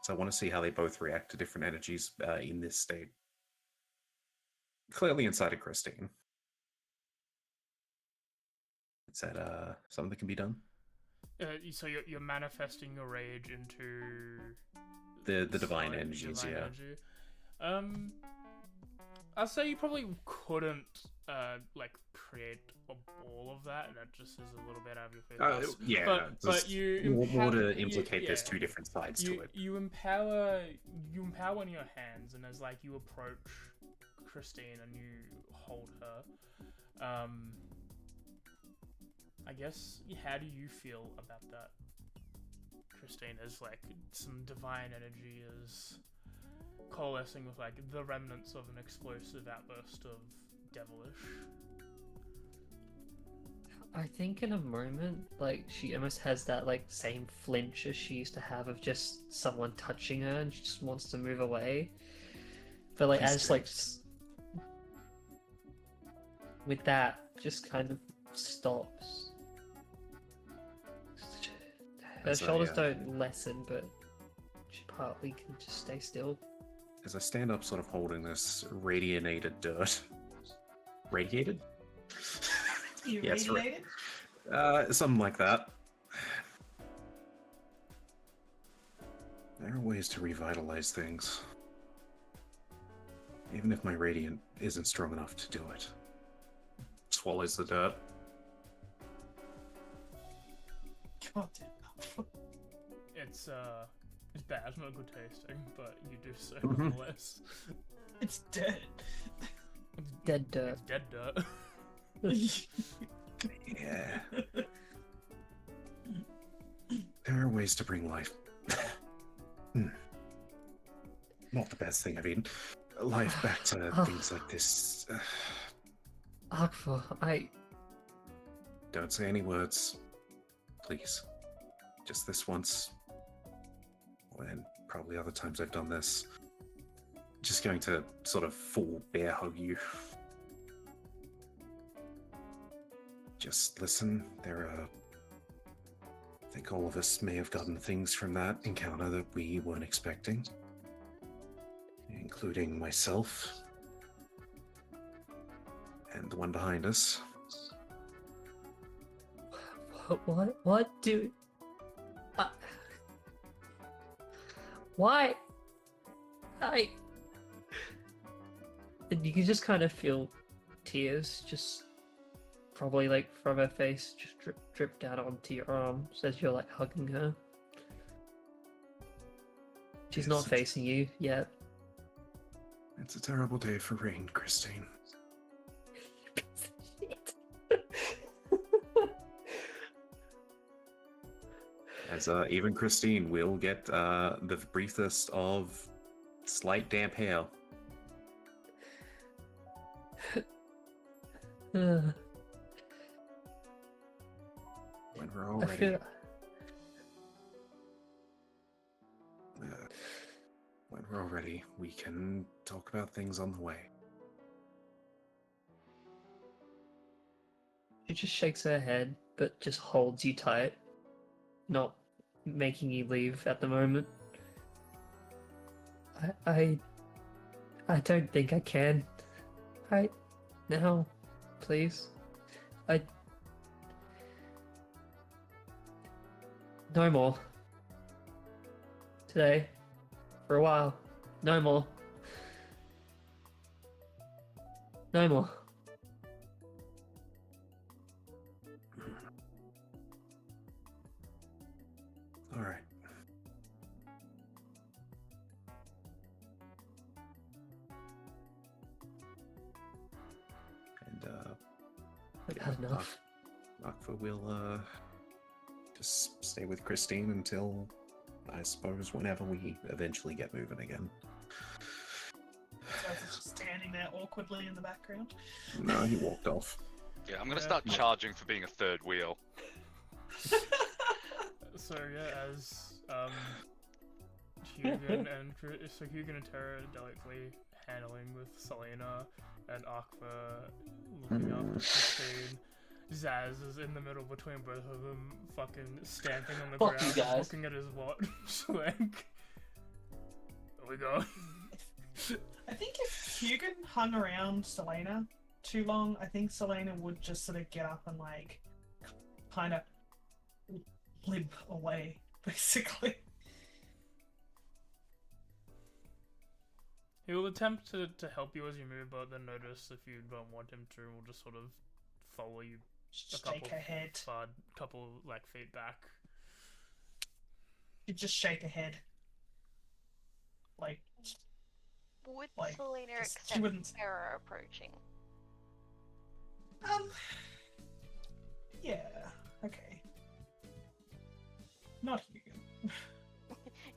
So I want to see how they both react to different energies in this state. Clearly inside of Christine. Is that something that can be done? So you're manifesting your rage into The divine solid energies, divine yeah. energy. I'd say you probably couldn't like create a ball of that. That just is a little bit out of your focus. Yeah, but you more to you- implicate there's yeah. two different sides to it. You empower in your hands, and as like you approach Christine and you hold her, I guess, how do you feel about that, Christine? As like some divine energy is coalescing with like the remnants of an explosive outburst of devilish. I think in a moment, like, she almost has that, like, same flinch as she used to have of just someone touching her and she just wants to move away. But, like, Please as, do. like, with that, just kind of stops. Her As I, shoulders don't lessen, but she partly can just stay still. As I stand up, sort of holding this radiated dirt. Radiated? You Yes, radiated? Something like that. There are ways to revitalize things. Even if my radiant isn't strong enough to do it. Swallows the dirt. God damn. It's bad, not good tasting, but you do so Mhm. nonetheless. It's dead. Dead dirt. It's dead dirt. Yeah. There are ways to bring life. Not the best thing I've eaten. Life back to things like this. Akfa, Don't say any words. Please. Just this once. And probably other times I've done this. Just going to sort of full bear hug you. Just listen. I think all of us may have gotten things from that encounter that we weren't expecting. Including myself. And the one behind us. what do... Why? And you can just kind of feel tears just probably like from her face just drip down onto your arms as you're like hugging her. She's not Yes, facing you yet. It's a terrible day for rain, Christine. As even Christine will get the briefest of slight damp hair. Uh, When we're all I ready, feel... when we're all ready, we can talk about things on the way. She just shakes her head, but just holds you tight, not making you leave at the moment. I don't think I can. Right now, please. No more. Today. For a while. No more. No more. All right. bad enough. Akfa will just stay with Christine until, I suppose, whenever we eventually get moving again. So it's just standing there awkwardly in the background. No, he walked off. Yeah, I'm gonna Yeah. start charging for being a third wheel. So yeah, as Hugo and Terra are delicately handling with Selena and Aqua looking after Christine. Zaz is in the middle between both of them, fucking stamping on the Fuck you ground, guys. looking at his watch, like, there we go. I think if Hugo hung around Selena too long, I think Selena would just sort of get up and like kind of limp away, basically. He will attempt to help you as you move, but then notice if you don't want him to, will just sort of follow you Just couple shake her head. couple like feet back. She'd just shake her head. Like, Would Like, Selena just- she accept wouldn't- Terra approaching? yeah, okay. Not Hugo.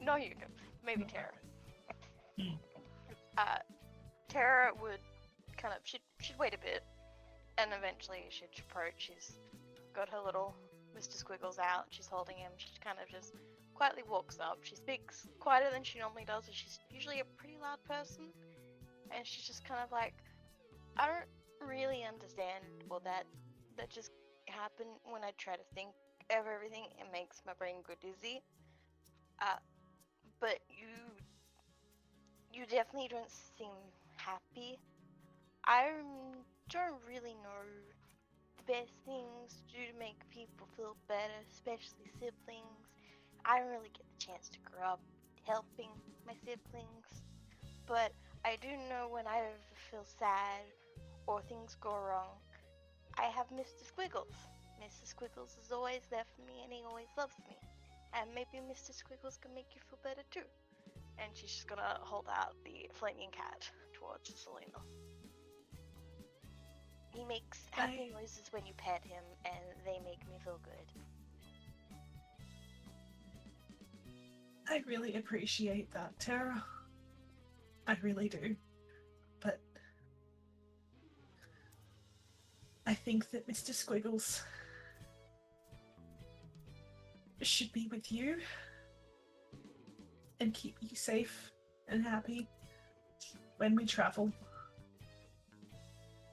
No, you do. Maybe No. Terra. Hmm. Terra would kind of she'd wait a bit, and eventually she'd approach. She's got her little Mr. Squiggles out. She's holding him. She kind of just quietly walks up. She speaks quieter than she normally does, as she's usually a pretty loud person. And she's just kind of like, I don't really understand all that just happened. When I try to think of everything, it makes my brain go dizzy. But you definitely don't seem happy. I don't really know the best things to do to make people feel better, especially siblings. I don't really get the chance to grow up helping my siblings, but I do know when I feel sad or things go wrong, I have Mr. Squiggles. Mr. Squiggles is always there for me, and he always loves me. And maybe Mr. Squiggles can make you feel better too. And she's just gonna hold out the flaming cat towards Selena. He makes happy noises when you pet him, and they make me feel good. I really appreciate that, Tara. I really do. But I think that Mr. Squiggles should be with you and keep you safe and happy when we travel.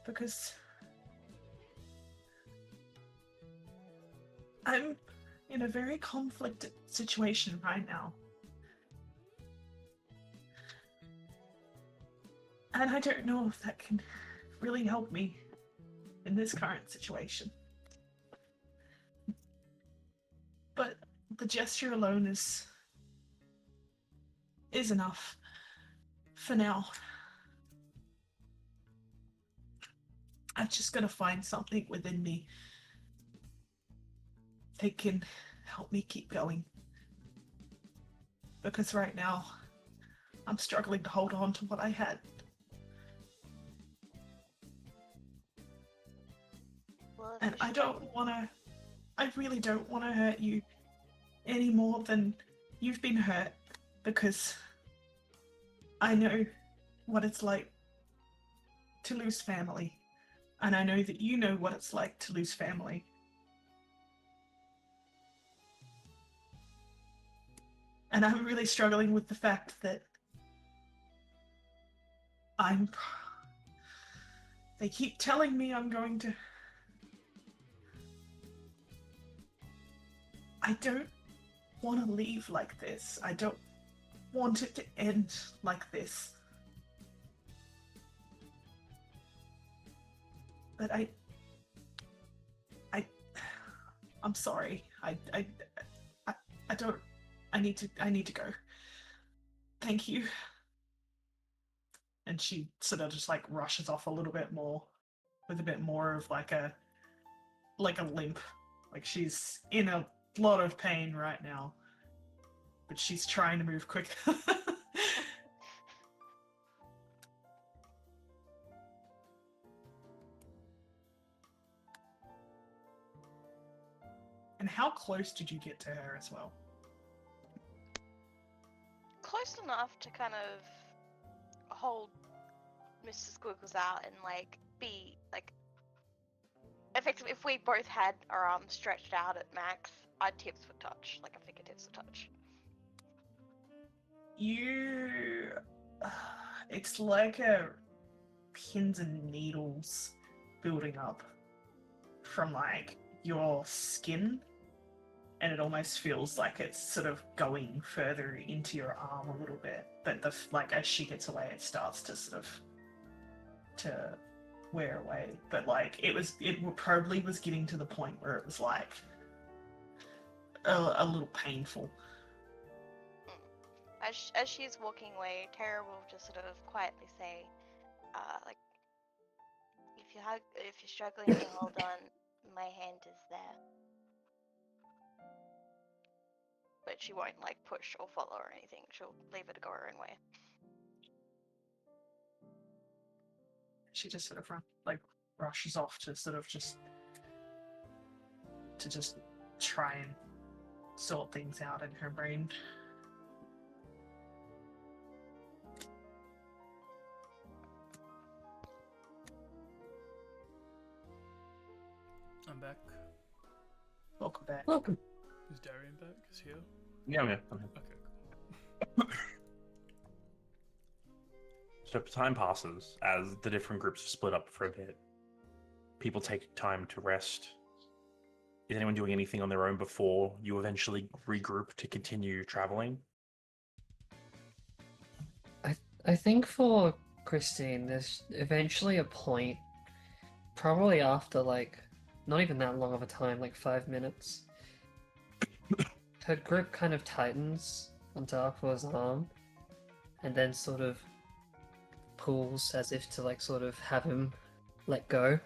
Because I'm in a very conflicted situation right now. And I don't know if that can really help me in this current situation. But the gesture alone is enough for now. I've just got to find something within me that can help me keep going. Because right now, I'm struggling to hold on to what I had. Well, if And you I really don't want to hurt you any more than you've been hurt, because I know what it's like to lose family. And I know that you know what it's like to lose family. And I'm really struggling with the fact that they keep telling me I'm going to... I don't want to leave like this. I don't want it to end like this. But I'm sorry. I don't. I need to go. Thank you. And she sort of just like rushes off a little bit more, with a bit more of like a limp. Like she's in a lot of pain right now, but she's trying to move quick. And how close did you get to her as well? Close enough to kind of hold Mr. Squiggles out and like be like effectively. If we both had our arms stretched out at max, our tips would touch, like our fingertips would touch. You. It's like a pins and needles building up from like your skin, and it almost feels like it's sort of going further into your arm a little bit. But like as she gets away, it starts to sort of to wear away. But like it probably was getting to the point where it was like a little painful. As she's walking away, Tara will just sort of quietly say, like, if you're struggling to hold on, my hand is there. But she won't like push or follow or anything. She'll leave her to go her own way. She just sort of rushes off to sort of just try and sort things out in her brain. I'm back. Welcome back. Welcome. Is Darian back? Is he here? Yeah, I'm here. Okay, cool. So time passes as the different groups split up for a bit. People take time to rest. Is anyone doing anything on their own before you eventually regroup to continue traveling? I think for Christine, there's eventually a point, probably after like not even that long of a time, like 5 minutes. Her grip kind of tightens onto Aqua's arm, and then sort of pulls as if to like sort of have him let go.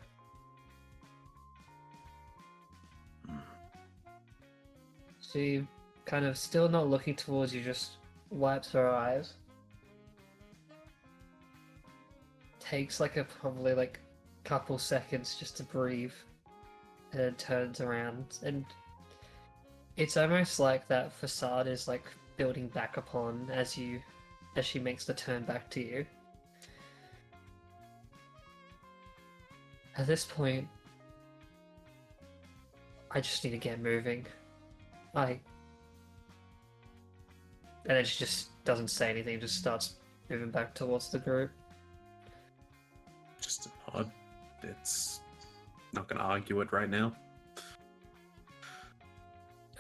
She kind of still not looking towards you, just wipes her eyes. Takes like a probably like couple seconds just to breathe, and then turns around, and it's almost like that facade is like building back upon as she makes the turn back to you. At this point, I just need to get moving. And then she just doesn't say anything, just starts moving back towards the group. Just a nod. It's not going to argue it right now.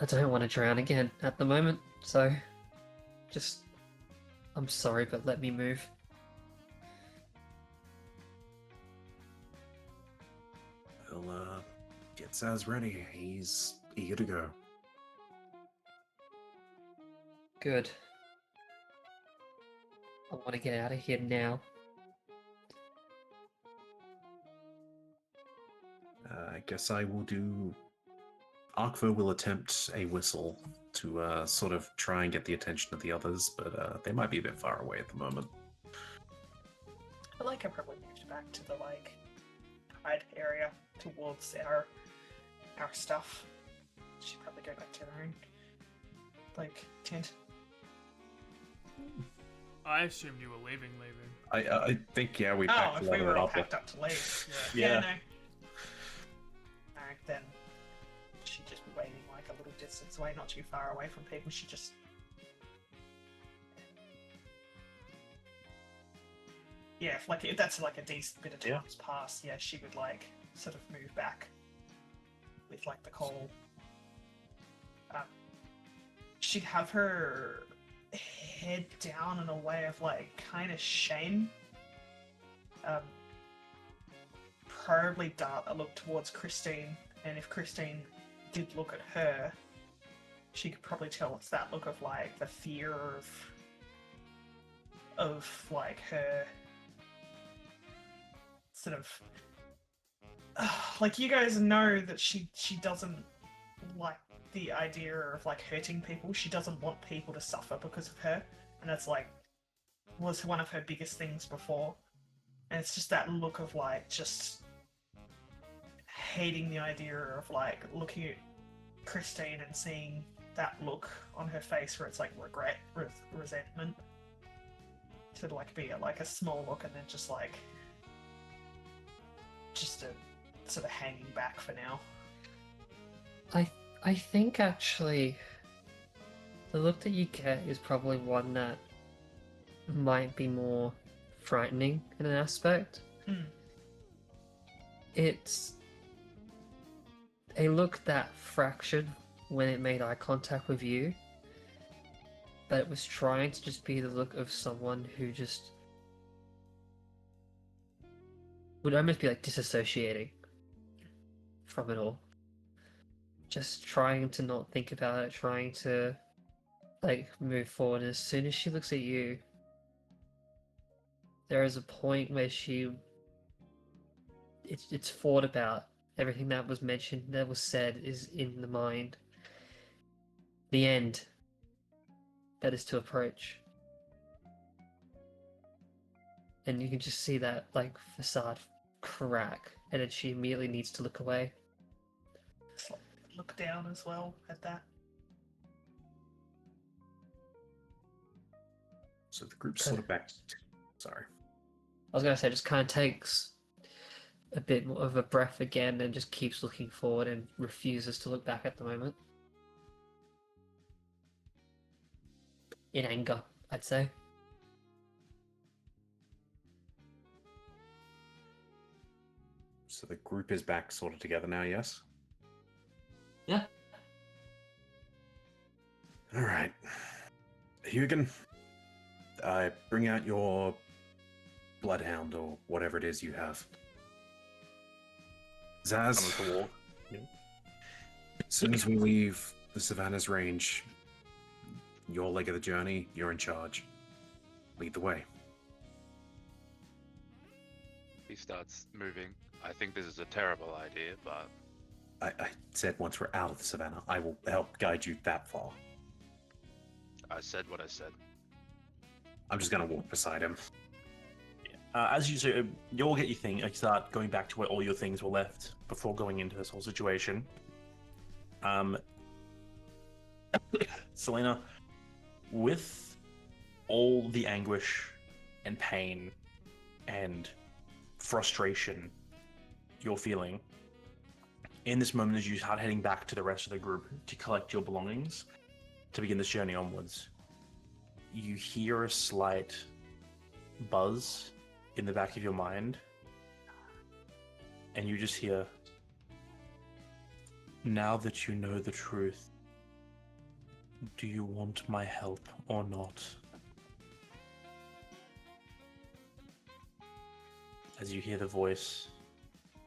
I don't want to drown again at the moment, so I'm sorry, but let me move. We'll get Saz ready. He's eager to go. Good. I want to get out of here now. I guess I will do... Arkvo will attempt a whistle to sort of try and get the attention of the others, but they might be a bit far away at the moment. I feel like I probably moved back to the like hide area towards our stuff. Should probably go back to their own like tent. I assumed you were leaving. I think, yeah, we Oh, packed if a lot we of were it all up. packed up to leave. Yeah. Yeah, no. Alright, then she'd just be waiting like a little distance away, not too far away from people. She just if that's like a decent bit of time's passed, yeah, she would like sort of move back with like the coal. She'd have her head down in a way of like kind of shame. Probably dart a look towards Christine, and if Christine did look at her, she could probably tell it's that look of like the fear of like her sort of like, you guys know that she doesn't like the idea of like hurting people. She doesn't want people to suffer because of her, and that's like was one of her biggest things before. And it's just that look of like just hating the idea of like looking at Christine and seeing that look on her face where it's like regret, resentment, to like be a small look and then just a sort of hanging back for now. I think actually the look that you get is probably one that might be more frightening in an aspect. Mm. It's a look that fractured when it made eye contact with you, but it was trying to just be the look of someone who just would almost be like disassociating from it all. Just trying to not think about it, trying to like move forward. And as soon as she looks at you, there is a point where it's thought about everything that was mentioned, that was said, is in the mind. The end that is to approach. And you can just see that like facade crack, and then she immediately needs to look away. Just look down as well at that. So the group's sort of back. Sorry. I was gonna say, just kind of takes a bit more of a breath again and just keeps looking forward and refuses to look back at the moment. In anger, I'd say. So the group is back sort of together now, yes? Yeah. All right. Hugin, bring out your bloodhound or whatever it is you have. Zaz, Come to the wall. as soon as we leave the Savannah's range, your leg of the journey, you're in charge. Lead the way. He starts moving. I think this is a terrible idea, but I said once we're out of the Savannah, I will help guide you that far. I said what I said. I'm just going to walk beside him. As you say, you all get your thing. Like, start going back to where all your things were left before going into this whole situation. Selena, with all the anguish and pain and frustration you're feeling, in this moment as you start heading back to the rest of the group to collect your belongings to begin this journey onwards, you hear a slight buzz in the back of your mind, and you just hear, "Now that you know the truth, do you want my help or not?" As you hear the voice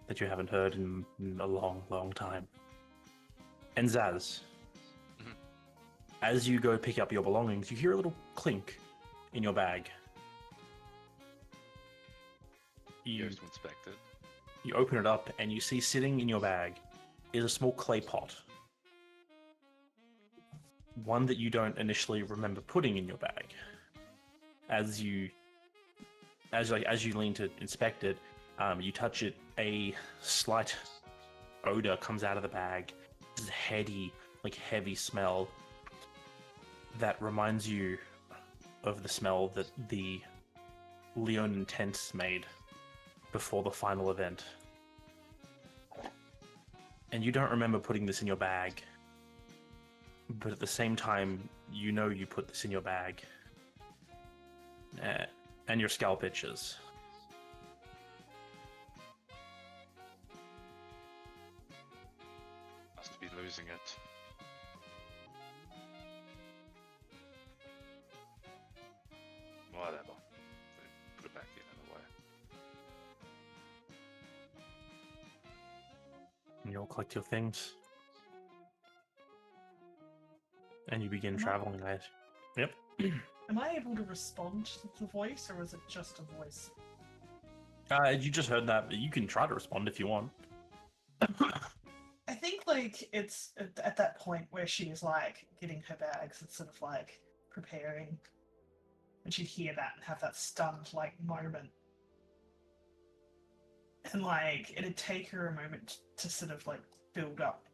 that you haven't heard in a long, long time. And Zaz, Mhm. as you go pick up your belongings, you hear a little clink in your bag. You Goes to inspect it. You open it up and you see sitting in your bag is a small clay pot. One that you don't initially remember putting in your bag. As you lean to inspect it, you touch it, a slight odor comes out of the bag. This heady, heavy smell that reminds you of the smell that the Leonin tents made before the final event. And you don't remember putting this in your bag, but at the same time, you know you put this in your bag. And your scalp itches. Must be losing it. Whatever. Put it back in anyway. And you'll collect your things. And you begin Am I- traveling, guys. Yep. Am I able to respond to the voice, or is it just a voice? You just heard that, but you can try to respond if you want. I think it's at that point where she's getting her bags and sort of preparing, and she'd hear that and have that stunned moment, and it'd take her a moment to sort of build up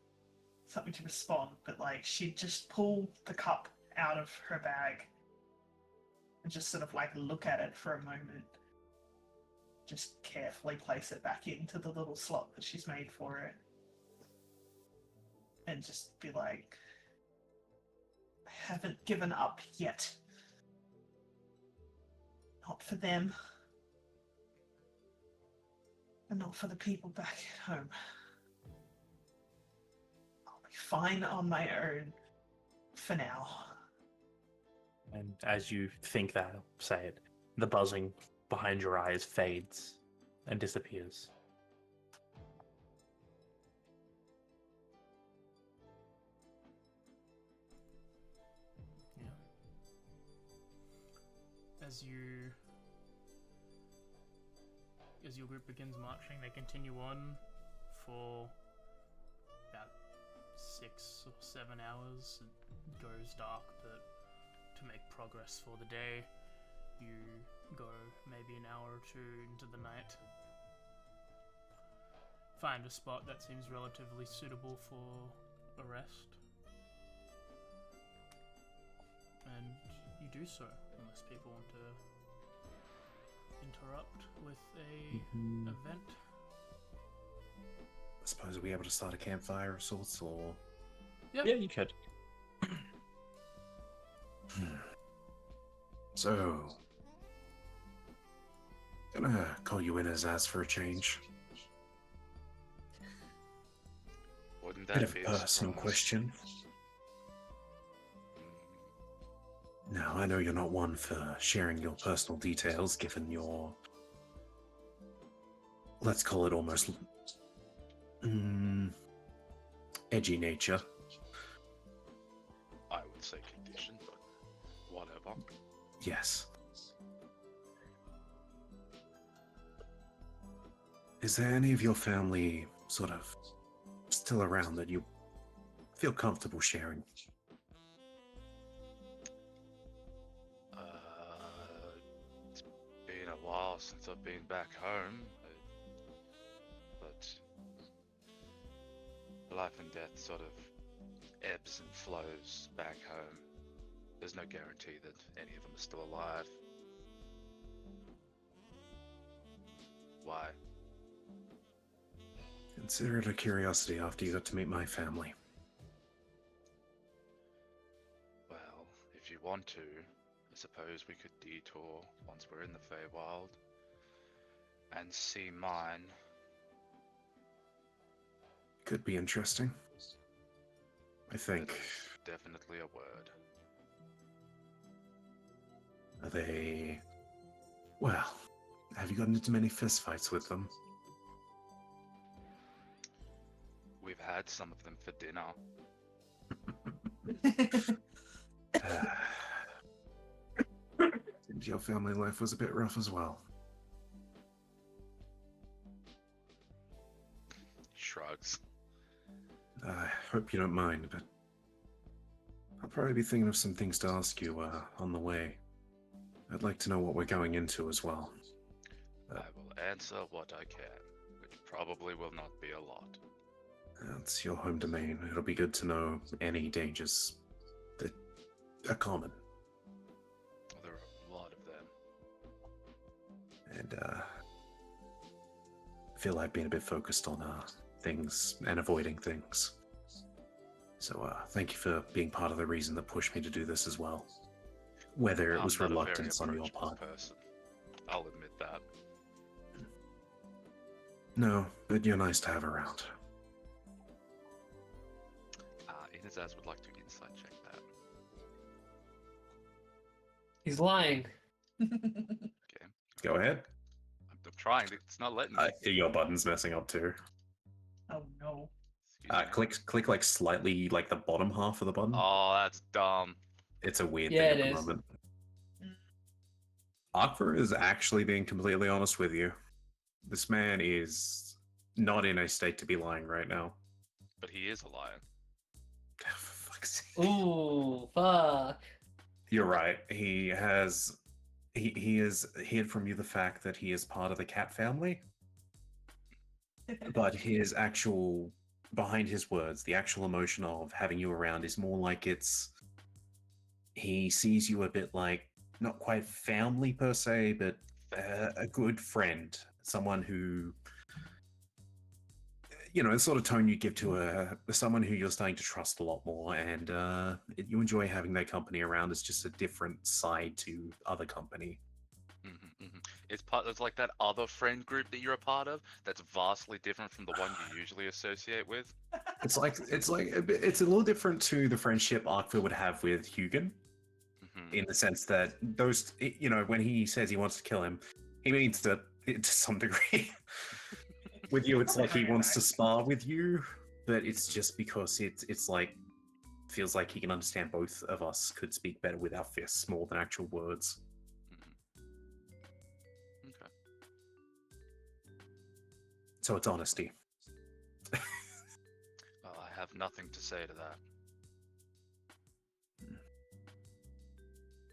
something to respond, but like she'd just pull the cup out of her bag and just sort of like look at it for a moment. Just carefully place it back into the little slot that she's made for it. And just be like, I haven't given up yet. Not for them. And not for the people back at home. I'll be fine on my own for now. And as you think that, say it, the buzzing behind your eyes fades and disappears. Yeah. As your group begins marching, they continue on for about 6 or 7 hours. It goes dark, but to make progress for the day, you go maybe an hour or two into the night. Find a spot that seems relatively suitable for a rest. And you do so, unless people want to interrupt with a event. I suppose we'll be able to start a campfire of sorts, or... Yep. Yeah, you could. So... Gonna call you in as asked for a change. Wouldn't Bit that of be a personal surprise? question. Now, I know you're not one for sharing your personal details, given your... let's call it almost... edgy nature. I would say condition, but whatever. Yes. Is there any of your family sort of still around that you feel comfortable sharing? It's been a while since I've been back home, but life and death sort of ebbs and flows back home. There's no guarantee that any of them are still alive. Why? Consider it a curiosity after you got to meet my family. Well, if you want to, I suppose we could detour once we're in the Feywild and see mine. Could be interesting. I think. Definitely a word. Are they... Well, have you gotten into many fistfights with them? We've had some of them for dinner. And your family life was a bit rough as well. Shrugs. I hope you don't mind, but I'll probably be thinking of some things to ask you on the way. I'd like to know what we're going into as well. I will answer what I can, which probably will not be a lot. It's your home domain. It'll be good to know any dangers that are common. There are a lot of them. And I feel I've been a bit focused on things and avoiding things. So thank you for being part of the reason that pushed me to do this as well. Whether it I'm was not a very reluctance on your approachable part. person. I'll admit that. No, but you're nice to have around. Inazaz would like to insight check that. He's lying. Okay. Go ahead. I'm trying. It's not letting me. Your button's messing up too. Oh no. Excuse me. Click like slightly like the bottom half of the button. Oh, that's dumb. It's a weird Yeah, thing it at the is. moment. Akbar is actually being completely honest with you. This man is not in a state to be lying right now. But he is a liar. For fuck's sake. Ooh, fuck. You're right. He has hid from you the fact that he is part of the cat family. But his actual behind his words, the actual emotion of having you around is more like he sees you a bit like not quite family per se, but a good friend, someone who, the sort of tone you give to someone who you're starting to trust a lot more, and you enjoy having their company around. It's just a different side to other company. It's like that other friend group that you're a part of that's vastly different from the one you usually associate with. It's a little different to the friendship Arkva would have with Hugin, in the sense that those, when he says he wants to kill him, he means that to some degree. With you, it's like he wants to spar with you, but it's just because it's like feels like he can understand both of us could speak better with our fists more than actual words. Okay. So it's honesty. Well, I have nothing to say to that.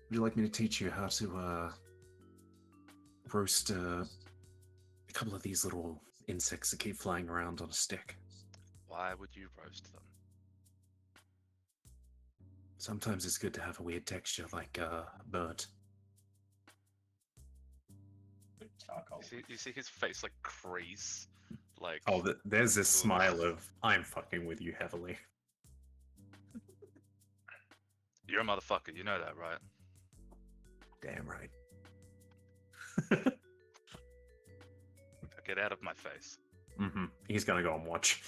Would you like me to teach you how to roast a couple of these little insects that keep flying around on a stick? Why would you roast them? Sometimes it's good to have a weird texture, like burnt. Charcoal. You see his face like crease, like. Oh, there's this smile of I'm fucking with you heavily. You're a motherfucker, you know that, right? Damn right. Get out of my face. He's gonna go and watch.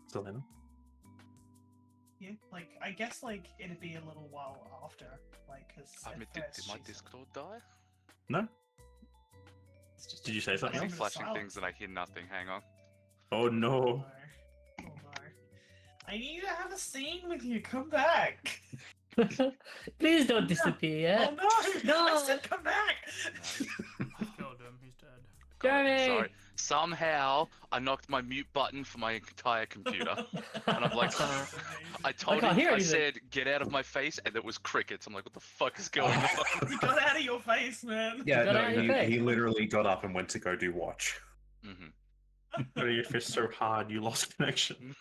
Selena? Yeah, like I guess like it'd be a little while after, like, because Did my Discord die? No? Just Did you say something? I see moment of flashing silence. things and I hear nothing. Hang on. Oh no. Oh no. I need to have a scene with you. Come back. Please don't disappear yet. Oh no! I No. said come back. Killed him. He's dead. Jeremy! Sorry. Somehow I knocked my mute button for my entire computer. And I'm like, I told can't him, hear I anything. said, get out of my face, and it was crickets. I'm like, what the fuck is going on? You got out of your face, man. Yeah, got no, out of your face. he literally got up and went to go do watch. Putting your fist so hard you lost connection.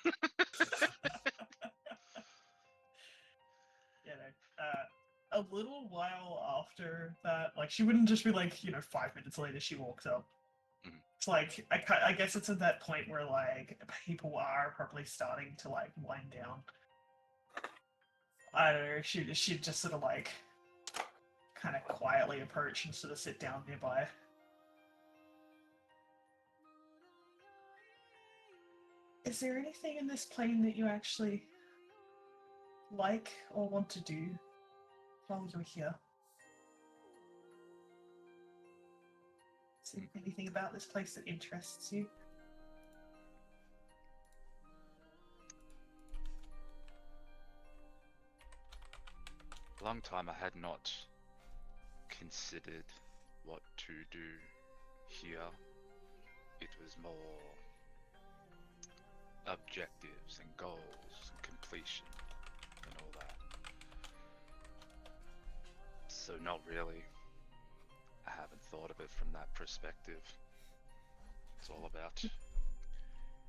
A little while after that, like she wouldn't just be like, 5 minutes later she walks up. It's like I guess it's at that point where like people are probably starting to like wind down. I don't know. She'd just sort of like kind of quietly approach and sort of sit down nearby. Is there anything in this plane that you actually like or want to do while you're here? Is there anything about this place that interests you? A long time I had not considered what to do here. It was more objectives and goals and completion and all that. So not really. I haven't thought of it from that perspective. It's all about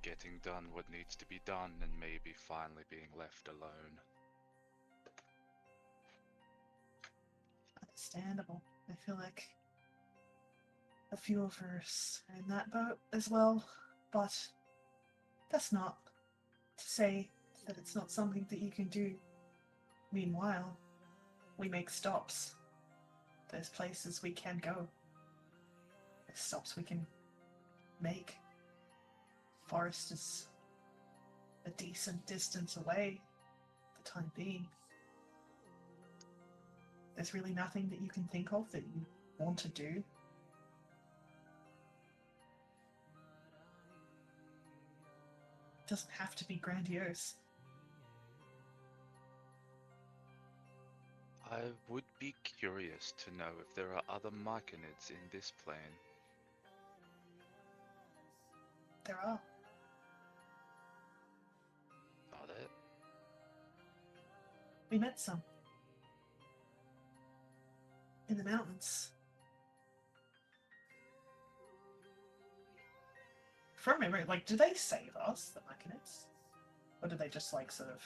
getting done what needs to be done and maybe finally being left alone. Understandable. I feel like a few of us are in that boat as well, but that's not to say that it's not something that you can do. Meanwhile, we make stops. There's places we can go. There's stops we can make. Forest is a decent distance away for the time being. There's really nothing that you can think of that you want to do. It doesn't have to be grandiose. I would be curious to know if there are other Myconids in this plane. There are. Are there? We met some. in the mountains. From memory, like, do they save us, the Machinids? Or do they just, like, sort of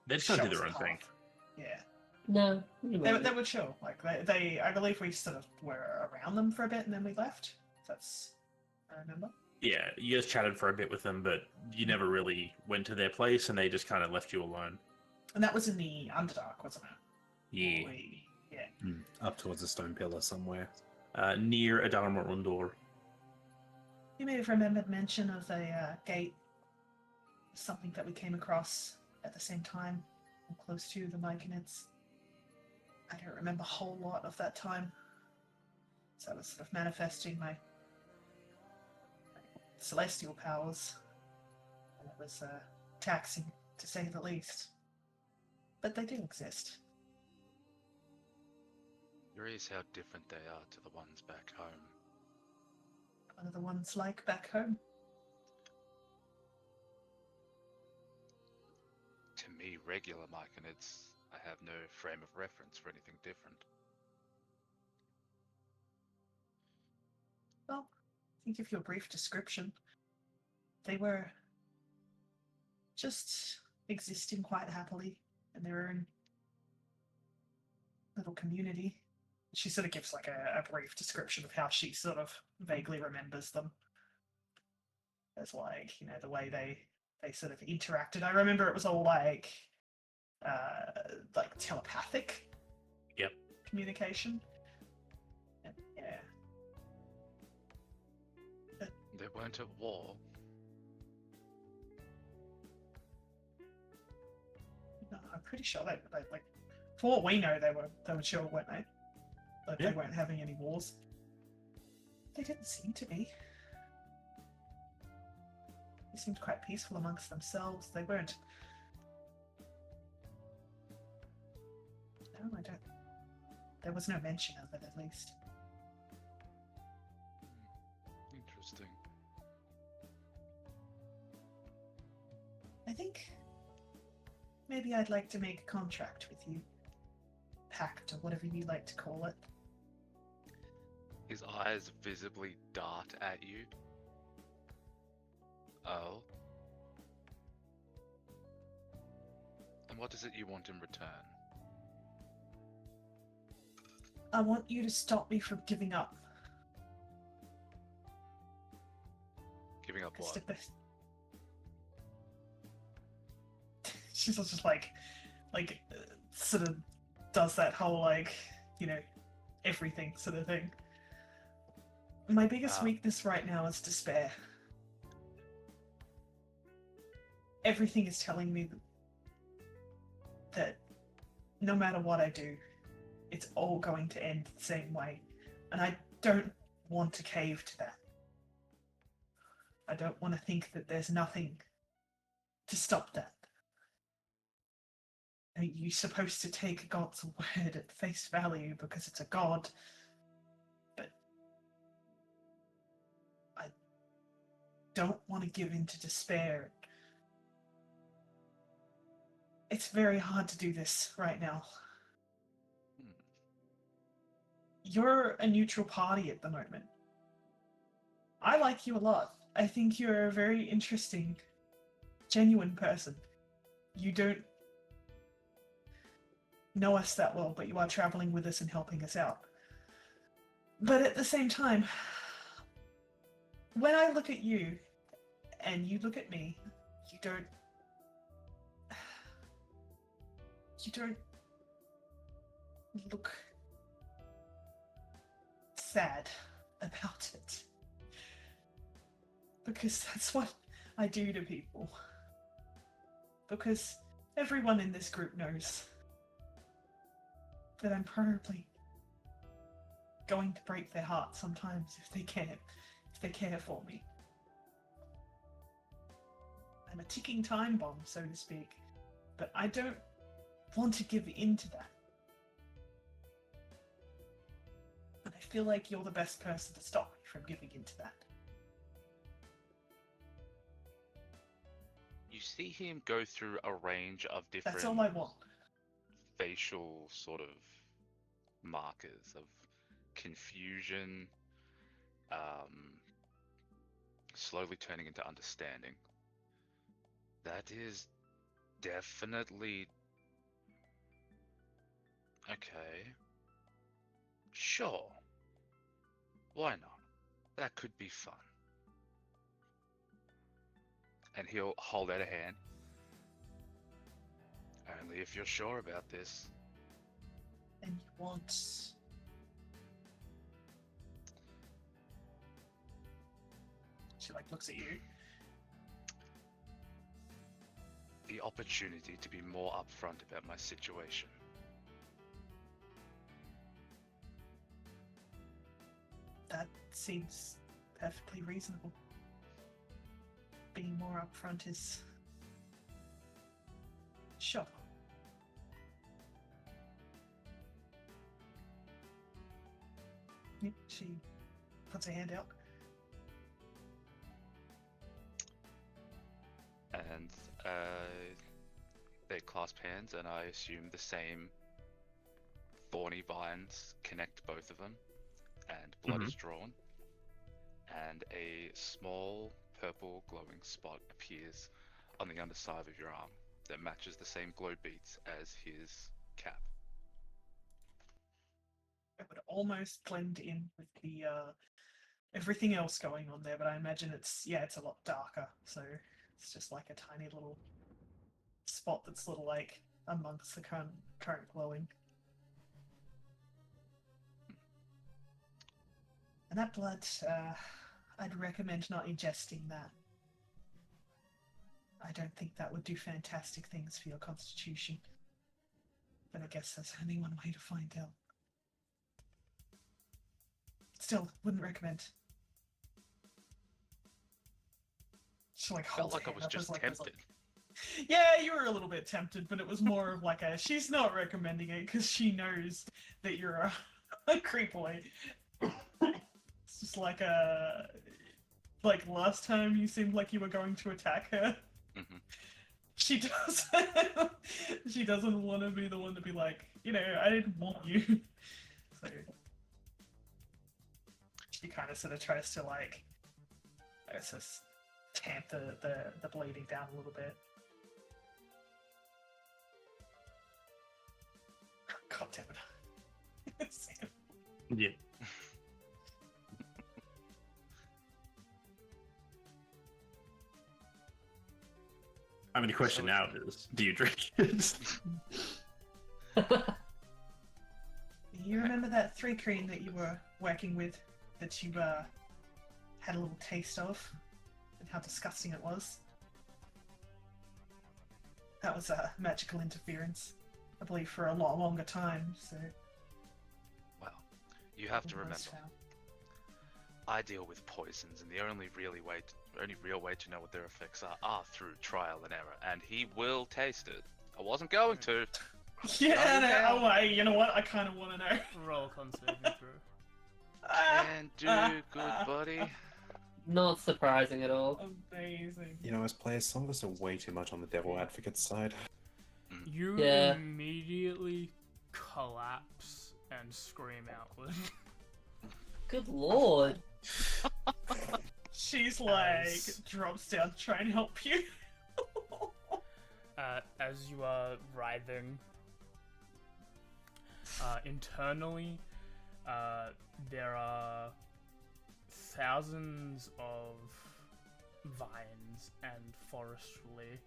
They just kind show of do us their a own thing. path? Yeah. No, They were chill. Like, they I believe we sort of were around them for a bit and then we left. That's, I remember. Yeah, you guys chatted for a bit with them, but you never really went to their place, and they just kind of left you alone. And that was in the Underdark, wasn't it? Yeah. Yeah. Up towards a stone pillar somewhere. Near Adalmor Undor. You may have remembered mention of a gate, something that we came across at the same time, close to the Myconids. I don't remember a whole lot of that time, so I was sort of manifesting my celestial powers, and it was taxing, to say the least. But they do exist. Curious how different they are to the ones back home. What are the ones like back home? To me, regular Myconids, I have no frame of reference for anything different. Well, I can give you a brief description. They were just existing quite happily in their own little community. She sort of gives like a brief description of how she sort of vaguely remembers them. As like, you know, the way they sort of interacted. I remember it was all like telepathic. Yep. Communication. And, yeah. They weren't at war. No, I'm pretty sure they like, for what we know, they were chill, weren't they? Like Yeah. they weren't having any wars. They didn't seem to be. They seemed quite peaceful amongst themselves. They weren't. No, I don't. There was no mention of it, at least. Interesting. I think maybe I'd like to make a contract with you. Pact, or whatever you like to call it. His eyes visibly dart at you. Oh. And what is it you want in return? I want you to stop me from giving up. Giving up what? She's just like, sort of does that whole, like, you know, everything sort of thing. My biggest weakness right now is despair. Everything is telling me that no matter what I do, it's all going to end the same way. And I don't want to cave to that. I don't want to think that there's nothing to stop that. I mean, you're supposed to take God's word at face value because it's a God, but I don't want to give in to despair. It's very hard to do this right now. You're a neutral party at the moment. I like you a lot. I think you're a very interesting, genuine person. You don't know us that well, but you are traveling with us and helping us out. But at the same time, when I look at you and you look at me, you don't look sad about it. Because that's what I do to people. Because everyone in this group knows that I'm probably going to break their heart sometimes if they care for me. I'm a ticking time bomb, so to speak, but I don't want to give in to that. And I feel like you're the best person to stop me from giving in to that. You see him go through a range of different That's all I want. facial sort of markers of confusion, slowly turning into understanding. That is definitely okay. Sure. Why not? That could be fun. And he'll hold out a hand. Only if you're sure about this. And you want... She like looks at you. The opportunity to be more upfront about my situation. That seems perfectly reasonable. Being more upfront is... Sure. Yep, she puts her hand out. And they clasp hands, and I assume the same thorny vines connect both of them, and blood is drawn, and a small purple glowing spot appears on the underside of your arm that matches the same glow beats as his cap. It would almost blend in with the everything else going on there, but I imagine it's a lot darker, so it's just like a tiny little spot that's little like amongst the current glowing. And that blood, I'd recommend not ingesting that. I don't think that would do fantastic things for your constitution. But I guess there's only one way to find out. Still, wouldn't recommend. She like Felt holds like her I hand was up just as, like, tempted. Yeah, you were a little bit tempted, but it was more of like a she's not recommending it because she knows that you're a creep boy. It's just like like last time you seemed like you were going to attack her. Mm-hmm. She doesn't want to be the one to be like, I didn't want you. So she kind of sort of tries to like, just tamp the bleeding down a little bit. God damn it. Sam. Yeah. I mean, the question now is, do you drink it? You remember that 3 cream that you were working with that you had a little taste of and how disgusting it was? That was magical interference, I believe, for a lot longer time, so... Well, you have to remember, How. I deal with poisons, and the only real way to know what their effects are through trial and error, and he will taste it. I wasn't going to. Yeah, no, oh, you know what? I kind of want to know. Roll con saving throw. Can do, good buddy. Not surprising at all. Amazing. You know, as players, some of us are way too much on the devil advocate side. You Yeah. immediately collapse and scream outward. Good lord. She's like, As- drops down to try and help you. As you are writhing, internally, there are thousands of vines and forestry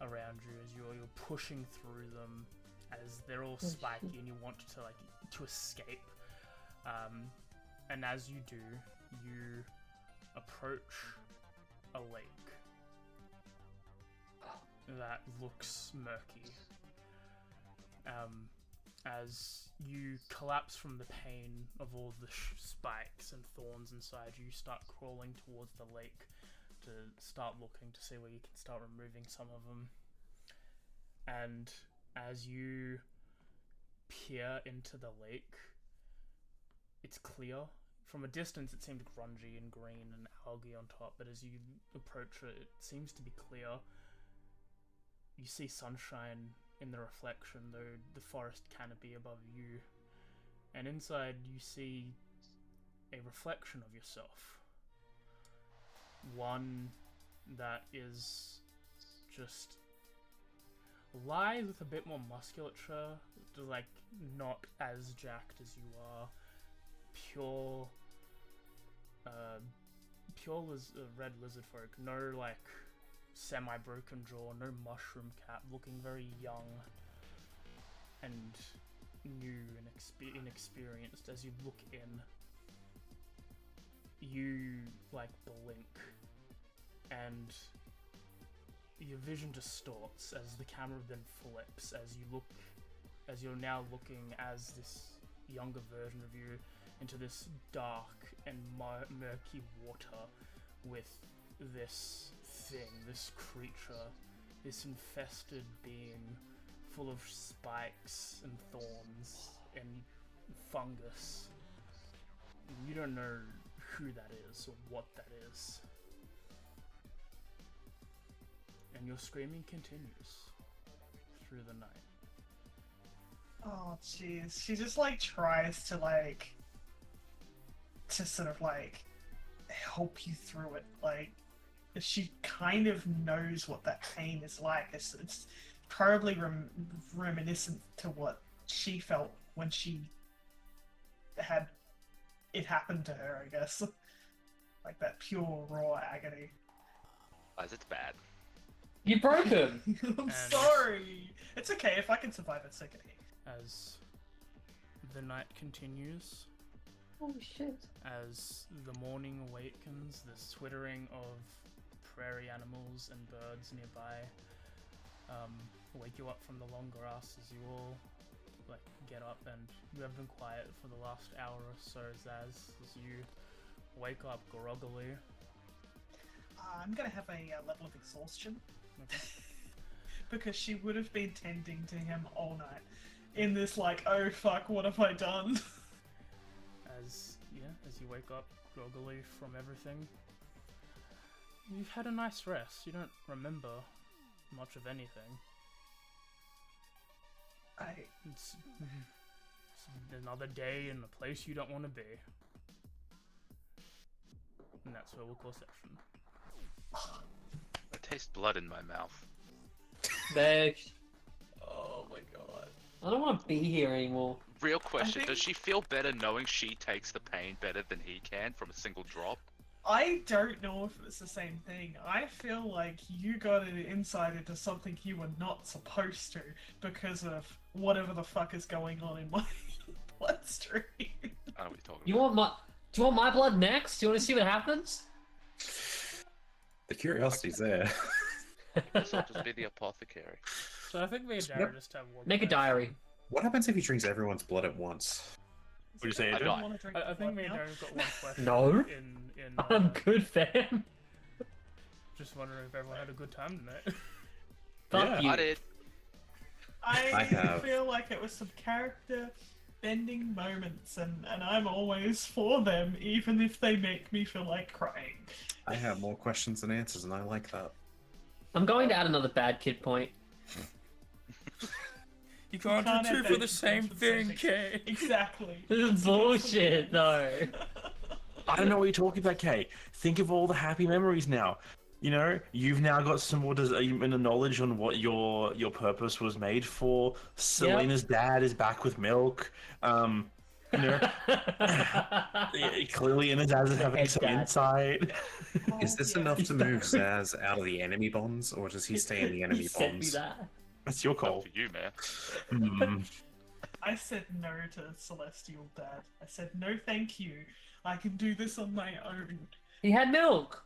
around you as you're pushing through them, as they're all spiky and you want to escape. And as you do, you approach a lake that looks murky. As you collapse from the pain of all the spikes and thorns inside you, start crawling towards the lake to start looking to see where you can start removing some of them. And as you peer into the lake, it's clear. From a distance, it seemed grungy and green and algae on top, but as you approach it, it seems to be clear. You see sunshine in the reflection, though the forest canopy above you and inside you see a reflection of yourself. One that is just lithe with a bit more musculature, like not as jacked as you are. Pure, red lizard folk. No like semi-broken jaw, no mushroom cap. Looking very young and new and inexperienced. As you look in, you like blink, and your vision distorts as the camera then flips as you're now looking as this younger version of you into this dark and murky water with this thing, this creature, this infested being full of spikes and thorns and fungus. And you don't know who that is or what that is. And your screaming continues through the night. Oh, jeez. She just, like, tries to, like, to sort of, like, help you through it. Like, she kind of knows what that pain is like. It's probably reminiscent to what she felt when she had it happen to her, I guess. Like that pure, raw agony. Guys, it's bad. You broke him! I'm sorry! It's okay, if I can survive, it's okay. As the night continues, Oh shit. as the morning awakens, there's twittering of prairie animals and birds nearby. Wake you up from the long grass as you all like get up, and you have been quiet for the last hour or so, Zaz, as you wake up groggily. I'm gonna have a level of exhaustion. Okay. Because she would have been tending to him all night. In this, like, oh fuck, what have I done? As you wake up groggily from everything, you've had a nice rest. You don't remember much of anything. It's another day in a place you don't want to be. And that's where we'll call section. I taste blood in my mouth. Meg, Oh my god. I don't want to be here anymore. Real question, think- does she feel better knowing she takes the pain better than he can from a single drop? I don't know if it's the same thing. I feel like you got an insight into something you were not supposed to because of whatever the fuck is going on in my bloodstream. I don't know what you're talking You about. want do you want my blood next? Do you want to see what happens? The curiosity's there. Guess I'll just be the apothecary. So I think me and Yep. Darren just have one. Make a question. diary. What happens if he drinks everyone's blood at once? What'd you say, I Adrian? don't want to drink I think blood me and now. Darren's got one question. No. In I'm good, fam. just wondering if everyone had a good time tonight. Fuck Yeah. you. I did. I have- feel like it was some character bending moments, and I'm always for them, even if they make me feel like crying. I have more questions than answers, and I like that. I'm going to add another bad kid point. You can't can't do two have for that the same for the thing, same Kay. Exactly. This is bullshit, though. I don't know what you're talking about, Kay. Think of all the happy memories now. You know, you've now got some more knowledge on what your purpose was made for. Selena's dad is back with milk. You know, clearly Inazaz is having Head some dad. insight. Is this Yeah. enough to move Zaz out of the enemy bonds, or does he stay in the He enemy sent me bonds? that. That's your Not call. for you, man. Hmm. I said no to Celestial Dad. I said no thank you. I can do this on my own. He had milk.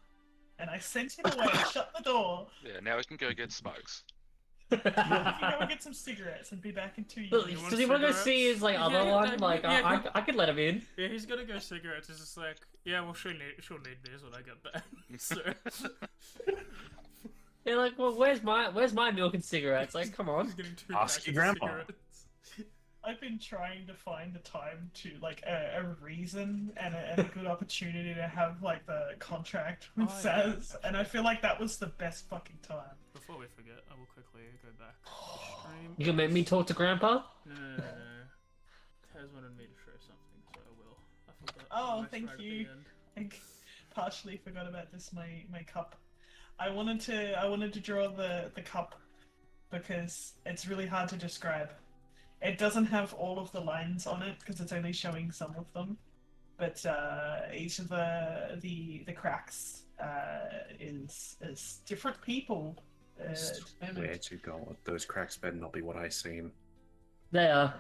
And I sent him away, shut the door. Yeah, now we can go get smokes. You can go and get some cigarettes and be back in 2 years. Does You want he want to go cigarettes? see his like other Yeah, one? yeah, Like yeah, I could let him in. Yeah, he's gonna go cigarettes. It's just like, yeah, well, she'll need these when I get back. So, They're like, well, where's my milk and cigarettes? Like, come on. he's getting two Ask packs your of grandpa. cigarettes. I've been trying to find a time to, like, a reason and a good opportunity to have, like, the contract with Oh, yeah, Saz, and I feel like that was the best fucking time. Before we forget, I will quickly go back to the stream. You gonna make me talk to Grandpa? No. Taz wanted me to show Oh, almost thank right at the you. end. I partially forgot about this. My cup. I wanted to draw the cup because it's really hard to describe. It doesn't have all of the lines on it because it's only showing some of them. But each of the cracks is different people. Where to go? Those cracks better not be what I seen. They are.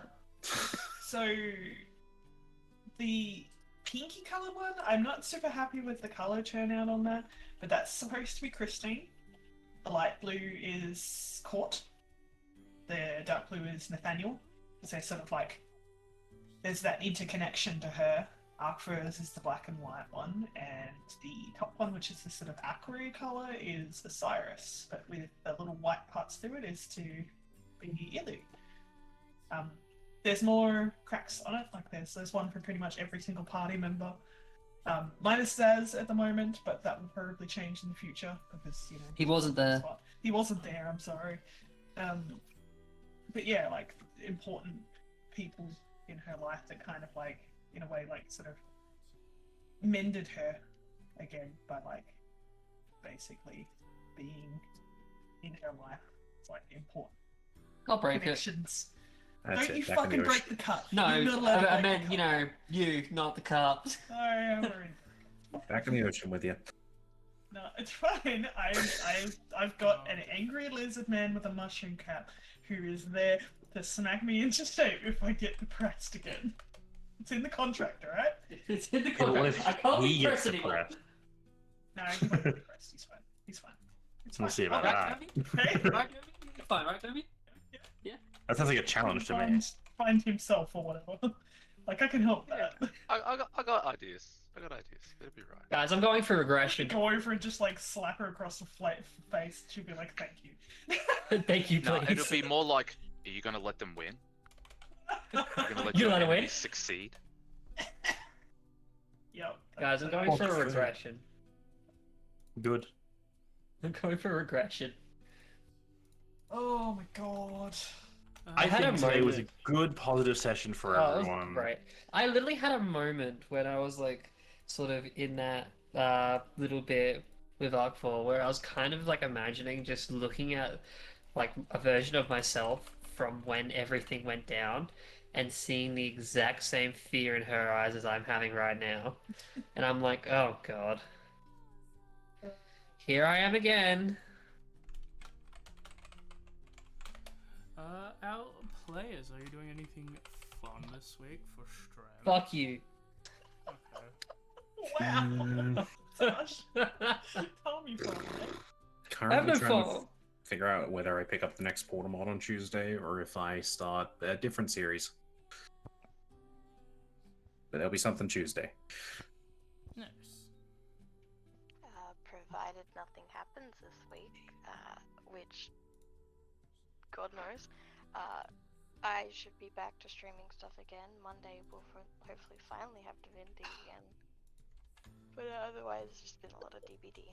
So the pinky color one, I'm not super happy with the color turnout on that, but that's supposed to be Christine. The light blue is Court. The dark blue is Nathaniel. So they're sort of like there's that interconnection to her. Arkfurs is the black and white one, and the top one, which is the sort of aqua color, is Osiris, but with the little white parts through it is to be Ilu. There's more cracks on it, like there's one for pretty much every single party member. Minus Zaz at the moment, but that will probably change in the future because He wasn't there. He wasn't there. I'm sorry. But yeah, like important people in her life that kind of like, in a way, like sort of mended her again by like basically being in her life. It's like important I'll break it. connections. That's Don't it. you back in fucking the break ocean. the cup. No, You're not allowed to I break meant, the cup. you, not the cup. Sorry, I'm worried. Back in the ocean with you. No, it's fine. I've got an angry lizard man with a mushroom cap who is there to smack me into shape if I get depressed again. It's in the contract, alright? It's in the Yeah, but what contract. if I can't he be gets pressed anymore. depressed? No, he won't be depressed. He's fine. He's fine. It's fine. We'll see about Right, that. Toby? Hey, Right, Toby? You're fine, right, Toby? That sounds like a challenge to me. find himself or whatever. Like I can help that. I got ideas. It'll be right. Guys, I'm going for regression. Go over and just like slap her across the face. She'll be like, "Thank you." Thank you, No, please. it'll be more like, are you gonna let them win? Are you gonna let You your let 'em win? enemies succeed? Yep. Guys, I'm going for a regression. Good. I'm going for regression. Oh my god. I had think a today was a moment. good positive session for Oh, it was everyone. great. I literally had a moment when I was like, sort of in that little bit with Arc4 where I was kind of like imagining just looking at like a version of myself from when everything went down and seeing the exact same fear in her eyes as I'm having right now. And I'm like, oh god. Here I am again. Our players, are you doing anything fun this week for stream? Fuck you. Okay. Wow. Gosh. Tell me about it. I have Currently no trying to fault. figure out whether I pick up the next Portal mod on Tuesday or if I start a different series. But there'll be something Tuesday. Nice. Provided nothing happens this week, which God knows, I should be back to streaming stuff again. Monday we'll hopefully finally have Divinity again. But otherwise, it's just been a lot of DBD.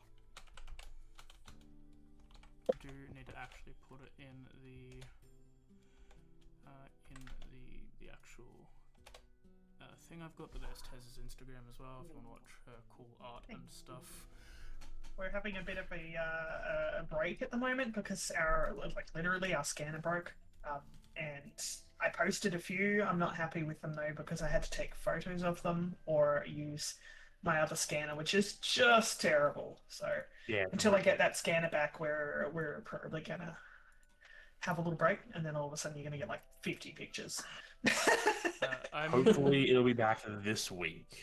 Do need to actually put it in the actual thing I've got, but there's Tez's Instagram as well if you want to watch her cool art and stuff. We're having a bit of a break at the moment because literally our scanner broke, and I posted a few. I'm not happy with them though because I had to take photos of them or use my other scanner, which is just terrible. So Yeah. until I get that scanner back, we're probably gonna have a little break, and then all of a sudden you're gonna get like 50 pictures. Hopefully it'll be back this week.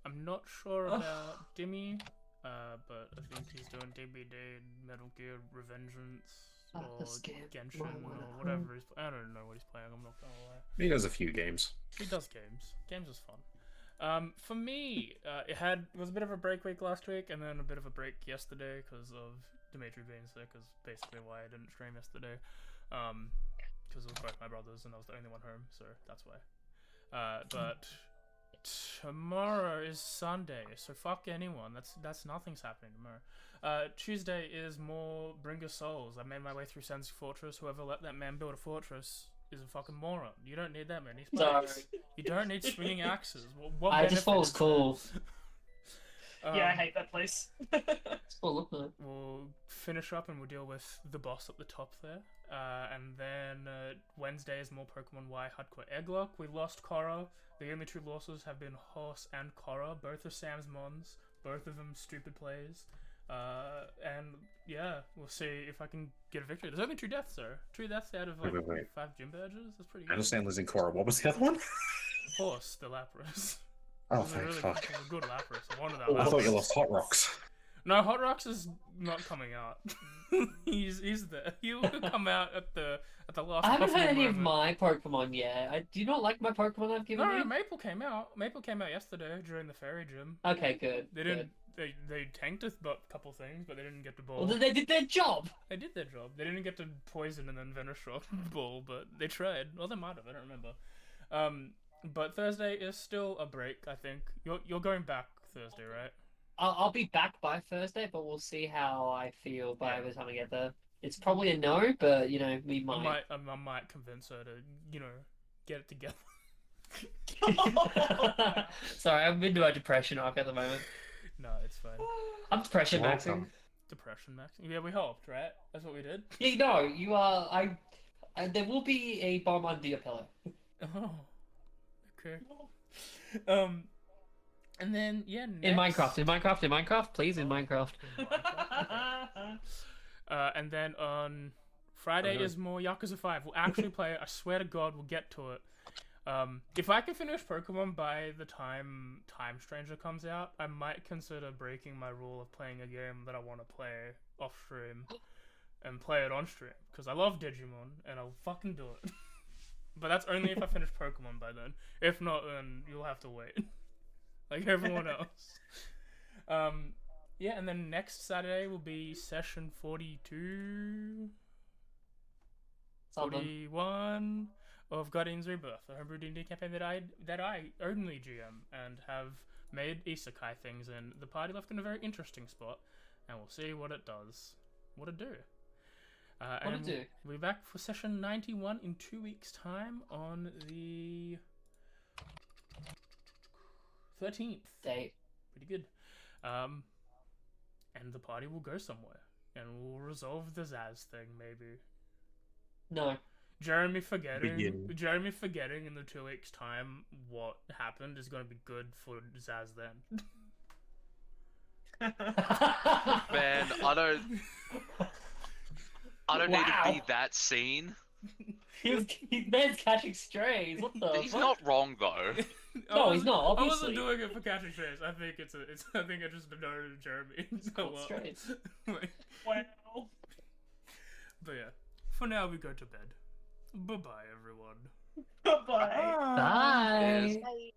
I'm not sure about Dimmy, but I think he's doing DBD, Metal Gear Revengeance, or Genshin, or whatever he's. I don't know what he's playing. I'm not gonna lie. He does a few games. He does games. Games is fun. For me, it was a bit of a break week last week, and then a bit of a break yesterday because of Dimitri being sick. Is basically why I didn't stream yesterday. Because it was both my brothers, and I was the only one home, so that's why. But tomorrow is Sunday, so fuck anyone. That's nothing's happening tomorrow. Tuesday is more Bring Your Souls. I made my way through Sensi Fortress. Whoever let that man build a fortress is a fucking moron. You don't need that many Sorry. spikes. You don't need swinging axes. What I just thought it was benefit is cool. there? Yeah, I hate that place. It's cool, look at it. We'll finish up and we'll deal with the boss at the top there. And then Wednesday is more Pokemon Y Hardcore Egglock. We lost Korra. The only two losses have been Horse and Korra. Both are Sam's Mons. Both of them stupid plays. And yeah, we'll see if I can get a victory. There's only 2 deaths though. 2 deaths out of like Wait. 5 gym badges. That's pretty I good. understand losing Korra. What was the other one? Horse, the Lapras. Oh, It was a thank really fuck. it was a good Lapras. I wanted that Oh, I thought you Lapras. lost Hot Rocks. No, Hot Rocks is not coming out. he's there. He'll come out at the last. I haven't possible heard any of moment. my Pokemon yet. Do you not like my Pokemon I've given No, you? Maple came out. Maple came out yesterday during the fairy gym. Okay, good. They good. didn't. They tanked a couple things, but they didn't get the ball. Well, then they did their job. They did their job. They didn't get to poison and then Venoshock ball, but they tried. Well, they might have. I don't remember. But Thursday is still a break. I think you're going back Thursday, right? I'll be back by Thursday, but we'll see how I feel by Yeah. the time I get there. It's probably a no, but you know we might. I might convince her to get it together. Sorry, I'm into a depression arc at the moment. No, it's fine. I'm depression maxing. Welcome. Depression max. Yeah, we helped, right? That's what we did. Yeah, no, you are. There will be a bomb under your pillow. Oh, okay. And then yeah, In Minecraft, please, in Minecraft. And then on Friday is more Yakuza 5. We'll actually play it. I swear to God, we'll get to it. If I can finish Pokemon by the time Time Stranger comes out, I might consider breaking my rule of playing a game that I want to play off stream and play it on stream because I love Digimon and I'll fucking do it. But that's only if I finish Pokemon by then. If not, then you'll have to wait, like everyone else. Yeah, and then next Saturday will be session 42, Something. 41 of Guardians Rebirth, the homebrew D&D campaign that I only GM and have made isekai things in. The party left in a very interesting spot, and we'll see what it does. What it do. We'll be back for session 91 in 2 weeks' time on the 13th. Date. Pretty good. And the party will go somewhere, and we'll resolve the Zaz thing, maybe. No. Jeremy forgetting in the 2 weeks' time what happened is going to be good for Zaz then. Man, I don't need to Wow. be that scene. Man's catching strays. What the? He's fuck? not wrong though. No, he's not. I Obviously. wasn't doing it for catching strays. I think I think I just know Jeremy so Caught well. strays. Like, Wow. but yeah, for now we go to bed. Bye bye, everyone. Bye. Bye. Yes. I